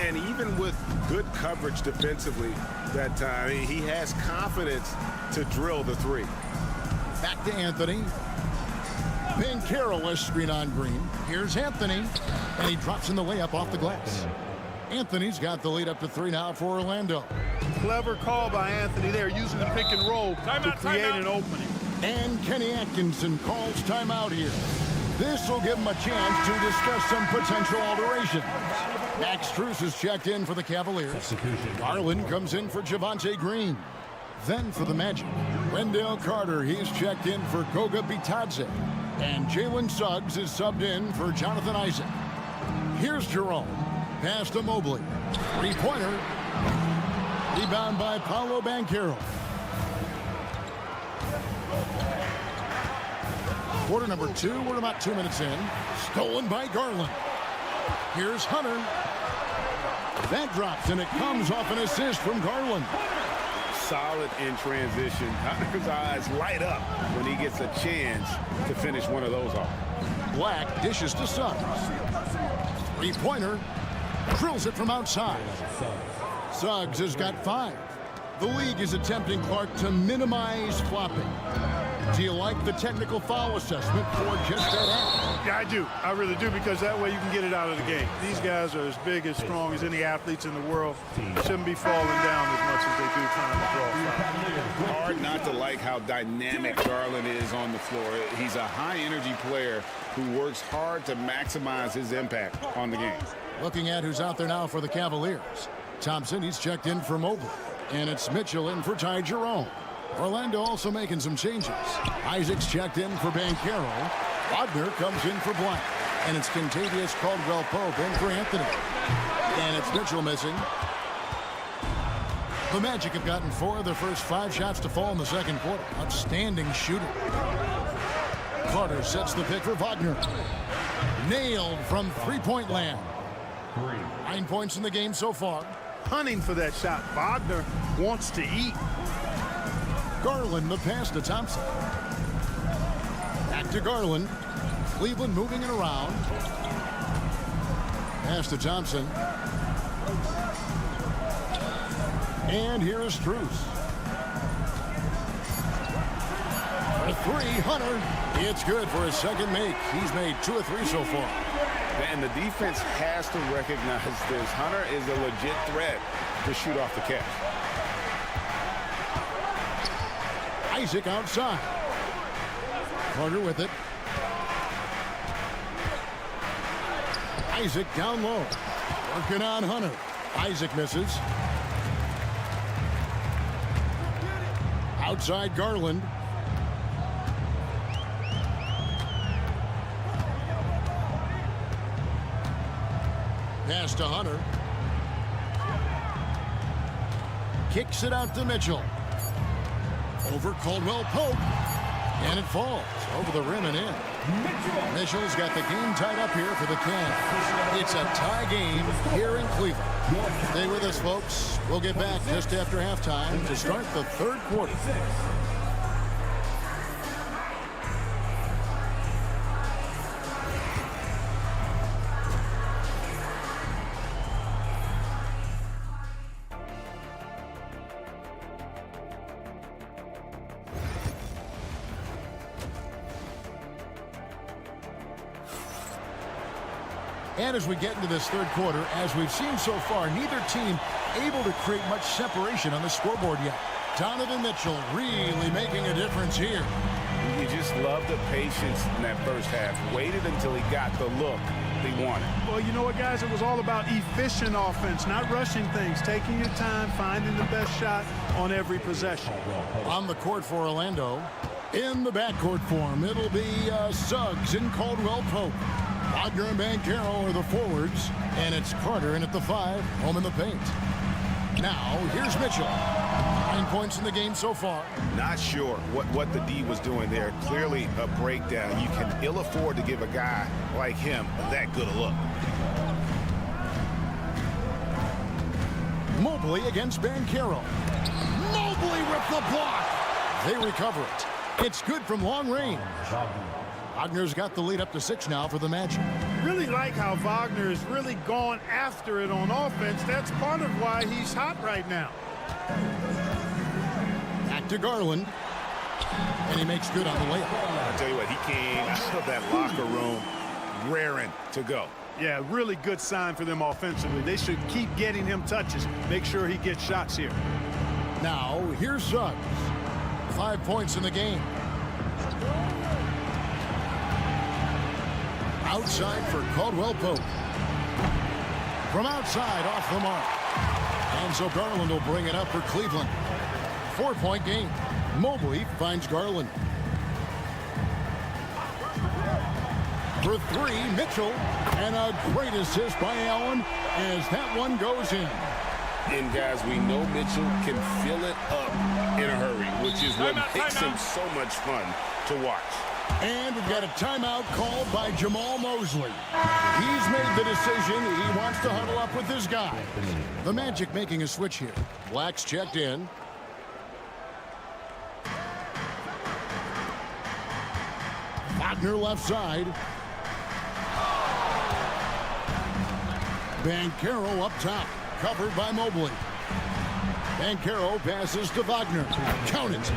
And even with good coverage defensively that time, he has confidence to drill the 3. Back to Anthony. Banchero is screen on Green. Here's Anthony. And he drops in the layup off the glass. Anthony's got the lead up to 3 now for Orlando. Clever call by Anthony there, using the pick and roll to create an opening. And Kenny Atkinson calls timeout here. This will give him a chance to discuss some potential alterations. Max Strus is checked in for the Cavaliers. Garland comes in for Javonte Green. Then for the Magic, Wendell Carter, he's checked in for Goga Bitadze. And Jalen Suggs is subbed in for Jonathan Isaac. Here's Jerome. Pass to Mobley. Three-pointer. Rebound by Paolo Banchero. Quarter number 2. We're about 2 minutes in. Stolen by Garland. Here's Hunter. That drops, and it comes off an assist from Garland. Solid in transition. Hunter's eyes light up when he gets a chance to finish one of those off. Black dishes to Suggs. Three-pointer. Drills it from outside. Suggs has got 5. The league is attempting, Clark, to minimize flopping. Do you like the technical foul assessment for just that act? Yeah, I do. I really do, because that way you can get it out of the game. These guys are as big, as strong as any athletes in the world. Shouldn't be falling down as much as they do trying to draw fouls. Hard not to like how dynamic Garland is on the floor. He's a high-energy player who works hard to maximize his impact on the game. Looking at who's out there now for the Cavaliers. Thompson, he's checked in for Mobley. And it's Mitchell in for Ty Jerome. Orlando also making some changes. Isaac's checked in for Banchero. Wagner comes in for Blank. And it's Kentavious Caldwell-Pope in for Anthony. And it's Mitchell missing. The Magic have gotten 4 of their first 5 shots to fall in the second quarter. Outstanding shooter. Carter sets the pick for Wagner. Nailed from three-point land. 9 points in the game so far. Hunting for that shot. Wagner wants to eat. Garland, the pass to Thompson. Back to Garland. Cleveland moving it around. Pass to Thompson. And here is Strus. For 3, Hunter. It's good for his second make. He's made 2 of 3 so far. And the defense has to recognize this. Hunter is a legit threat to shoot off the catch. Isaac outside. Carter with it. Isaac down low. Working on Hunter. Isaac misses. Outside Garland. Pass to Hunter. Kicks it out to Mitchell. Over Caldwell-Pope. And it falls over the rim and in. Mitchell's got the game tied up here for the Cavs. It's a tie game here in Cleveland. Stay with us, folks. We'll get back just after halftime to start the third quarter. And as we get into this third quarter, as we've seen so far, neither team able to create much separation on the scoreboard yet. Donovan Mitchell really making a difference here. You just love the patience in that first half. Waited until he got the look he wanted. Well, you know what, guys? It was all about efficient offense, not rushing things, taking your time, finding the best shot on every possession. On the court for Orlando, in the backcourt form, it'll be Suggs and Caldwell-Pope. Wagner and Banchero are the forwards, and it's Carter in at the 5, home in the paint. Now, here's Mitchell. 9 points in the game so far. Not sure what the D was doing there. Clearly a breakdown. You can ill afford to give a guy like him that good a look. Mobley against Banchero. Mobley with the block. They recover it. It's good from long range. Wagner's got the lead up to 6 now for the Magic. Really like how Wagner has really gone after it on offense. That's part of why he's hot right now. Back to Garland. And he makes good on the layup. I'll tell you what, he came out of that locker room raring to go. Yeah, really good sign for them offensively. They should keep getting him touches. Make sure he gets shots here. Now, here's Suggs. 5 points in the game. Outside for Caldwell Pope. From outside, off the mark. And so Garland will bring it up for Cleveland. 4-point game. Mobley finds Garland. For three, Mitchell. And a great assist by Allen as that one goes in. And guys, we know Mitchell can fill it up in a hurry, which is what makes him so much fun to watch. And we've got a timeout called by Jamal Mosley. He's made the decision. He wants to huddle up with his guys. The Magic making a switch here. Black's checked in. Wagner left side. Banchero up top. Covered by Mobley. Banchero passes to Wagner. Count it.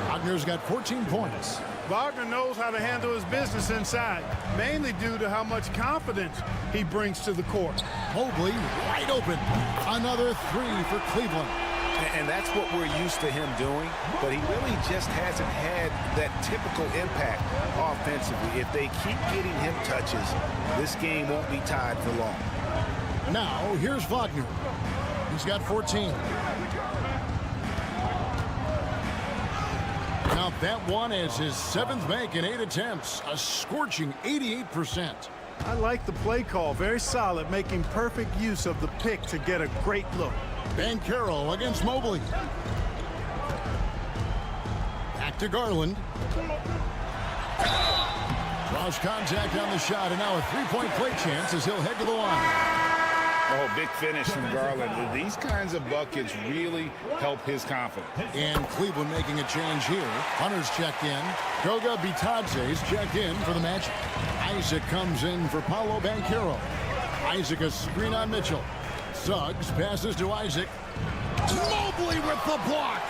Wagner's got 14 points. Wagner knows how to handle his business inside, mainly due to how much confidence he brings to the court. Mobley wide open. Another three for Cleveland. And that's what we're used to him doing, but he really just hasn't had that typical impact offensively. If they keep getting him touches, this game won't be tied for long. Now, here's Wagner. He's got 14. Now, that one is his 7th make in 8 attempts. A scorching 88%. I like the play call. Very solid, making perfect use of the pick to get a great look. Banchero against Mobley. Back to Garland. Draws contact on the shot, and now a three-point play chance as he'll head to the line. Oh, big finish from Garland. These kinds of buckets really help his confidence. And Cleveland making a change here. Hunter's checked in. Goga Bitadze's checked in for the Magic. Isaac comes in for Paolo Banchero. Isaac a screen on Mitchell. Suggs passes to Isaac. Mobley with the block.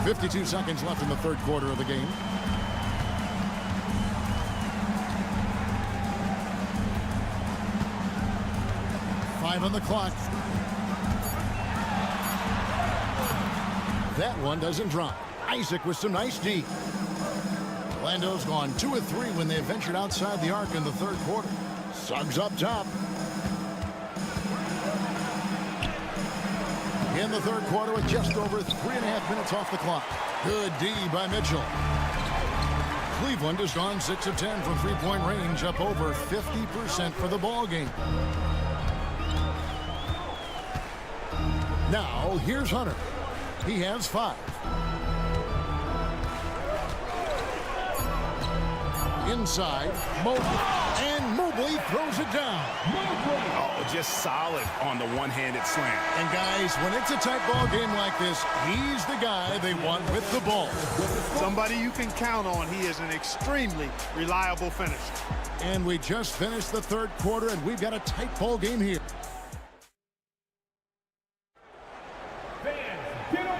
.52 seconds left in the third quarter of the game. Five on the clock. That one doesn't drop. Isaac with some nice D. Orlando's gone 2 of 3 when they ventured outside the arc in the third quarter. Suggs up top. In the third quarter with just over 3.5 minutes off the clock. Good D by Mitchell. Cleveland has gone 6 of 10 from three-point range, up over 50% for the ball game. Now, here's Hunter. He has 5. Inside, Mobley. And Mobley throws it down. Oh, just solid on the one-handed slam. And guys, when it's a tight ball game like this, he's the guy they want with the ball. Somebody you can count on. He is an extremely reliable finisher. And we just finished the third quarter, and we've got a tight ball game here.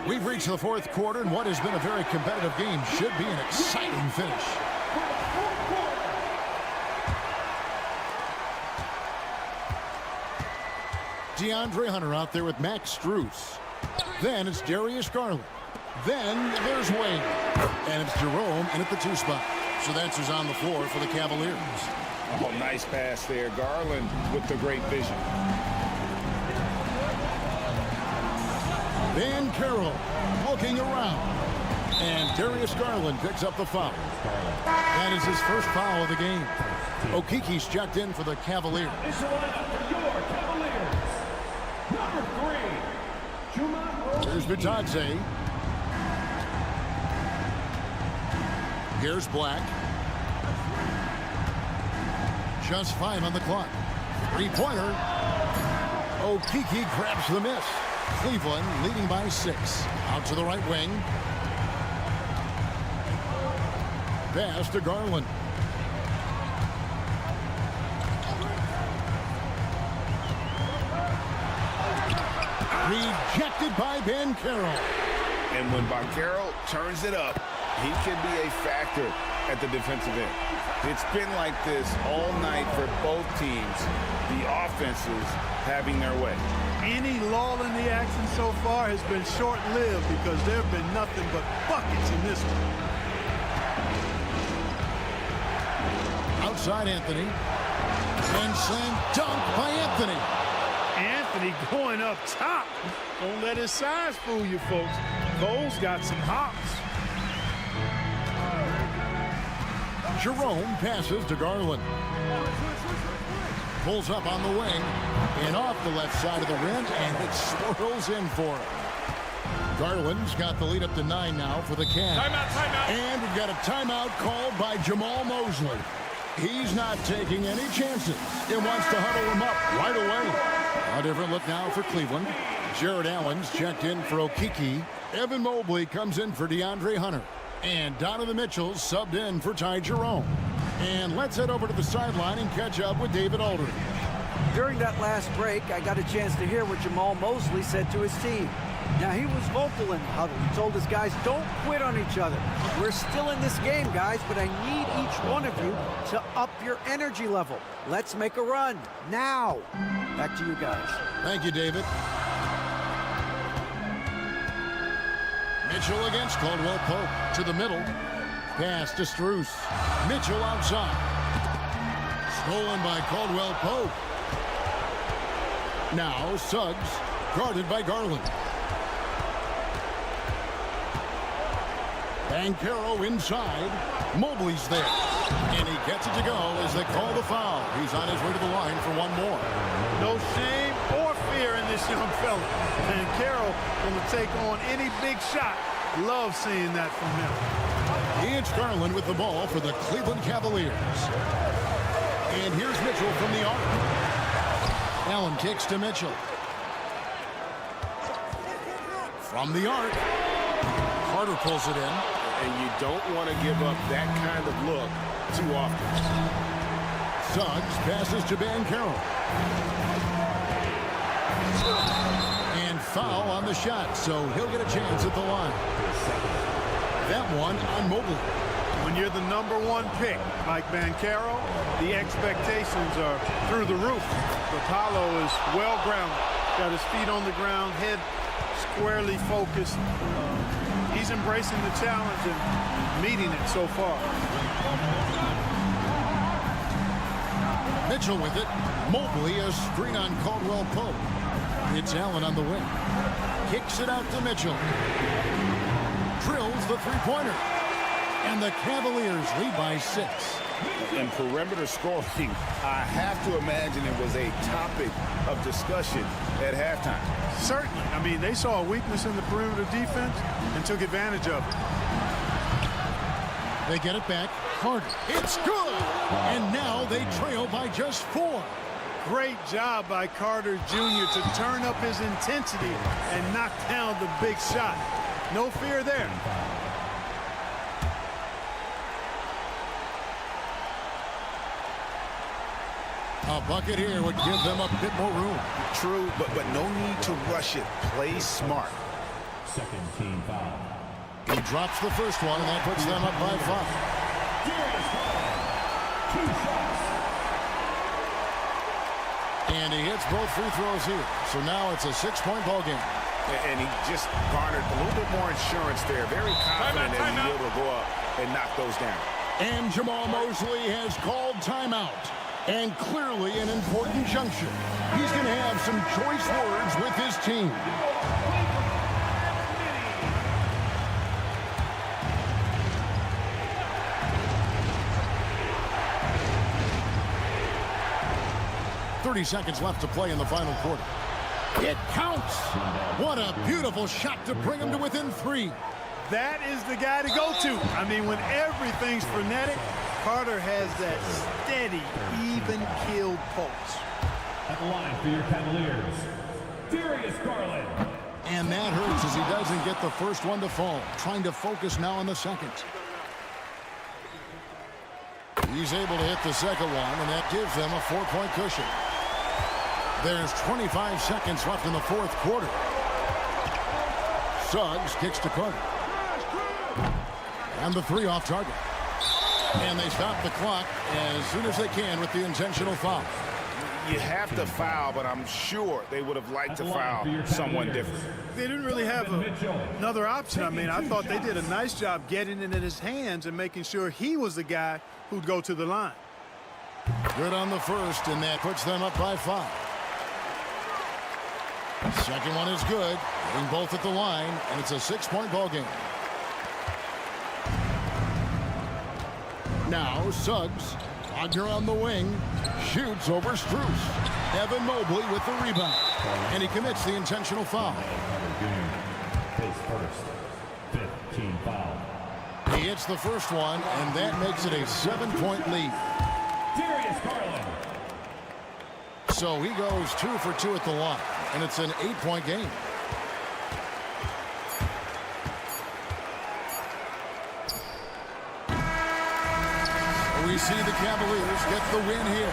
We've reached the fourth quarter, and what has been a very competitive game should be an exciting finish. DeAndre Hunter out there with Max Strus. Then it's Darius Garland. Then there's Wade. And it's Jerome in at the 2 spot. So that's who's on the floor for the Cavaliers. Oh, nice pass there. Garland with the great vision. Banchero poking around. And Darius Garland picks up the foul. That is his first foul of the game. Okiki's checked in for the Cavaliers. Here's Bitadze. Here's Black. Just 5 on the clock. Three-pointer. Okiki grabs the miss. Cleveland leading by 6. Out to the right wing. Pass to Garland. Rejected by Banchero. And when Banchero turns it up. He can be a factor at the defensive end. It's been like this all night for both teams. The offenses having their way. Any lull in the action so far has been short-lived because there have been nothing but buckets in this one. Outside Anthony. And slam dunk by Anthony. Anthony going up top. Don't let his size fool you, folks. Cole's got some hops. Jerome passes to Garland. Pulls up on the wing and off the left side of the rim, and it swirls in for him. Garland's got the lead up to 9 now for the Cavs. Timeout. And we've got a timeout called by Jamal Mosley. He's not taking any chances and wants to huddle him up right away. A different look now for Cleveland. Jared Allen's checked in for Okeke. Evan Mobley comes in for DeAndre Hunter. And Donovan Mitchell's subbed in for Ty Jerome. And let's head over to the sideline and catch up with David Aldridge. During that last break, I got a chance to hear what Jamal Mosley said to his team. Now, he was vocal in the huddle. He told his guys, don't quit on each other. We're still in this game, guys, but I need each one of you to up your energy level. Let's make a run now. Back to you guys. Thank you, David. Mitchell against Caldwell Pope to the middle. Pass to Strus. Mitchell outside. Stolen by Caldwell Pope. Now Suggs, guarded by Garland. Banchero inside. Mobley's there. And he gets it to go as they call the foul. He's on his way to the line for one more. No shame or fear in this young fella. And Carroll going to take on any big shot. Love seeing that from him. It's Garland with the ball for the Cleveland Cavaliers. And here's Mitchell from the arc. Allen kicks to Mitchell. From the arc. Carter pulls it in. And you don't want to give up that kind of look too often. Suggs passes to Banchero. And foul on the shot, so he'll get a chance at the line. That one on Mobley. When you're the #1 pick, like Banchero, the expectations are through the roof. But Paolo is well-grounded. Got his feet on the ground, head squarely focused. He's embracing the challenge and meeting it so far. Mitchell with it. Mobley a screen on Caldwell Pope. It's Allen on the wing. Kicks it out to Mitchell. Drills the three-pointer. And the Cavaliers lead by 6. And perimeter scoring, I have to imagine it was a topic of discussion at halftime. Certainly. I mean, they saw a weakness in the perimeter defense and took advantage of it. They get it back. Carter. It's good. And now they trail by just 4. Great job by Carter Jr. to turn up his intensity and knock down the big shot. No fear there. A bucket here would give them a bit more room. True, but no need to rush it. Play smart. Second team foul. He drops the first one, and that puts them up by 5. 2 shots. And he hits both free throws here. So now it's a 6-point ball game. And he just garnered a little bit more insurance there. Very confident that he'll be able to go up and knock those down. And Jamal Mosley has called timeout. And clearly an important juncture. He's going to have some choice words with his team. .30 seconds left to play in the final quarter. It counts. What a beautiful shot to bring him to within 3. That is the guy to go to. I mean, when everything's frenetic, Carter has that steady, even-keeled pulse. At the line for your Cavaliers, Darius Garland. And that hurts as he doesn't get the first one to fall. Trying to focus now on the second. He's able to hit the second one, and that gives them a 4-point cushion. There's 25 seconds left in the fourth quarter. Suggs kicks to Carter. And the 3 off target. And they stop the clock as soon as they can with the intentional foul. You have to foul, but I'm sure they would have liked to foul someone different. They didn't really have another option. I mean, I thought they did a nice job getting it in his hands and making sure he was the guy who'd go to the line. Good on the first, and that puts them up by 5. Second one is good. Getting both at the line, and it's a 6-point ball game. Now Suggs, Wagner on the wing, shoots over Strus. Evan Mobley with the rebound, and he commits the intentional foul. His first 15 foul. He hits the first one, and that makes it a 7-point lead. Darius Garland. So he goes 2 for 2 at the line, and it's an 8-point game. We see the Cavaliers get the win here.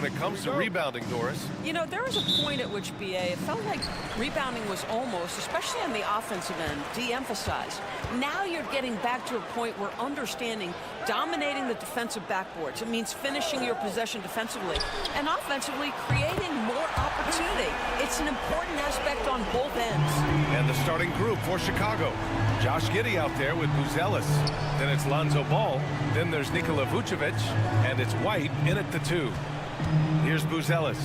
when it comes to rebounding, Doris. You know, there was a point at which, BA, it felt like rebounding was almost, especially on the offensive end, de-emphasized. Now you're getting back to a point where understanding dominating the defensive backboards. It means finishing your possession defensively and offensively creating more opportunity. It's an important aspect on both ends. And the starting group for Chicago. Josh Giddey out there with Buzelis. Then it's Lonzo Ball. Then there's Nikola Vucevic. And it's White in at the 2. Here's Buzelis.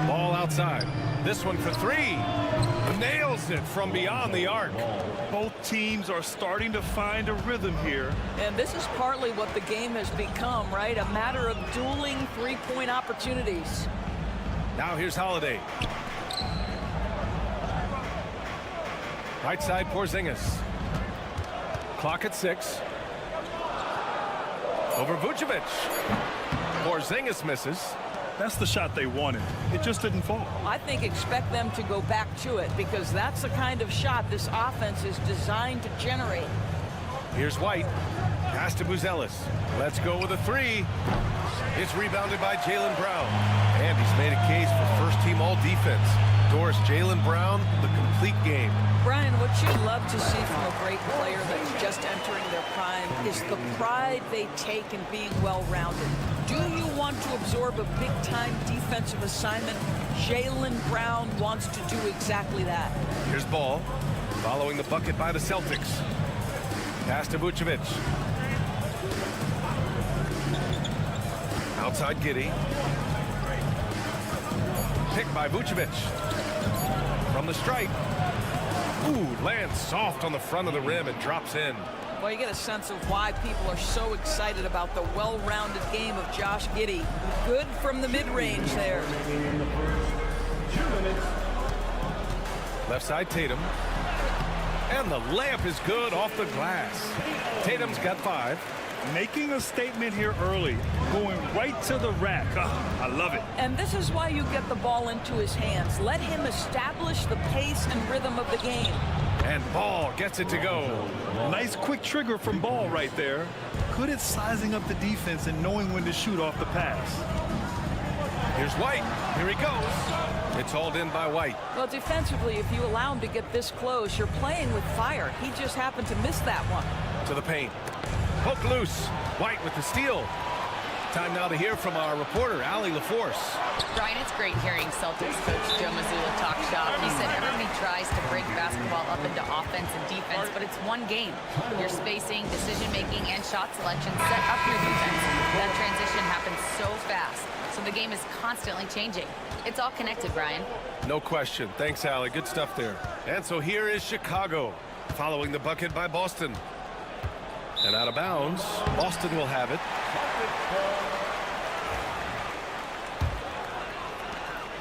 Ball outside. This one for 3. Nails it from beyond the arc. Both teams are starting to find a rhythm here. And this is partly what the game has become, right? A matter of dueling three-point opportunities. Now here's Holiday. Right side, Porzingis. Clock at 6. Over Vucevic. Porzingis misses. That's the shot they wanted. It just didn't fall. I think expect them to go back to it because that's the kind of shot this offense is designed to generate. Here's White. Pass to Buzelis. Let's go with a 3. It's rebounded by Jaylen Brown. And he's made a case for first-team all-defense. Doris, Jaylen Brown, the complete game. Brian, what you love to see from a great player that's just entering their prime is the pride they take in being well-rounded. Do you want to absorb a big-time defensive assignment? Jaylen Brown wants to do exactly that. Here's Ball, following the bucket by the Celtics. Pass to Vucevic. Outside Giddey. Picked by Vucevic. From the stripe. Ooh, lands soft on the front of the rim and drops in. Well, you get a sense of why people are so excited about the well-rounded game of Josh Giddey. Good from the mid-range there. Left side, Tatum. And the layup is good off the glass. Tatum's got 5. Making a statement here early. Going right to the rack. Oh, I love it. And this is why you get the ball into his hands. Let him establish the pace and rhythm of the game. And Ball gets it to go. Nice quick trigger from Ball right there. Good at sizing up the defense and knowing when to shoot off the pass. Here's White. Here he goes. It's hauled in by White. Well, defensively, if you allow him to get this close, you're playing with fire. He just happened to miss that one. To the paint. Poke loose. White with the steal. Time now to hear from our reporter, Allie LaForce. Brian, it's great hearing Celtics coach Joe Mazzulla talk shop. He said everybody tries to break basketball up into offense and defense, but it's one game. Your spacing, decision-making, and shot selection set up your defense. That transition happens so fast, so the game is constantly changing. It's all connected, Brian. No question. Thanks, Allie. Good stuff there. And so here is Chicago, following the bucket by Boston. And out of bounds, Boston will have it.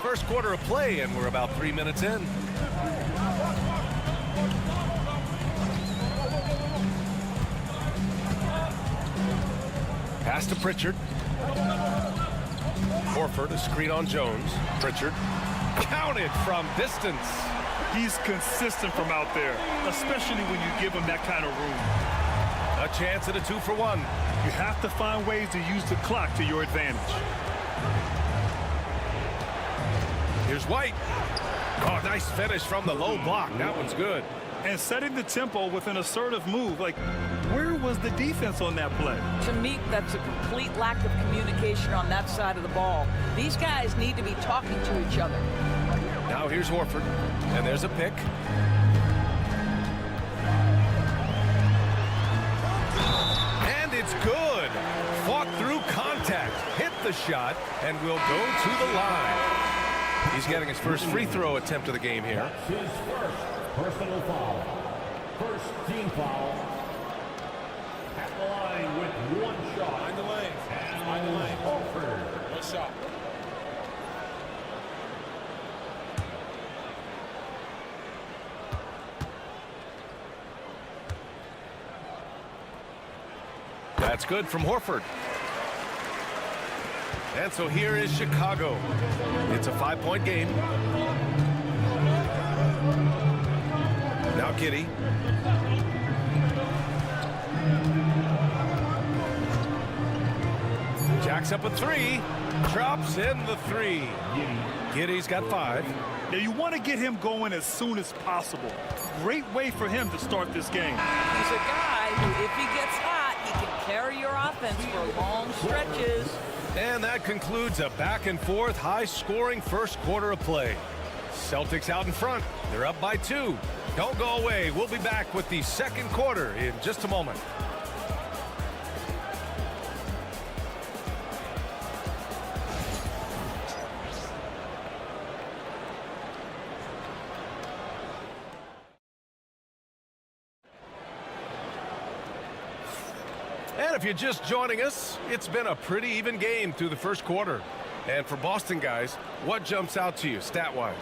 first quarter of play, and we're about 3 minutes in. Pass to Pritchard. Horford, a screen on Jones. Pritchard counted from distance. He's consistent from out there, especially when you give him that kind of room. A chance at a 2-for-1. You have to find ways to use the clock to your advantage. Here's White. Oh, nice finish from the low block. That one's good. And setting the tempo with an assertive move. Like, where was the defense on that play? To me, that's a complete lack of communication on that side of the ball. These guys need to be talking to each other. Now here's Horford, and there's a pick. And it's good. Fought through contact, hit the shot, and will go to the line. He's getting his first free throw attempt of the game here. His first personal foul. First team foul. At the line with one shot. Behind the lane. Behind the lane. Horford. One shot. That's good from Horford. And so here is Chicago. It's a 5-point game. Now Giddey. Jacks up a 3. Drops in the 3. Giddey's got 5. Now you want to get him going as soon as possible. Great way for him to start this game. He's a guy who, if he gets hot, he can carry your offense for long stretches. And that concludes a back-and-forth, high-scoring first quarter of play. Celtics out in front. They're up by 2. Don't go away. We'll be back with the second quarter in just a moment. And if you're just joining us, it's been a pretty even game through the first quarter. And for Boston guys, what jumps out to you stat-wise?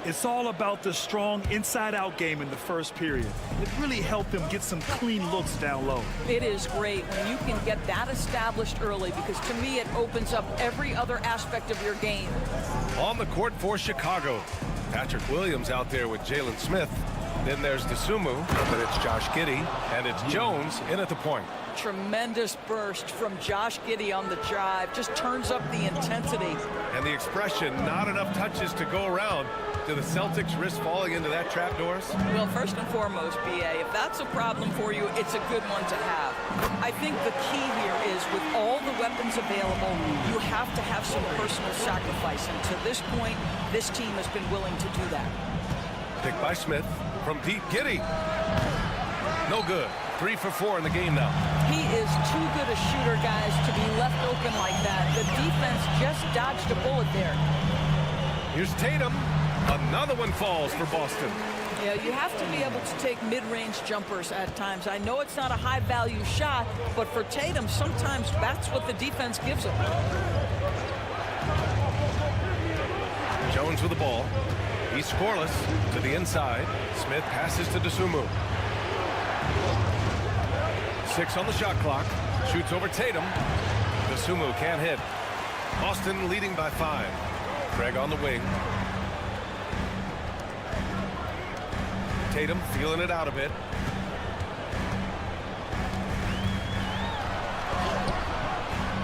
It's all about the strong inside-out game in the first period. It really helped them get some clean looks down low. It is great when you can get that established early, because to me it opens up every other aspect of your game. On the court for Chicago, Patrick Williams out there with Jalen Smith. Then there's DeSumo, but it's Josh Giddey, and it's Jones in at the point. Tremendous burst from Josh Giddey on the drive. Just turns up the intensity. And the expression, not enough touches to go around. Do the Celtics risk falling into that trap, Doris? Well, first and foremost, BA, if that's a problem for you, it's a good one to have. I think the key here is with all the weapons available, you have to have some personal sacrifice. And to this point, this team has been willing to do that. Pick by Smith from deep. Giddey. No good. 3 for 4 in the game now. He is too good a shooter, guys, to be left open like that. The defense just dodged a bullet there. Here's Tatum. Another one falls for Boston. Yeah, you have to be able to take mid-range jumpers at times. I know it's not a high-value shot, but for Tatum, sometimes that's what the defense gives him. Jones with the ball. He's scoreless to the inside. Smith passes to DeSumo. 6 on the shot clock. Shoots over Tatum. DeSumo can't hit. Boston leading by 5. Craig on the wing. Tatum feeling it out a bit.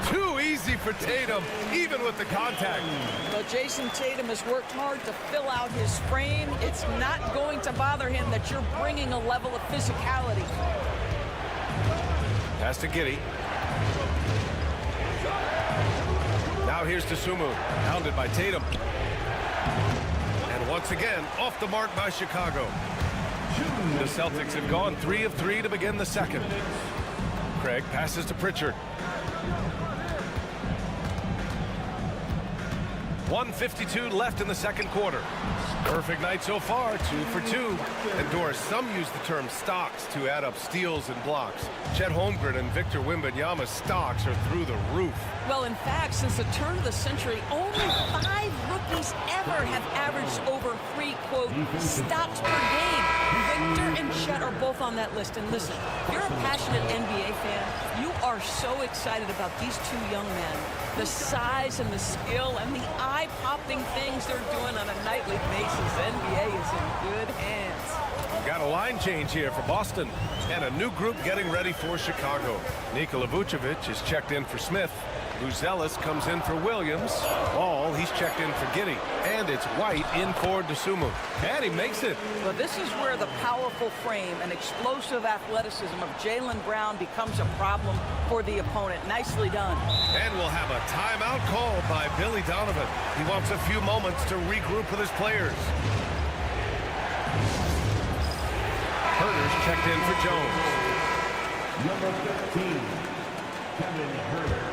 Too easy for Tatum, even with the contact. Well, Jason Tatum has worked hard to fill out his frame. It's not going to bother him that you're bringing a level of physicality. Pass to Giddey. Now here's DeSumo, hounded by Tatum. And once again, off the mark by Chicago. The Celtics have gone 3 of 3 to begin the second. Craig passes to Pritchard. 1:52 left in the second quarter. Perfect night so far, 2 for 2. And Doris, some use the term stocks to add up steals and blocks. Chet Holmgren and Victor Wembanyama's stocks are through the roof. Well, in fact, since the turn of the century, only 5 rookies ever together have averaged over 3, quote, stops per game. Victor and Chet are both on that list. And listen, if you're a passionate NBA fan, you are so excited about these two young men. The size and the skill and the eye-popping things they're doing on a nightly basis. NBA is in good hands. Got a line change here for Boston. And a new group getting ready for Chicago. Nikola Vucevic is checked in for Smith. Buzelis comes in for Williams. Ball, he's checked in for Giddey. And it's White in for Dosunmu. And he makes it. But this is where the powerful frame and explosive athleticism of Jaylen Brown becomes a problem for the opponent. Nicely done. And we'll have a timeout called by Billy Donovan. He wants a few moments to regroup with his players. Herter's checked in for Jones. Number 15, Kevin Herter.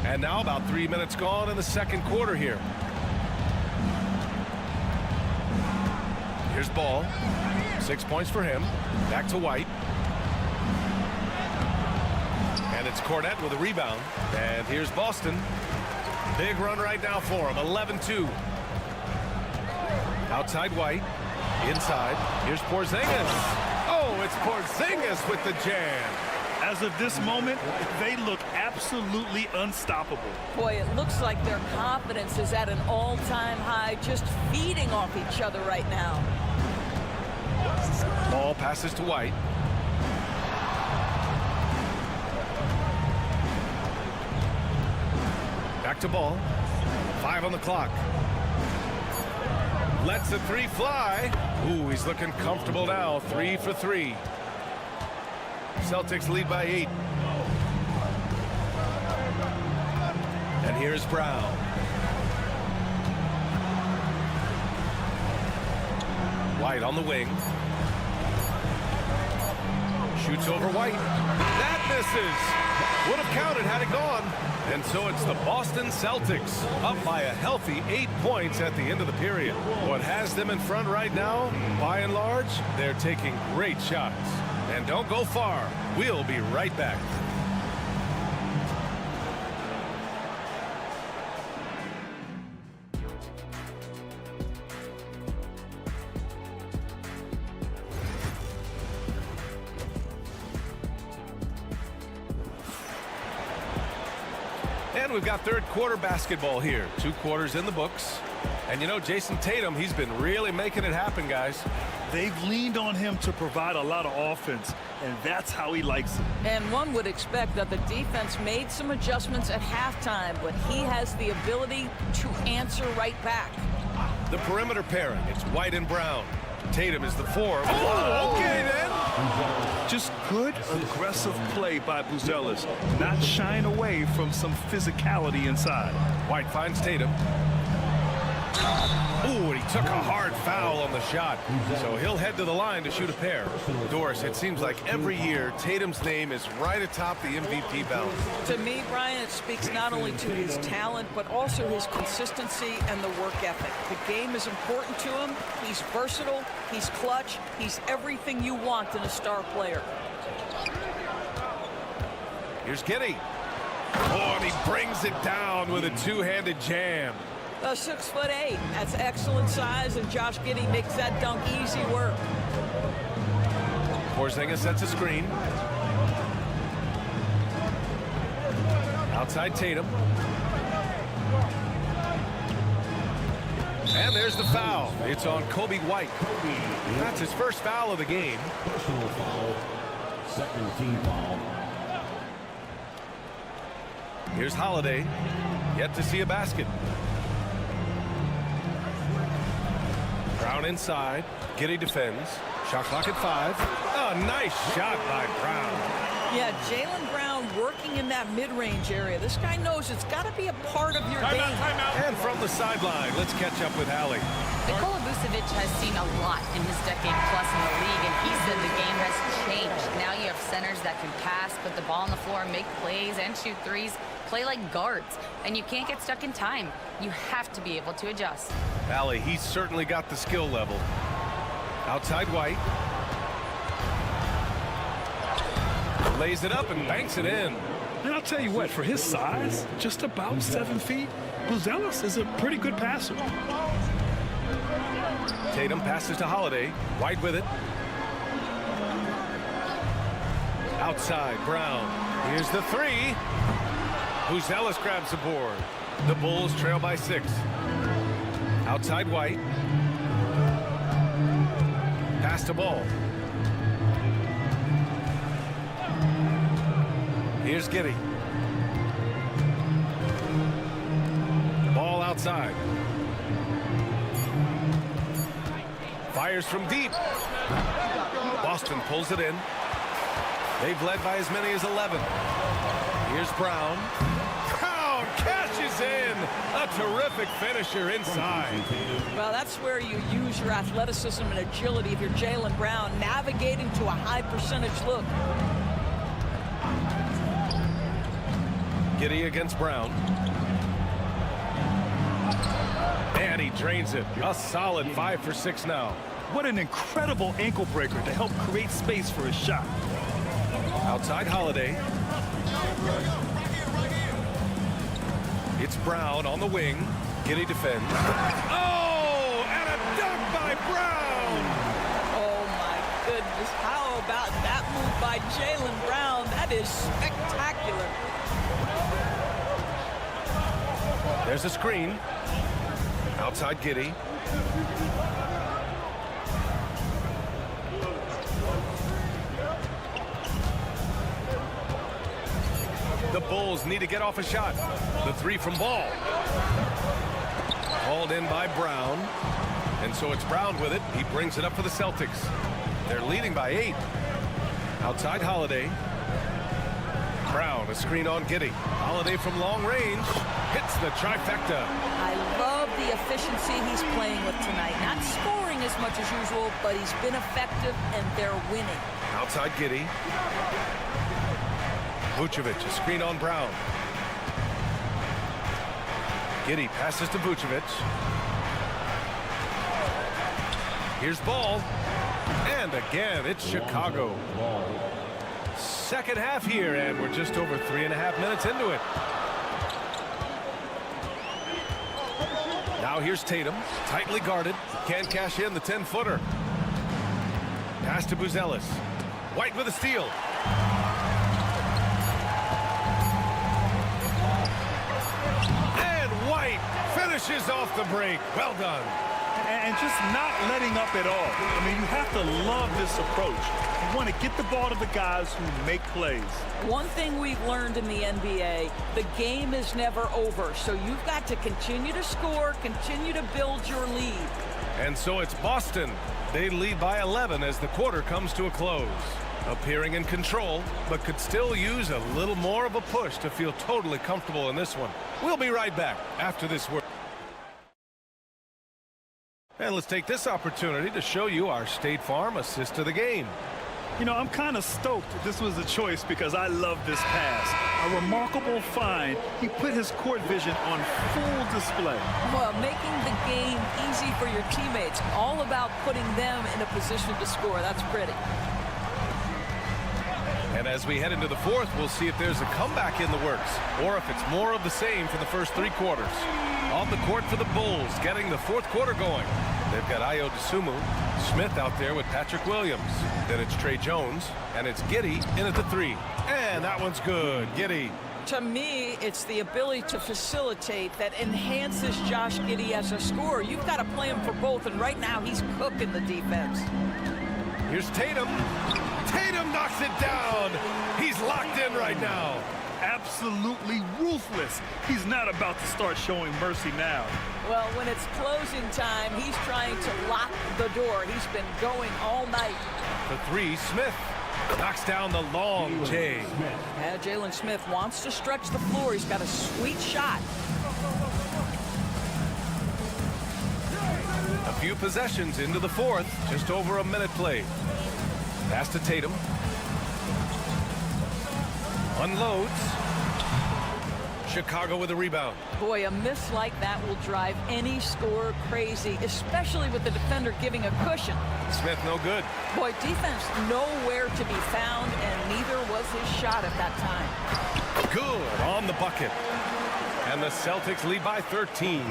And now about 3 minutes gone in the second quarter here. Here's Ball. 6 points for him. Back to White. And it's Cornette with a rebound. And here's Boston. Big run right now for him. 11-2. Outside White. Inside. Here's Porzingis. Oh, it's Porzingis with the jam. As of this moment, they look absolutely unstoppable. Boy, it looks like their confidence is at an all-time high, just feeding off each other right now. Ball passes to White. Back to Ball. 5 on the clock. Lets the three fly. Ooh, he's looking comfortable now. 3 for 3. Celtics lead by 8. And here's Brown. White on the wing. Shoots over White. That misses. Would have counted had it gone. And so it's the Boston Celtics up by a healthy 8 points at the end of the period. What has them in front right now, by and large, they're taking great shots. And don't go far. We'll be right back. And we've got third quarter basketball here. 2 quarters in the books. And you know, Jason Tatum, he's been really making it happen, guys. They've leaned on him to provide a lot of offense, and that's how he likes it. And one would expect that the defense made some adjustments at halftime, but he has the ability to answer right back. The perimeter pairing, it's White and Brown. Tatum is the 4. Oh, okay then. Just good, aggressive play by Buzelis, not shying away from some physicality inside. White finds Tatum. Ooh, and he took a hard foul on the shot. So he'll head to the line to shoot a pair. Doris, it seems like every year Tatum's name is right atop the MVP ballot. To me, Brian, it speaks not only to his talent, but also his consistency and the work ethic. The game is important to him. He's versatile. He's clutch. He's everything you want in a star player. Here's Giddey. Oh, and he brings it down with a two-handed jam. 6'8". That's excellent size, and Josh Giddey makes that dunk easy work. Porzingis sets a screen. Outside Tatum. And there's the foul. It's on Kobe White. That's his first foul of the game. Personal foul. Second team foul. Here's Holiday. Yet to see a basket. Brown inside. Giddey defends. Shot clock at 5. Oh, nice shot by Brown. Yeah, Jaylen Brown working in that mid-range area. This guy knows it's got to be a part of your game. And from the sideline, let's catch up with Hallie. Nikola Vucevic has seen a lot in his decade plus in the league, and he said the game has changed. Now you have centers that can pass, put the ball on the floor, make plays, and shoot threes, play like guards. And you can't get stuck in time. You have to be able to adjust. Hallie, he's certainly got the skill level. Outside White. Lays it up and banks it in. And I'll tell you what, for his size, just about 7 feet, Buzelis is a pretty good passer. Tatum passes to Holiday. White with it. Outside, Brown. Here's the three. Buzelis grabs the board. The Bulls trail by 6. Outside, White. Pass the ball. Here's Giddey. Ball outside. Fires from deep. Boston pulls it in. They've led by as many as 11. Here's Brown. Brown cashes in. A terrific finisher inside. Well, that's where you use your athleticism and agility if you're Jaylen Brown, navigating to a high percentage look. Giddey against Brown. And he drains it. A solid 5 for 6 now. What an incredible ankle breaker to help create space for his shot. Outside Holiday. It's Brown on the wing. Giddey defends. Oh, and a dunk by Brown. Oh, my goodness. How about that move by Jaylen Brown? That is spectacular. There's a screen. Outside Giddey. The Bulls need to get off a shot. The three from Ball. Called in by Brown. And so it's Brown with it. He brings it up for the Celtics. They're leading by 8. Outside Holiday. Brown, a screen on Giddey. Holiday from long range. Hits the trifecta. I love the efficiency he's playing with tonight. Not scoring as much as usual, but he's been effective, and they're winning. Outside Giddey. Vucevic, a screen on Brown. Giddey passes to Vucevic. Here's Ball. And again, it's Chicago. Second half here, and we're just over 3.5 minutes into it. Now here's Tatum, tightly guarded. Can't cash in the 10-footer. Pass to Buzelis. White with a steal. And White finishes off the break. Well done. And just not letting up at all. I mean, you have to love this approach. You want to get the ball to the guys who make plays. One thing we've learned in the NBA, the game is never over. So you've got to continue to score, continue to build your lead. And so it's Boston. They lead by 11 as the quarter comes to a close. Appearing in control, but could still use a little more of a push to feel totally comfortable in this one. We'll be right back after this word. And let's take this opportunity to show you our State Farm assist to the game. You know, I'm kind of stoked this was a choice because I love this pass. A remarkable find. He put his court vision on full display. Well, making the game easy for your teammates. All about putting them in a position to score. That's pretty. And as we head into the fourth, we'll see if there's a comeback in the works or if it's more of the same for the first 3 quarters. On the court for the Bulls, getting the fourth quarter going. They've got Ayo Dosunmu, Smith out there with Patrick Williams. Then it's Trey Jones, and it's Giddey in at the 3. And that one's good. Giddey. To me, it's the ability to facilitate that enhances Josh Giddey as a scorer. You've got to play him for both, and right now he's cooking the defense. Here's Tatum. Tatum knocks it down. He's locked in right now. Absolutely ruthless. He's not about to start showing mercy now. Well, when it's closing time, he's trying to lock the door. He's been going all night. The 3, Smith knocks down the long J. Yeah, Jalen Smith wants to stretch the floor. He's got a sweet shot. A few possessions into the fourth, just over a minute played. Pass to Tatum. Unloads. Chicago with a rebound. Boy, a miss like that will drive any scorer crazy, especially with the defender giving a cushion. Smith no good. Boy, defense nowhere to be found, and neither was his shot at that time. Good on the bucket. And the Celtics lead by 13.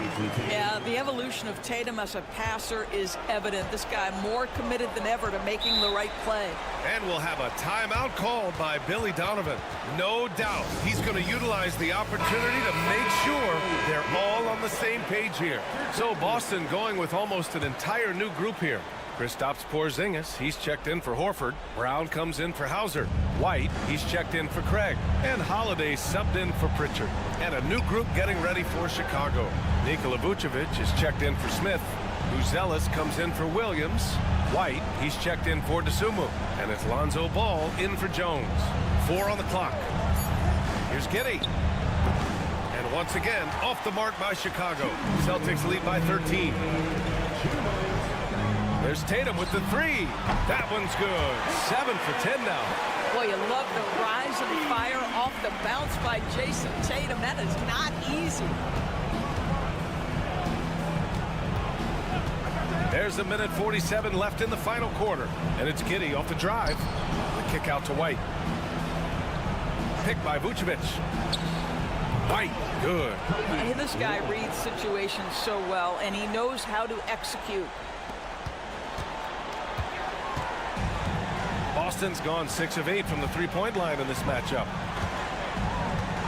Yeah, the evolution of Tatum as a passer is evident. This guy more committed than ever to making the right play. And we'll have a timeout called by Billy Donovan. No doubt he's going to utilize the opportunity to make sure they're all on the same page here. So Boston going with almost an entire new group here. Kristaps Porzingis, he's checked in for Horford. Brown comes in for Hauser. White, he's checked in for Craig. And Holiday subbed in for Pritchard. And a new group getting ready for Chicago. Nikola Vucevic is checked in for Smith. Buzelis comes in for Williams. White, he's checked in for DeSumo. And it's Lonzo Ball in for Jones. 4 on the clock. Here's Giddey. And once again, off the mark by Chicago. Celtics lead by 13. There's Tatum with the 3. That one's good. 7 for 10 now. Boy, you love the rise of the fire off the bounce by Jason Tatum. That is not easy. There's a minute 47 left in the final quarter. And it's Giddey off the drive. The kick out to White. Picked by Vucevic. White, good. Hey, this guy reads situations so well, and he knows how to execute. Boston's gone 6 of 8 from the three-point line in this matchup.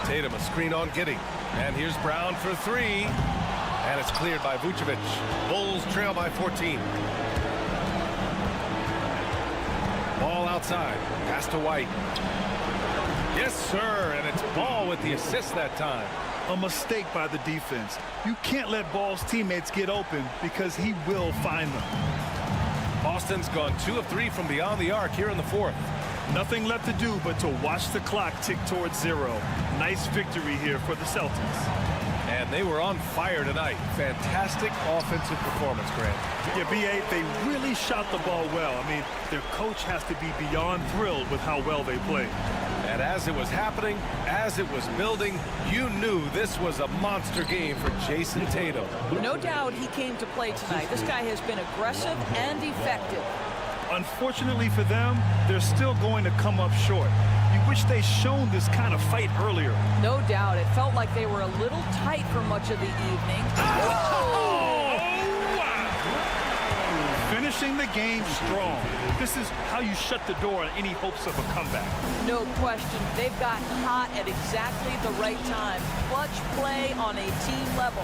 Tatum a screen on Giddey. And here's Brown for 3. And it's cleared by Vucevic. Bulls trail by 14. Ball outside. Pass to White. Yes, sir. And it's Ball with the assist that time. A mistake by the defense. You can't let Ball's teammates get open because he will find them. Boston's gone 2 of 3 from beyond the arc here in the fourth. Nothing left to do but to watch the clock tick towards 0. Nice victory here for the Celtics. And they were on fire tonight. Fantastic offensive performance, Grant. Yeah, B.A., they really shot the ball well. I mean, their coach has to be beyond thrilled with how well they played. And as it was happening, as it was building, you knew this was a monster game for Jason Tatum. No doubt he came to play tonight. This guy has been aggressive and effective. Unfortunately for them, they're still going to come up short. You wish they'd shown this kind of fight earlier. No doubt. It felt like they were a little tight for much of the evening. Finishing the game strong. This is how you shut the door on any hopes of a comeback. No question. They've gotten hot at exactly the right time. Clutch play on a team level.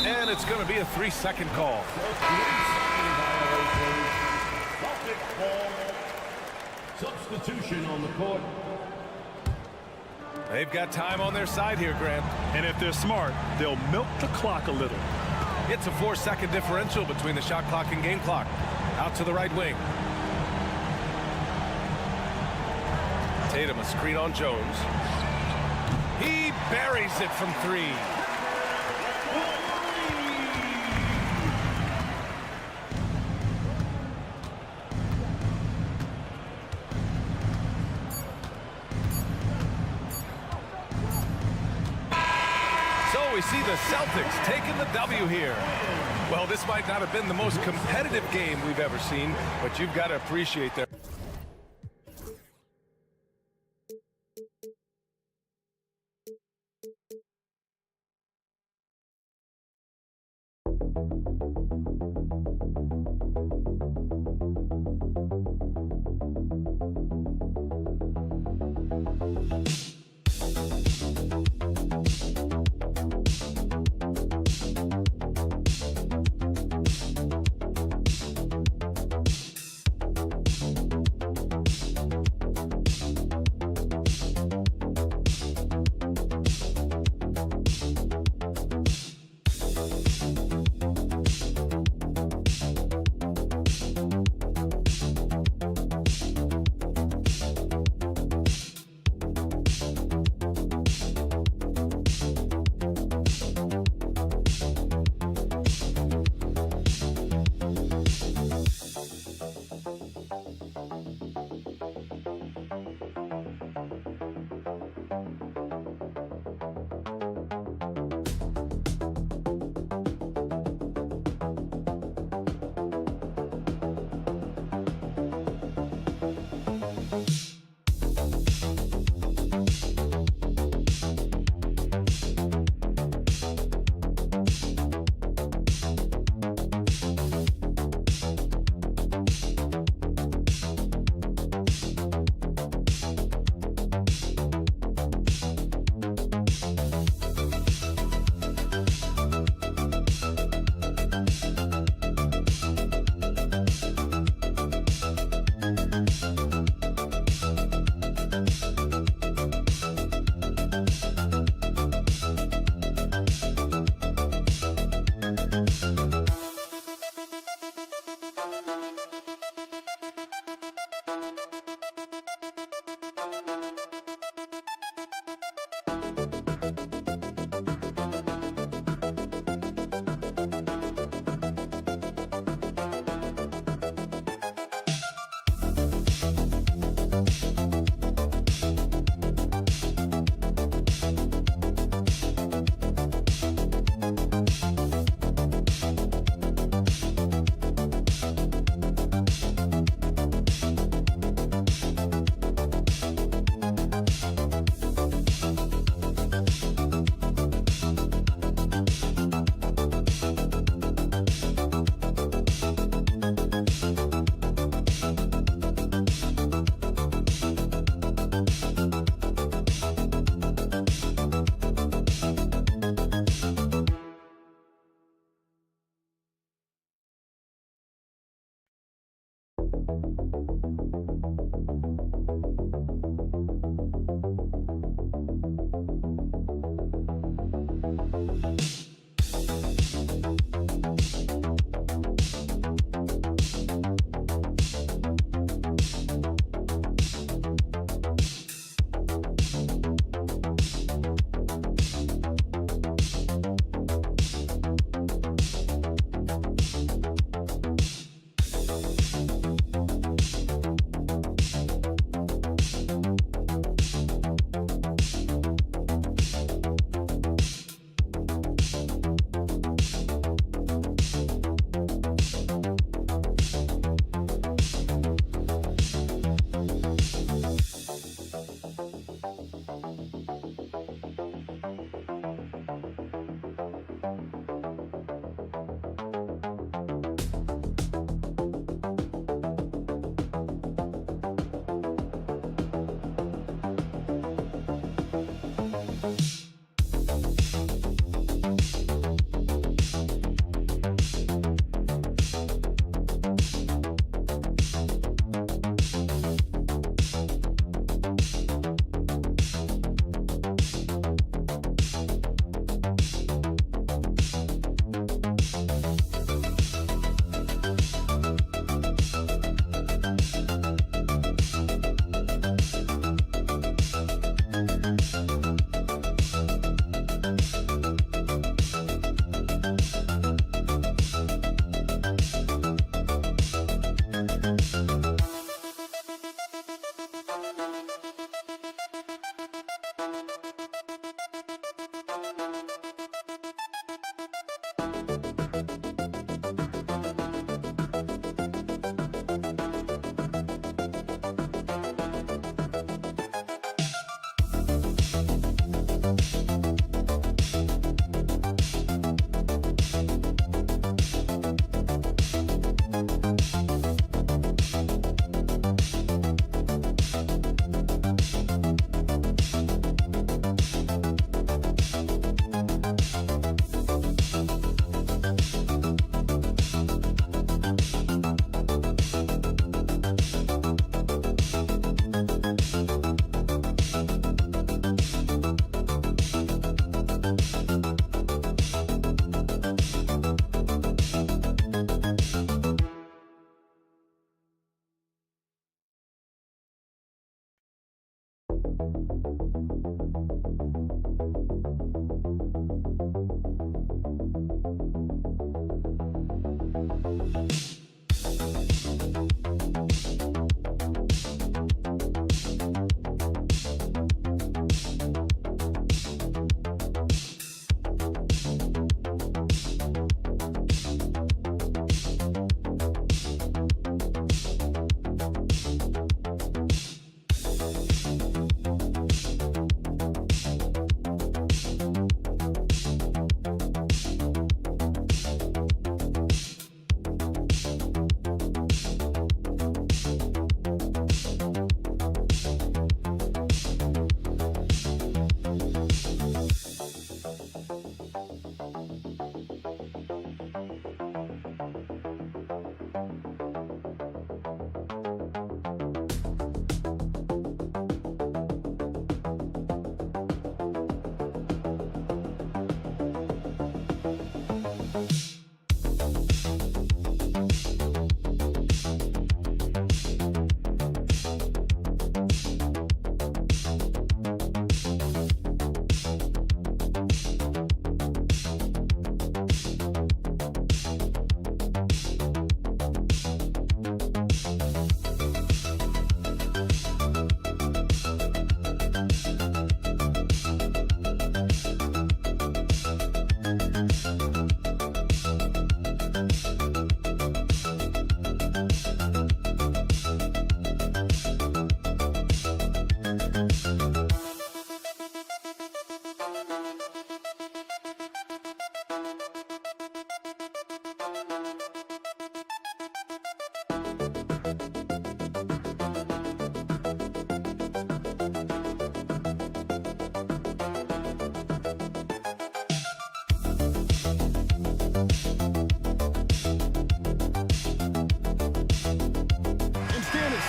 And it's going to be a 3-second call. Substitution on the court. They've got time on their side here, Grant. And if they're smart, they'll milk the clock a little. It's a 4-second differential between the shot clock and game clock. Out to the right wing. Tatum a screen on Jones. He buries it from 3. We see the Celtics taking the W here. Well, this might not have been the most competitive game we've ever seen, but you've got to appreciate their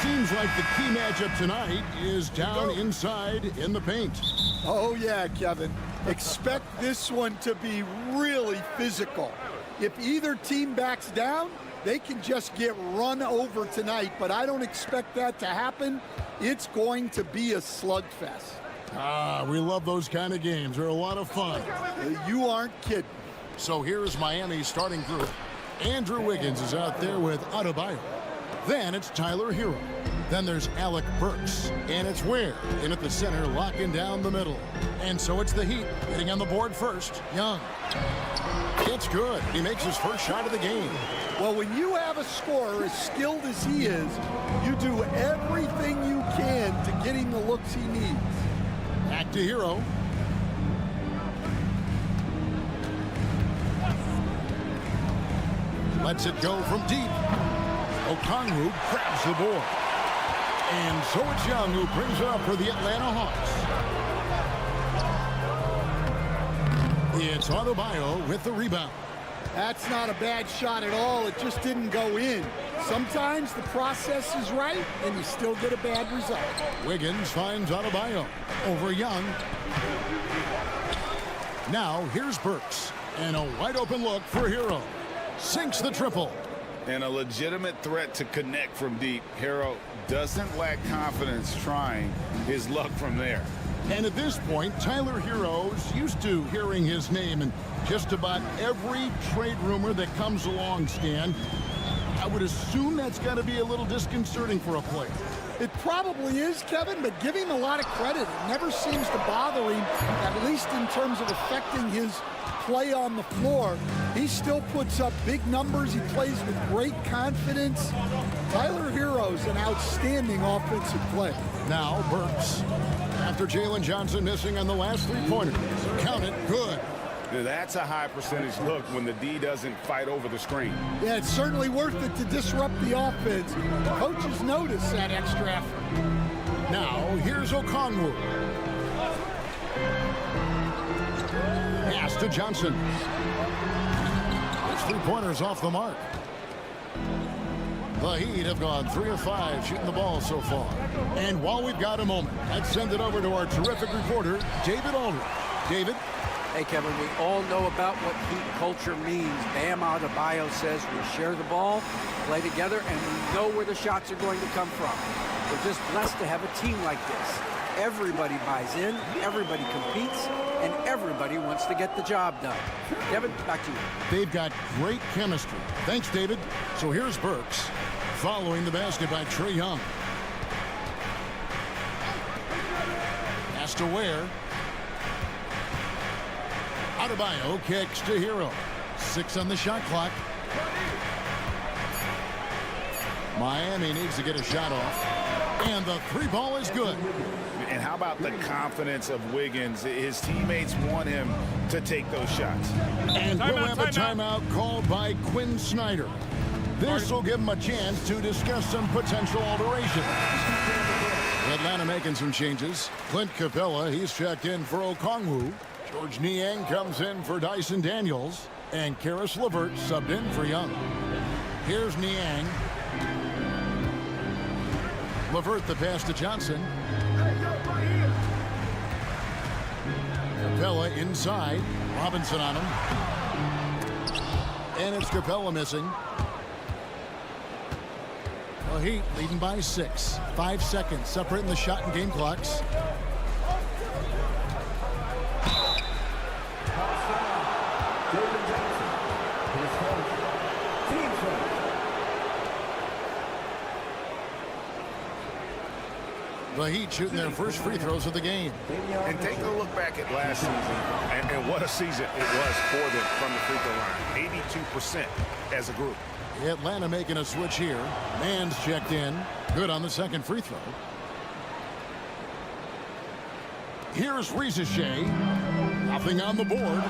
Seems like the key matchup tonight is down inside in the paint. Oh, yeah, Kevin. Expect this one to be really physical. If either team backs down, they can just get run over tonight, but I don't expect that to happen. It's going to be a slugfest. We love those kind of games. They're a lot of fun. You aren't kidding. So here's Miami's starting group. Andrew Wiggins is out there with Adebayo. Then it's Tyler Hero. Then there's Alec Burks. And it's Ware in at the center, locking down the middle. And so it's the Heat getting on the board first. Young. It's good. He makes his first shot of the game. Well, when you have a scorer as skilled as he is, you do everything you can to get him the looks he needs. Back to Hero. Lets it go from deep. Okongwu grabs the board. And so it's Young who brings it up for the Atlanta Hawks. It's Adebayo with the rebound. That's not a bad shot at all. It just didn't go in. Sometimes the process is right, and you still get a bad result. Wiggins finds Adebayo over Young. Now here's Burks. And a wide open look for Hero. Sinks the triple. And a legitimate threat to connect from deep. Hero doesn't lack confidence trying his luck from there. And at this point, Tyler Hero's used to hearing his name in just about every trade rumor that comes along, Stan. I would assume that's got to be a little disconcerting for a player. It probably is, Kevin, but give him a lot of credit. It never seems to bother him, at least in terms of affecting his play on the floor. He still puts up big numbers. He plays with great confidence. Tyler Hero's an outstanding offensive player. Now Burks. After Jalen Johnson missing on the last three-pointer. Count it, good. That's a high percentage look when the D doesn't fight over the screen. Yeah, it's certainly worth it to disrupt the offense. Coaches notice that extra effort. Now, here's Okongwu. Pass to Johnson. His three-pointer's off the mark. The Heat have gone 3 of 5 shooting the ball so far. And while we've got a moment, let's send it over to our terrific reporter, David Aldridge. David? Hey, Kevin, we all know about what Heat culture means. Bam Adebayo says we share the ball, play together, and we know where the shots are going to come from. We're just blessed to have a team like this. Everybody buys in, everybody competes, and everybody wants to get the job done. Kevin, back to you. They've got great chemistry. Thanks, David. So here's Burks, following the basket by Trae Young. Pass to Ware. Adebayo kicks to Hero. 6 on the shot clock. Miami needs to get a shot off. And the 3 ball is good. And how about the confidence of Wiggins? His teammates want him to take those shots. And we'll have a timeout called by Quinn Snyder. This will give him a chance to discuss some potential alterations. Atlanta making some changes. Clint Capella, he's checked in for Okongwu. George Niang comes in for Dyson Daniels. And Karis LeVert subbed in for Young. Here's Niang. LeVert the pass to Johnson. Capella inside. Robinson on him. And it's Capella missing. The Heat leading by 6. 5 seconds separating the shot and game clocks. The Heat shooting their first free throws of the game. And take a look back at last season, and what a season it was for them from the free throw line. 82% as a group. Atlanta making a switch here. Mann's checked in. Good on the second free throw. Here's Risache. Nothing on the board.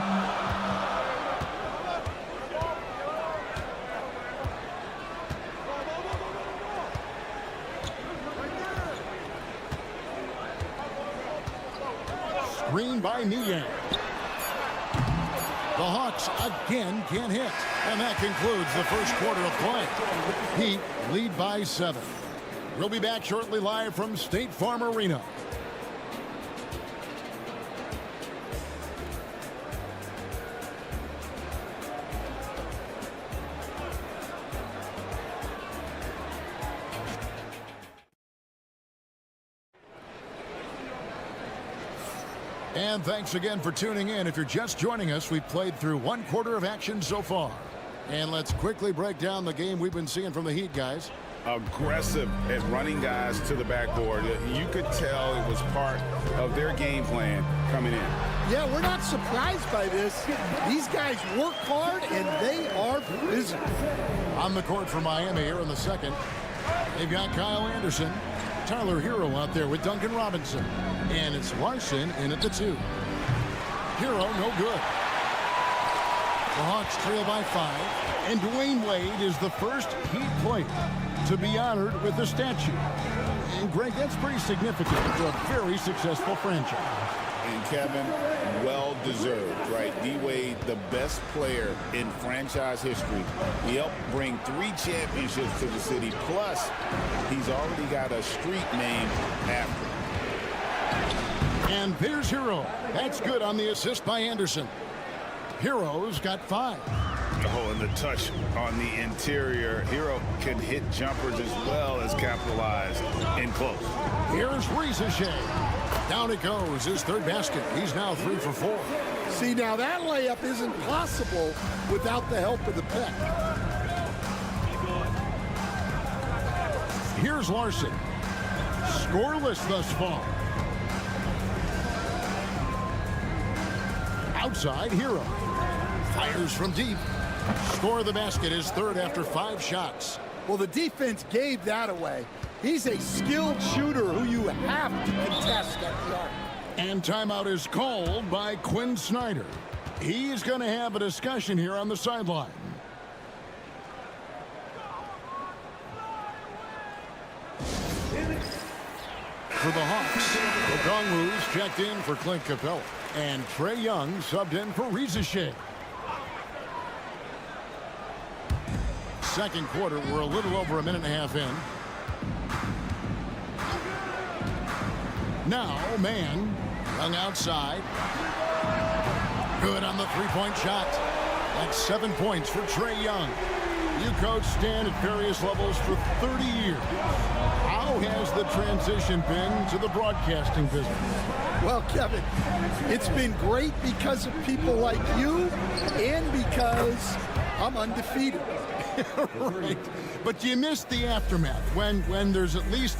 Screen by Niang. The Hawks again can't hit. And that concludes the first quarter of play. Heat lead by 7. We'll be back shortly live from State Farm Arena. And thanks again for tuning in. If you're just joining us, we've played through 1 quarter of action so far. And let's quickly break down the game we've been seeing from the Heat, guys. Aggressive at running guys to the backboard. You could tell it was part of their game plan coming in. Yeah, we're not surprised by this. These guys work hard, and they are physical. On the court for Miami here in the second, they've got Kyle Anderson. Tyler Hero out there with Duncan Robinson. And it's Larson in at the 2. Hero, no good. The Hawks trail by 5. And Dwayne Wade is the first Heat player to be honored with a statue. And Greg, that's pretty significant for a very successful franchise. And Kevin, well deserved, right? D-Wade, the best player in franchise history. He helped bring 3 championships to the city. Plus, he's already got a street named after him. And there's Hero. That's good on the assist by Anderson. Hero's got 5. Oh, and the touch on the interior. Hero can hit jumpers as well as capitalize in close. Here's Risache. Down it goes, his 3rd basket. He's now 3 for 4. See, now that layup isn't possible without the help of the pick. Here's Larson. Scoreless thus far. Outside, Hero. Fires from deep. Score the basket, his 3rd after 5 shots. Well, the defense gave that away. He's a skilled shooter who you have to contest at the arc. And timeout is called by Quinn Snyder. He's going to have a discussion here on the sideline. For the Hawks, Okongwu's checked in for Clint Capella. And Trae Young subbed in for Risache. Second quarter, we're a little over a minute and a half in. Now, Mann, Young outside. Good on the 3-point shot. That's 7 points for Trae Young. You coached Stan at various levels for 30 years. How has the transition been to the broadcasting business? Well, Kevin, it's been great because of people like you and because I'm undefeated. Right. But do you miss the aftermath when there's at least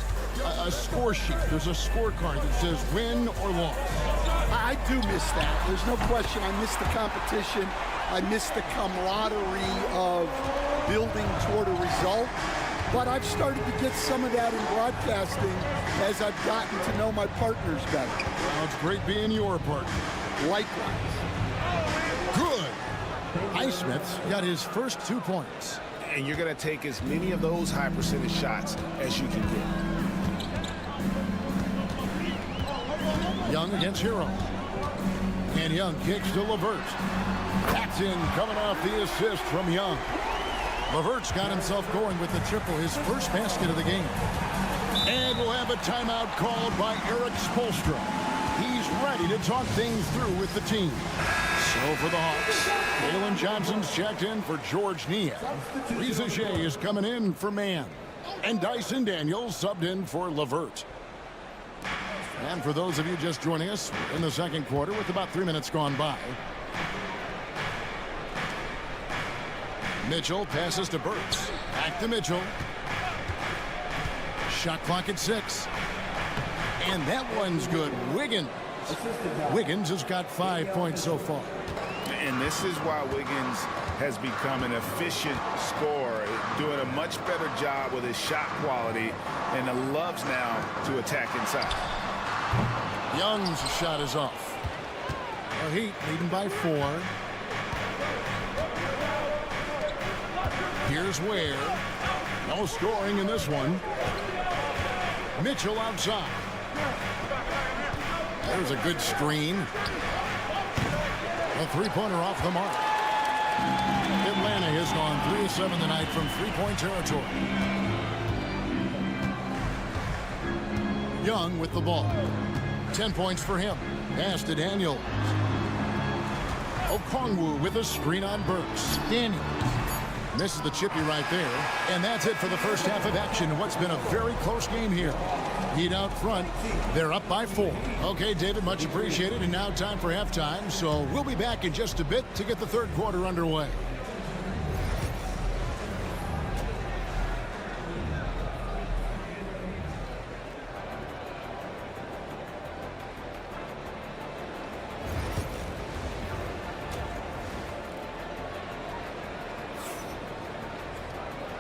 a score sheet? There's a scorecard that says win or loss. I do miss that. There's no question. I miss the competition. I miss the camaraderie of building toward a result. But I've started to get some of that in broadcasting as I've gotten to know my partners better. Well, it's great being your partner. Likewise. Good. Highsmith's got his first 2 points. And you're going to take as many of those high percentage shots as you can get. Young against Hero. And Young kicks to LeVert. That's in, coming off the assist from Young. LeVert's got himself going with the triple, his first basket of the game. And we'll have a timeout called by Eric Spoelstra. He's ready to talk things through with the team. So for the Hawks, Jalen Johnson's checked in for George Niang. Reza Shea is coming in for Mann. And Dyson Daniels subbed in for LeVert. And for those of you just joining us in the second quarter with about 3 minutes gone by. Mitchell passes to Burks. Back to Mitchell. Shot clock at 6. And that one's good. Wiggins has got 5 points so far. And this is why Wiggins has become an efficient scorer, doing a much better job with his shot quality, and loves now to attack inside. Young's shot is off. The Heat leading by 4. Here's Ware. No scoring in this one. Mitchell outside. There's a good screen. A three-pointer off the mark. Atlanta has gone 3 of 7 tonight from three-point territory. Young with the ball. 10 points for him. Pass to Daniels. Okongwu with a screen on Burks. Daniels misses the chippy right there. And that's it for the first half of action in what's been a very close game here. Heat out front. They're up by 4. Okay, David, much appreciated. And now time for halftime. So we'll be back in just a bit to get the third quarter underway.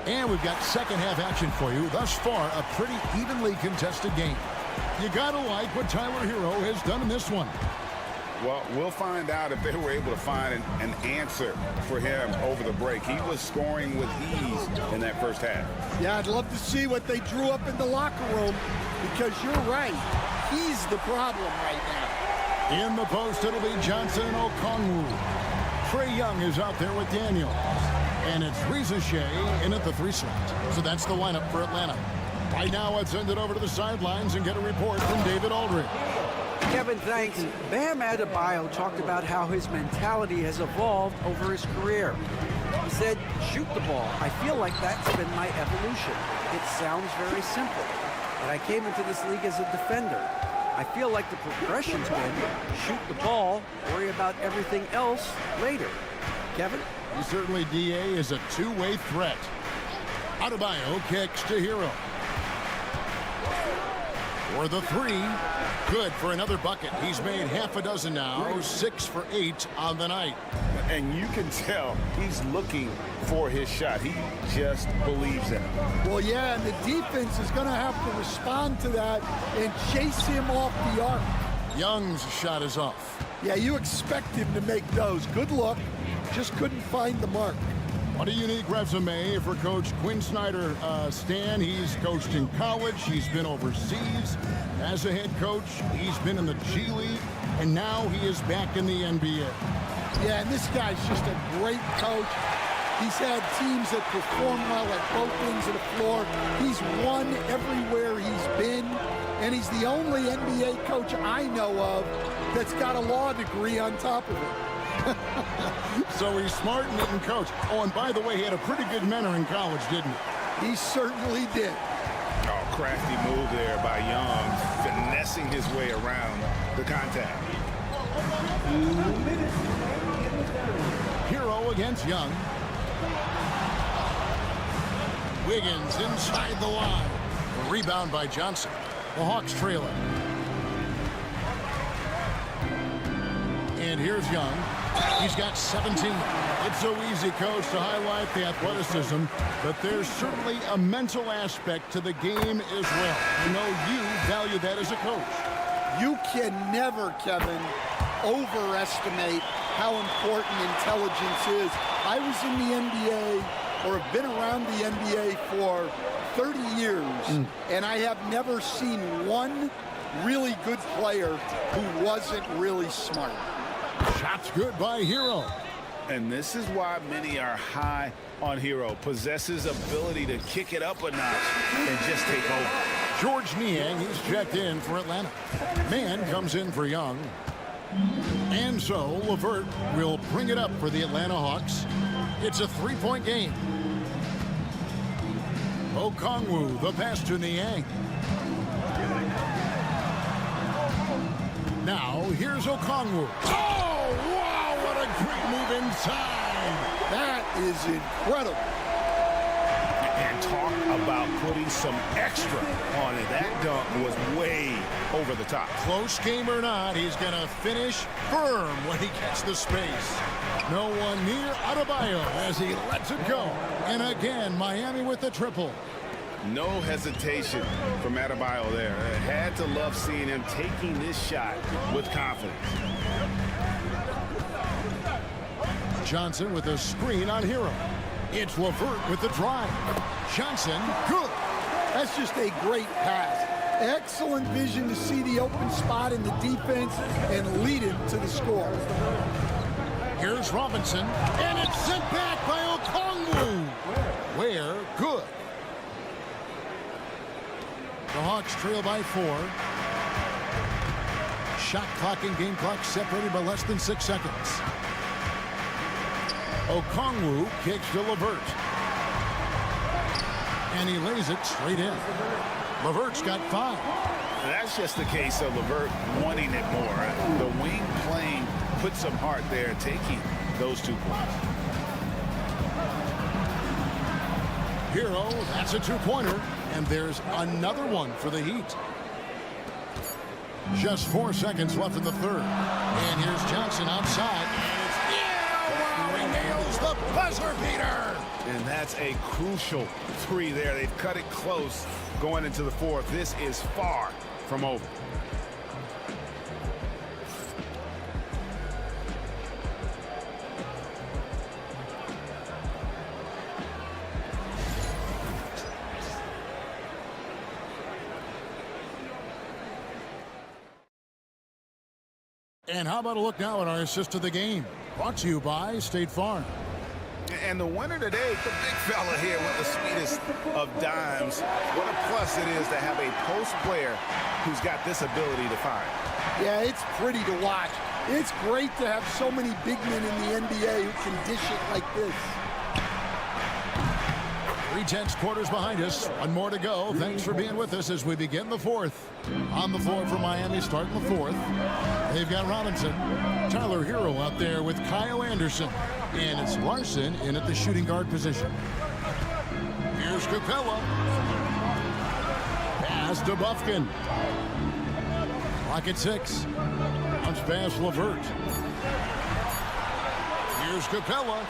And we've got second half action for you. Thus far, a pretty evenly contested game. You gotta like what Tyler Hero has done in this one. Well, we'll find out if they were able to find an answer for him over the break. He was scoring with ease in that first half. Yeah, I'd love to see what they drew up in the locker room, because you're right. He's the problem right now. In the post, it'll be Johnson and Okongwu. Trae Young is out there with Daniels. And it's Reza Shea in at the 3 slot. So that's the lineup for Atlanta. Right now, let's send it over to the sidelines and get a report from David Aldridge. Kevin, thanks. Bam Adebayo talked about how his mentality has evolved over his career. He said, shoot the ball. I feel like that's been my evolution. It sounds very simple. But I came into this league as a defender. I feel like the progression's been shoot the ball, worry about everything else later. Kevin? Certainly, DA is a two-way threat. Adebayo kicks to Hero. For the 3. Good for another bucket. He's made half a dozen now. 6 for 8 on the night. And you can tell he's looking for his shot. He just believes in it. Well, yeah, and the defense is going to have to respond to that and chase him off the arc. Young's shot is off. Yeah, you expect him to make those. Good look. Just couldn't find the mark. What a unique resume for Coach Quinn Snyder. Stan, he's coached in college. He's been overseas as a head coach. He's been in the G League, and now he is back in the NBA. Yeah, and this guy's just a great coach. He's had teams that perform well at both ends of the floor. He's won everywhere he's been, and he's the only NBA coach I know of that's got a law degree on top of it. So he's smart and didn't coach. Oh, and by the way, he had a pretty good mentor in college, didn't he? He certainly did. Oh, crafty move there by Young, finessing his way around the contact. Hero against Young. Wiggins inside the line. A rebound by Johnson. The Hawks trailing. And here's Young. He's got 17. It's so easy, Coach, to highlight the athleticism, but there's certainly a mental aspect to the game as well. I know you value that as a coach. You can never, Kevin, overestimate how important intelligence is. I was in the NBA, or have been around the NBA for 30 years, and I have never seen one really good player who wasn't really smart. Shots good by Hero. And this is why many are high on Hero. Possesses ability to kick it up a notch and just take over. George Niang, he's checked in for Atlanta. Mann comes in for Young. And so LeVert will bring it up for the Atlanta Hawks. It's a three-point game. Okongwu, the pass to Niang. Now, here's Okongwu. Oh, wow, what a great move inside. That is incredible. And talk about putting some extra on it. That dunk was way over the top. Close game or not, he's going to finish firm when he gets the space. No one near Adebayo as he lets it go. And again, Miami with the triple. No hesitation from Adebayo there. I had to love seeing him taking this shot with confidence. Johnson with a screen on Hero. It's LeVert with the drive. Johnson, good. That's just a great pass. Excellent vision to see the open spot in the defense and lead him to the score. Here's Robinson, and it's sent back by Okongwu. Where? Good. The Hawks trail by 4. Shot clock and game clock separated by less than 6 seconds. Okongwu kicks to LeVert. And he lays it straight in. LeVert's got 5. That's just the case of LeVert wanting it more. The wing playing put some heart there, taking those 2 points. Hero, that's a 2-pointer. And there's another one for the Heat. Just 4 seconds left in the third. And here's Johnson outside. Wow, he nails the buzzer beater. And that's a crucial 3 there. They've cut it close going into the fourth. This is far from over. And how about a look now at our assist of the game? Brought to you by State Farm. And the winner today, the big fella here with the sweetest of dimes. What a plus it is to have a post player who's got this ability to find. Yeah, it's pretty to watch. It's great to have so many big men in the NBA who can dish it like this. 3/10 quarters behind us. One more to go. Thanks for being with us as we begin the fourth. On the floor for Miami starting the fourth. They've got Robinson. Tyler Hero out there with Kyle Anderson. And it's Larson in at the shooting guard position. Here's Capella. Pass to Bufkin. Clock at 6. Bounce pass LeVert. Here's Capella.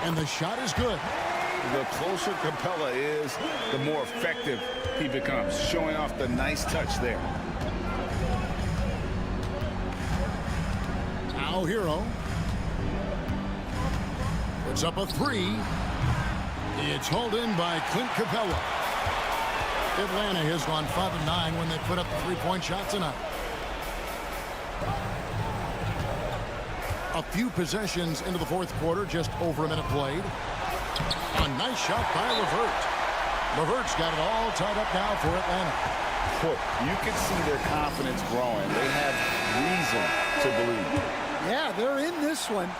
And the shot is good. The closer Capella is, the more effective he becomes, showing off the nice touch there. Now Hero. Puts up a 3. It's hauled in by Clint Capella. Atlanta has gone 5 of 9 when they put up the 3-point shot tonight. A few possessions into the fourth quarter, just over a minute played. A nice shot by LeVert. LeVert's got it all tied up now for Atlanta. You can see their confidence growing. They have reason to believe. Yeah, they're in this one,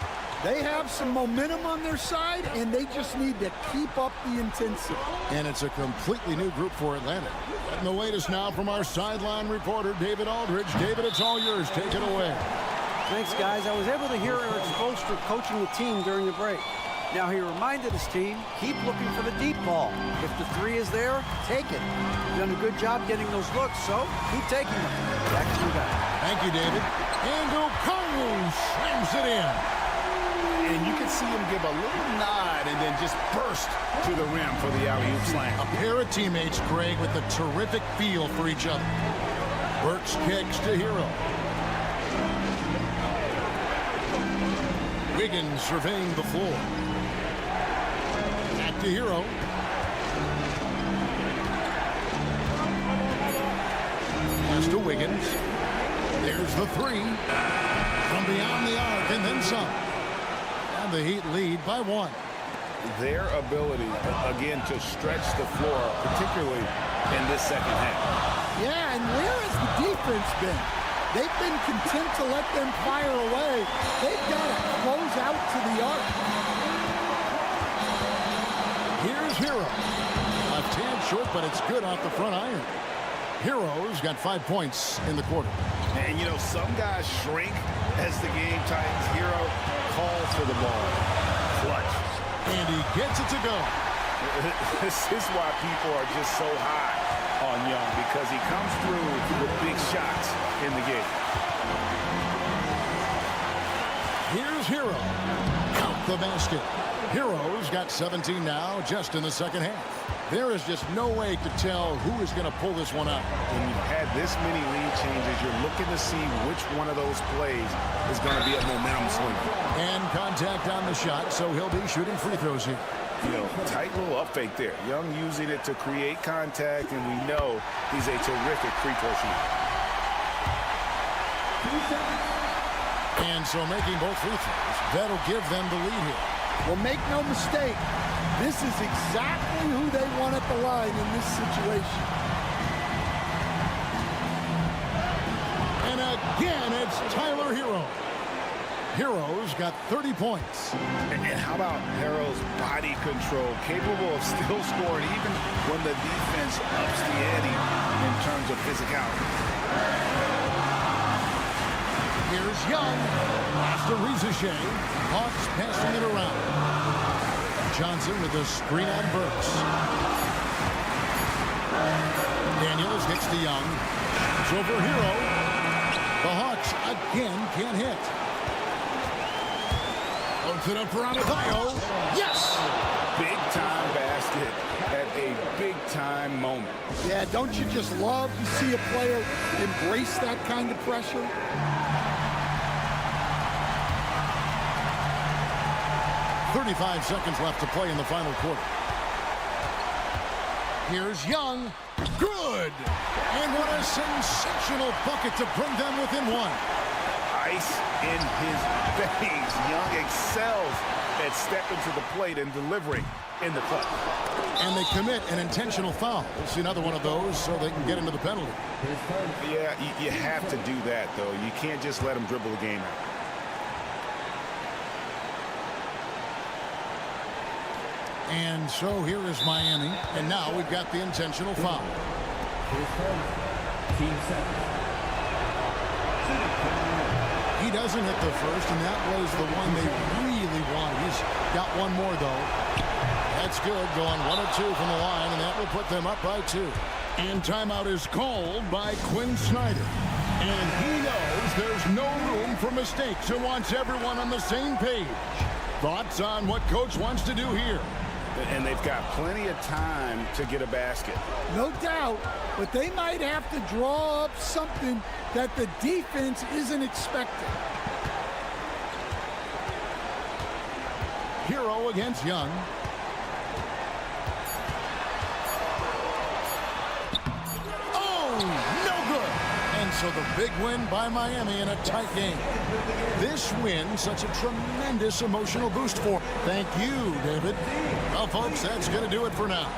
they have some momentum on their side, and they just need to keep up the intensity. And it's a completely new group for Atlanta. And the latest now from our sideline reporter, David Aldridge. David, it's all yours. Take it away. Thanks, guys. I was able to hear Eric Spoelstra coaching the team during the break. Now, he reminded his team, keep looking for the deep ball. If the three is there, take it. You've done a good job getting those looks, so keep taking them. Back to you guys. Thank you, David. And Okongwu slams it in. And you can see him give a little nod and then just burst to the rim for the alley-oop slam. A pair of teammates, Greg, with a terrific feel for each other. Burks kicks to Hero. Wiggins surveying the floor. Back to Hero. Pass to Wiggins. There's the three. From beyond the arc and then some. And the Heat lead by 1. Their ability, again, to stretch the floor, particularly in this second half. Yeah, and where has the defense been? They've been content to let them fire away. They've got to close out to the arc. Here's Hero. Left hand short, but it's good off the front iron. Hero's got 5 points in the quarter. And, you know, some guys shrink as the game tightens. Hero calls for the ball. Clutch. And he gets it to go. This is why people are just so high on Young, because he comes through with big shots in the game. Here's Hero. Count the basket. Hero's got 17 now, just in the second half. There is just no way to tell who is going to pull this one out. When you've had this many lead changes, you're looking to see which one of those plays is going to be a momentum swinger. And contact on the shot, so he'll be shooting free throws here. You know, tight little up fake there. Young using it to create contact, and we know he's a terrific free throw shooter. And so making both free throws, that'll give them the lead here. Well, make no mistake, this is exactly who they want at the line in this situation. And again, it's Tyler Hero. Hero's got 30 points. And how about Hero's body control, capable of still scoring even when the defense ups the ante in terms of physicality. Here's Young. Pass to Rizichet. Hawks passing it around. Johnson with the screen on Burks. Daniels hits the Young. It's over Hero. The Hawks again can't hit. Puts it up for Adebayo. Yes! Big time basket at a big time moment. Yeah, don't you just love to see a player embrace that kind of pressure? .35 seconds left to play in the final quarter. Here's Young. Good! And what a sensational bucket to bring them within 1. Ice in his veins. Young excels at stepping to the plate and delivering in the clutch. And they commit an intentional foul. We'll see another one of those so they can get into the penalty. Yeah, you have to do that, though. You can't just let them dribble the game out. And so here is Miami. And now we've got the intentional foul. Team 7. He doesn't hit the first, and that was the one they really wanted. He's got one more, though. That's good, going 1 of 2 from the line, and that will put them up by 2. And timeout is called by Quinn Snyder. And he knows there's no room for mistakes and wants everyone on the same page. Thoughts on what Coach wants to do here? And they've got plenty of time to get a basket. No doubt, but they might have to draw up something that the defense isn't expecting. Hero against Young. Oh, no good. And so the big win by Miami in a tight game. This win, such a tremendous emotional boost for. Thank you, David. Well, folks, that's going to do it for now.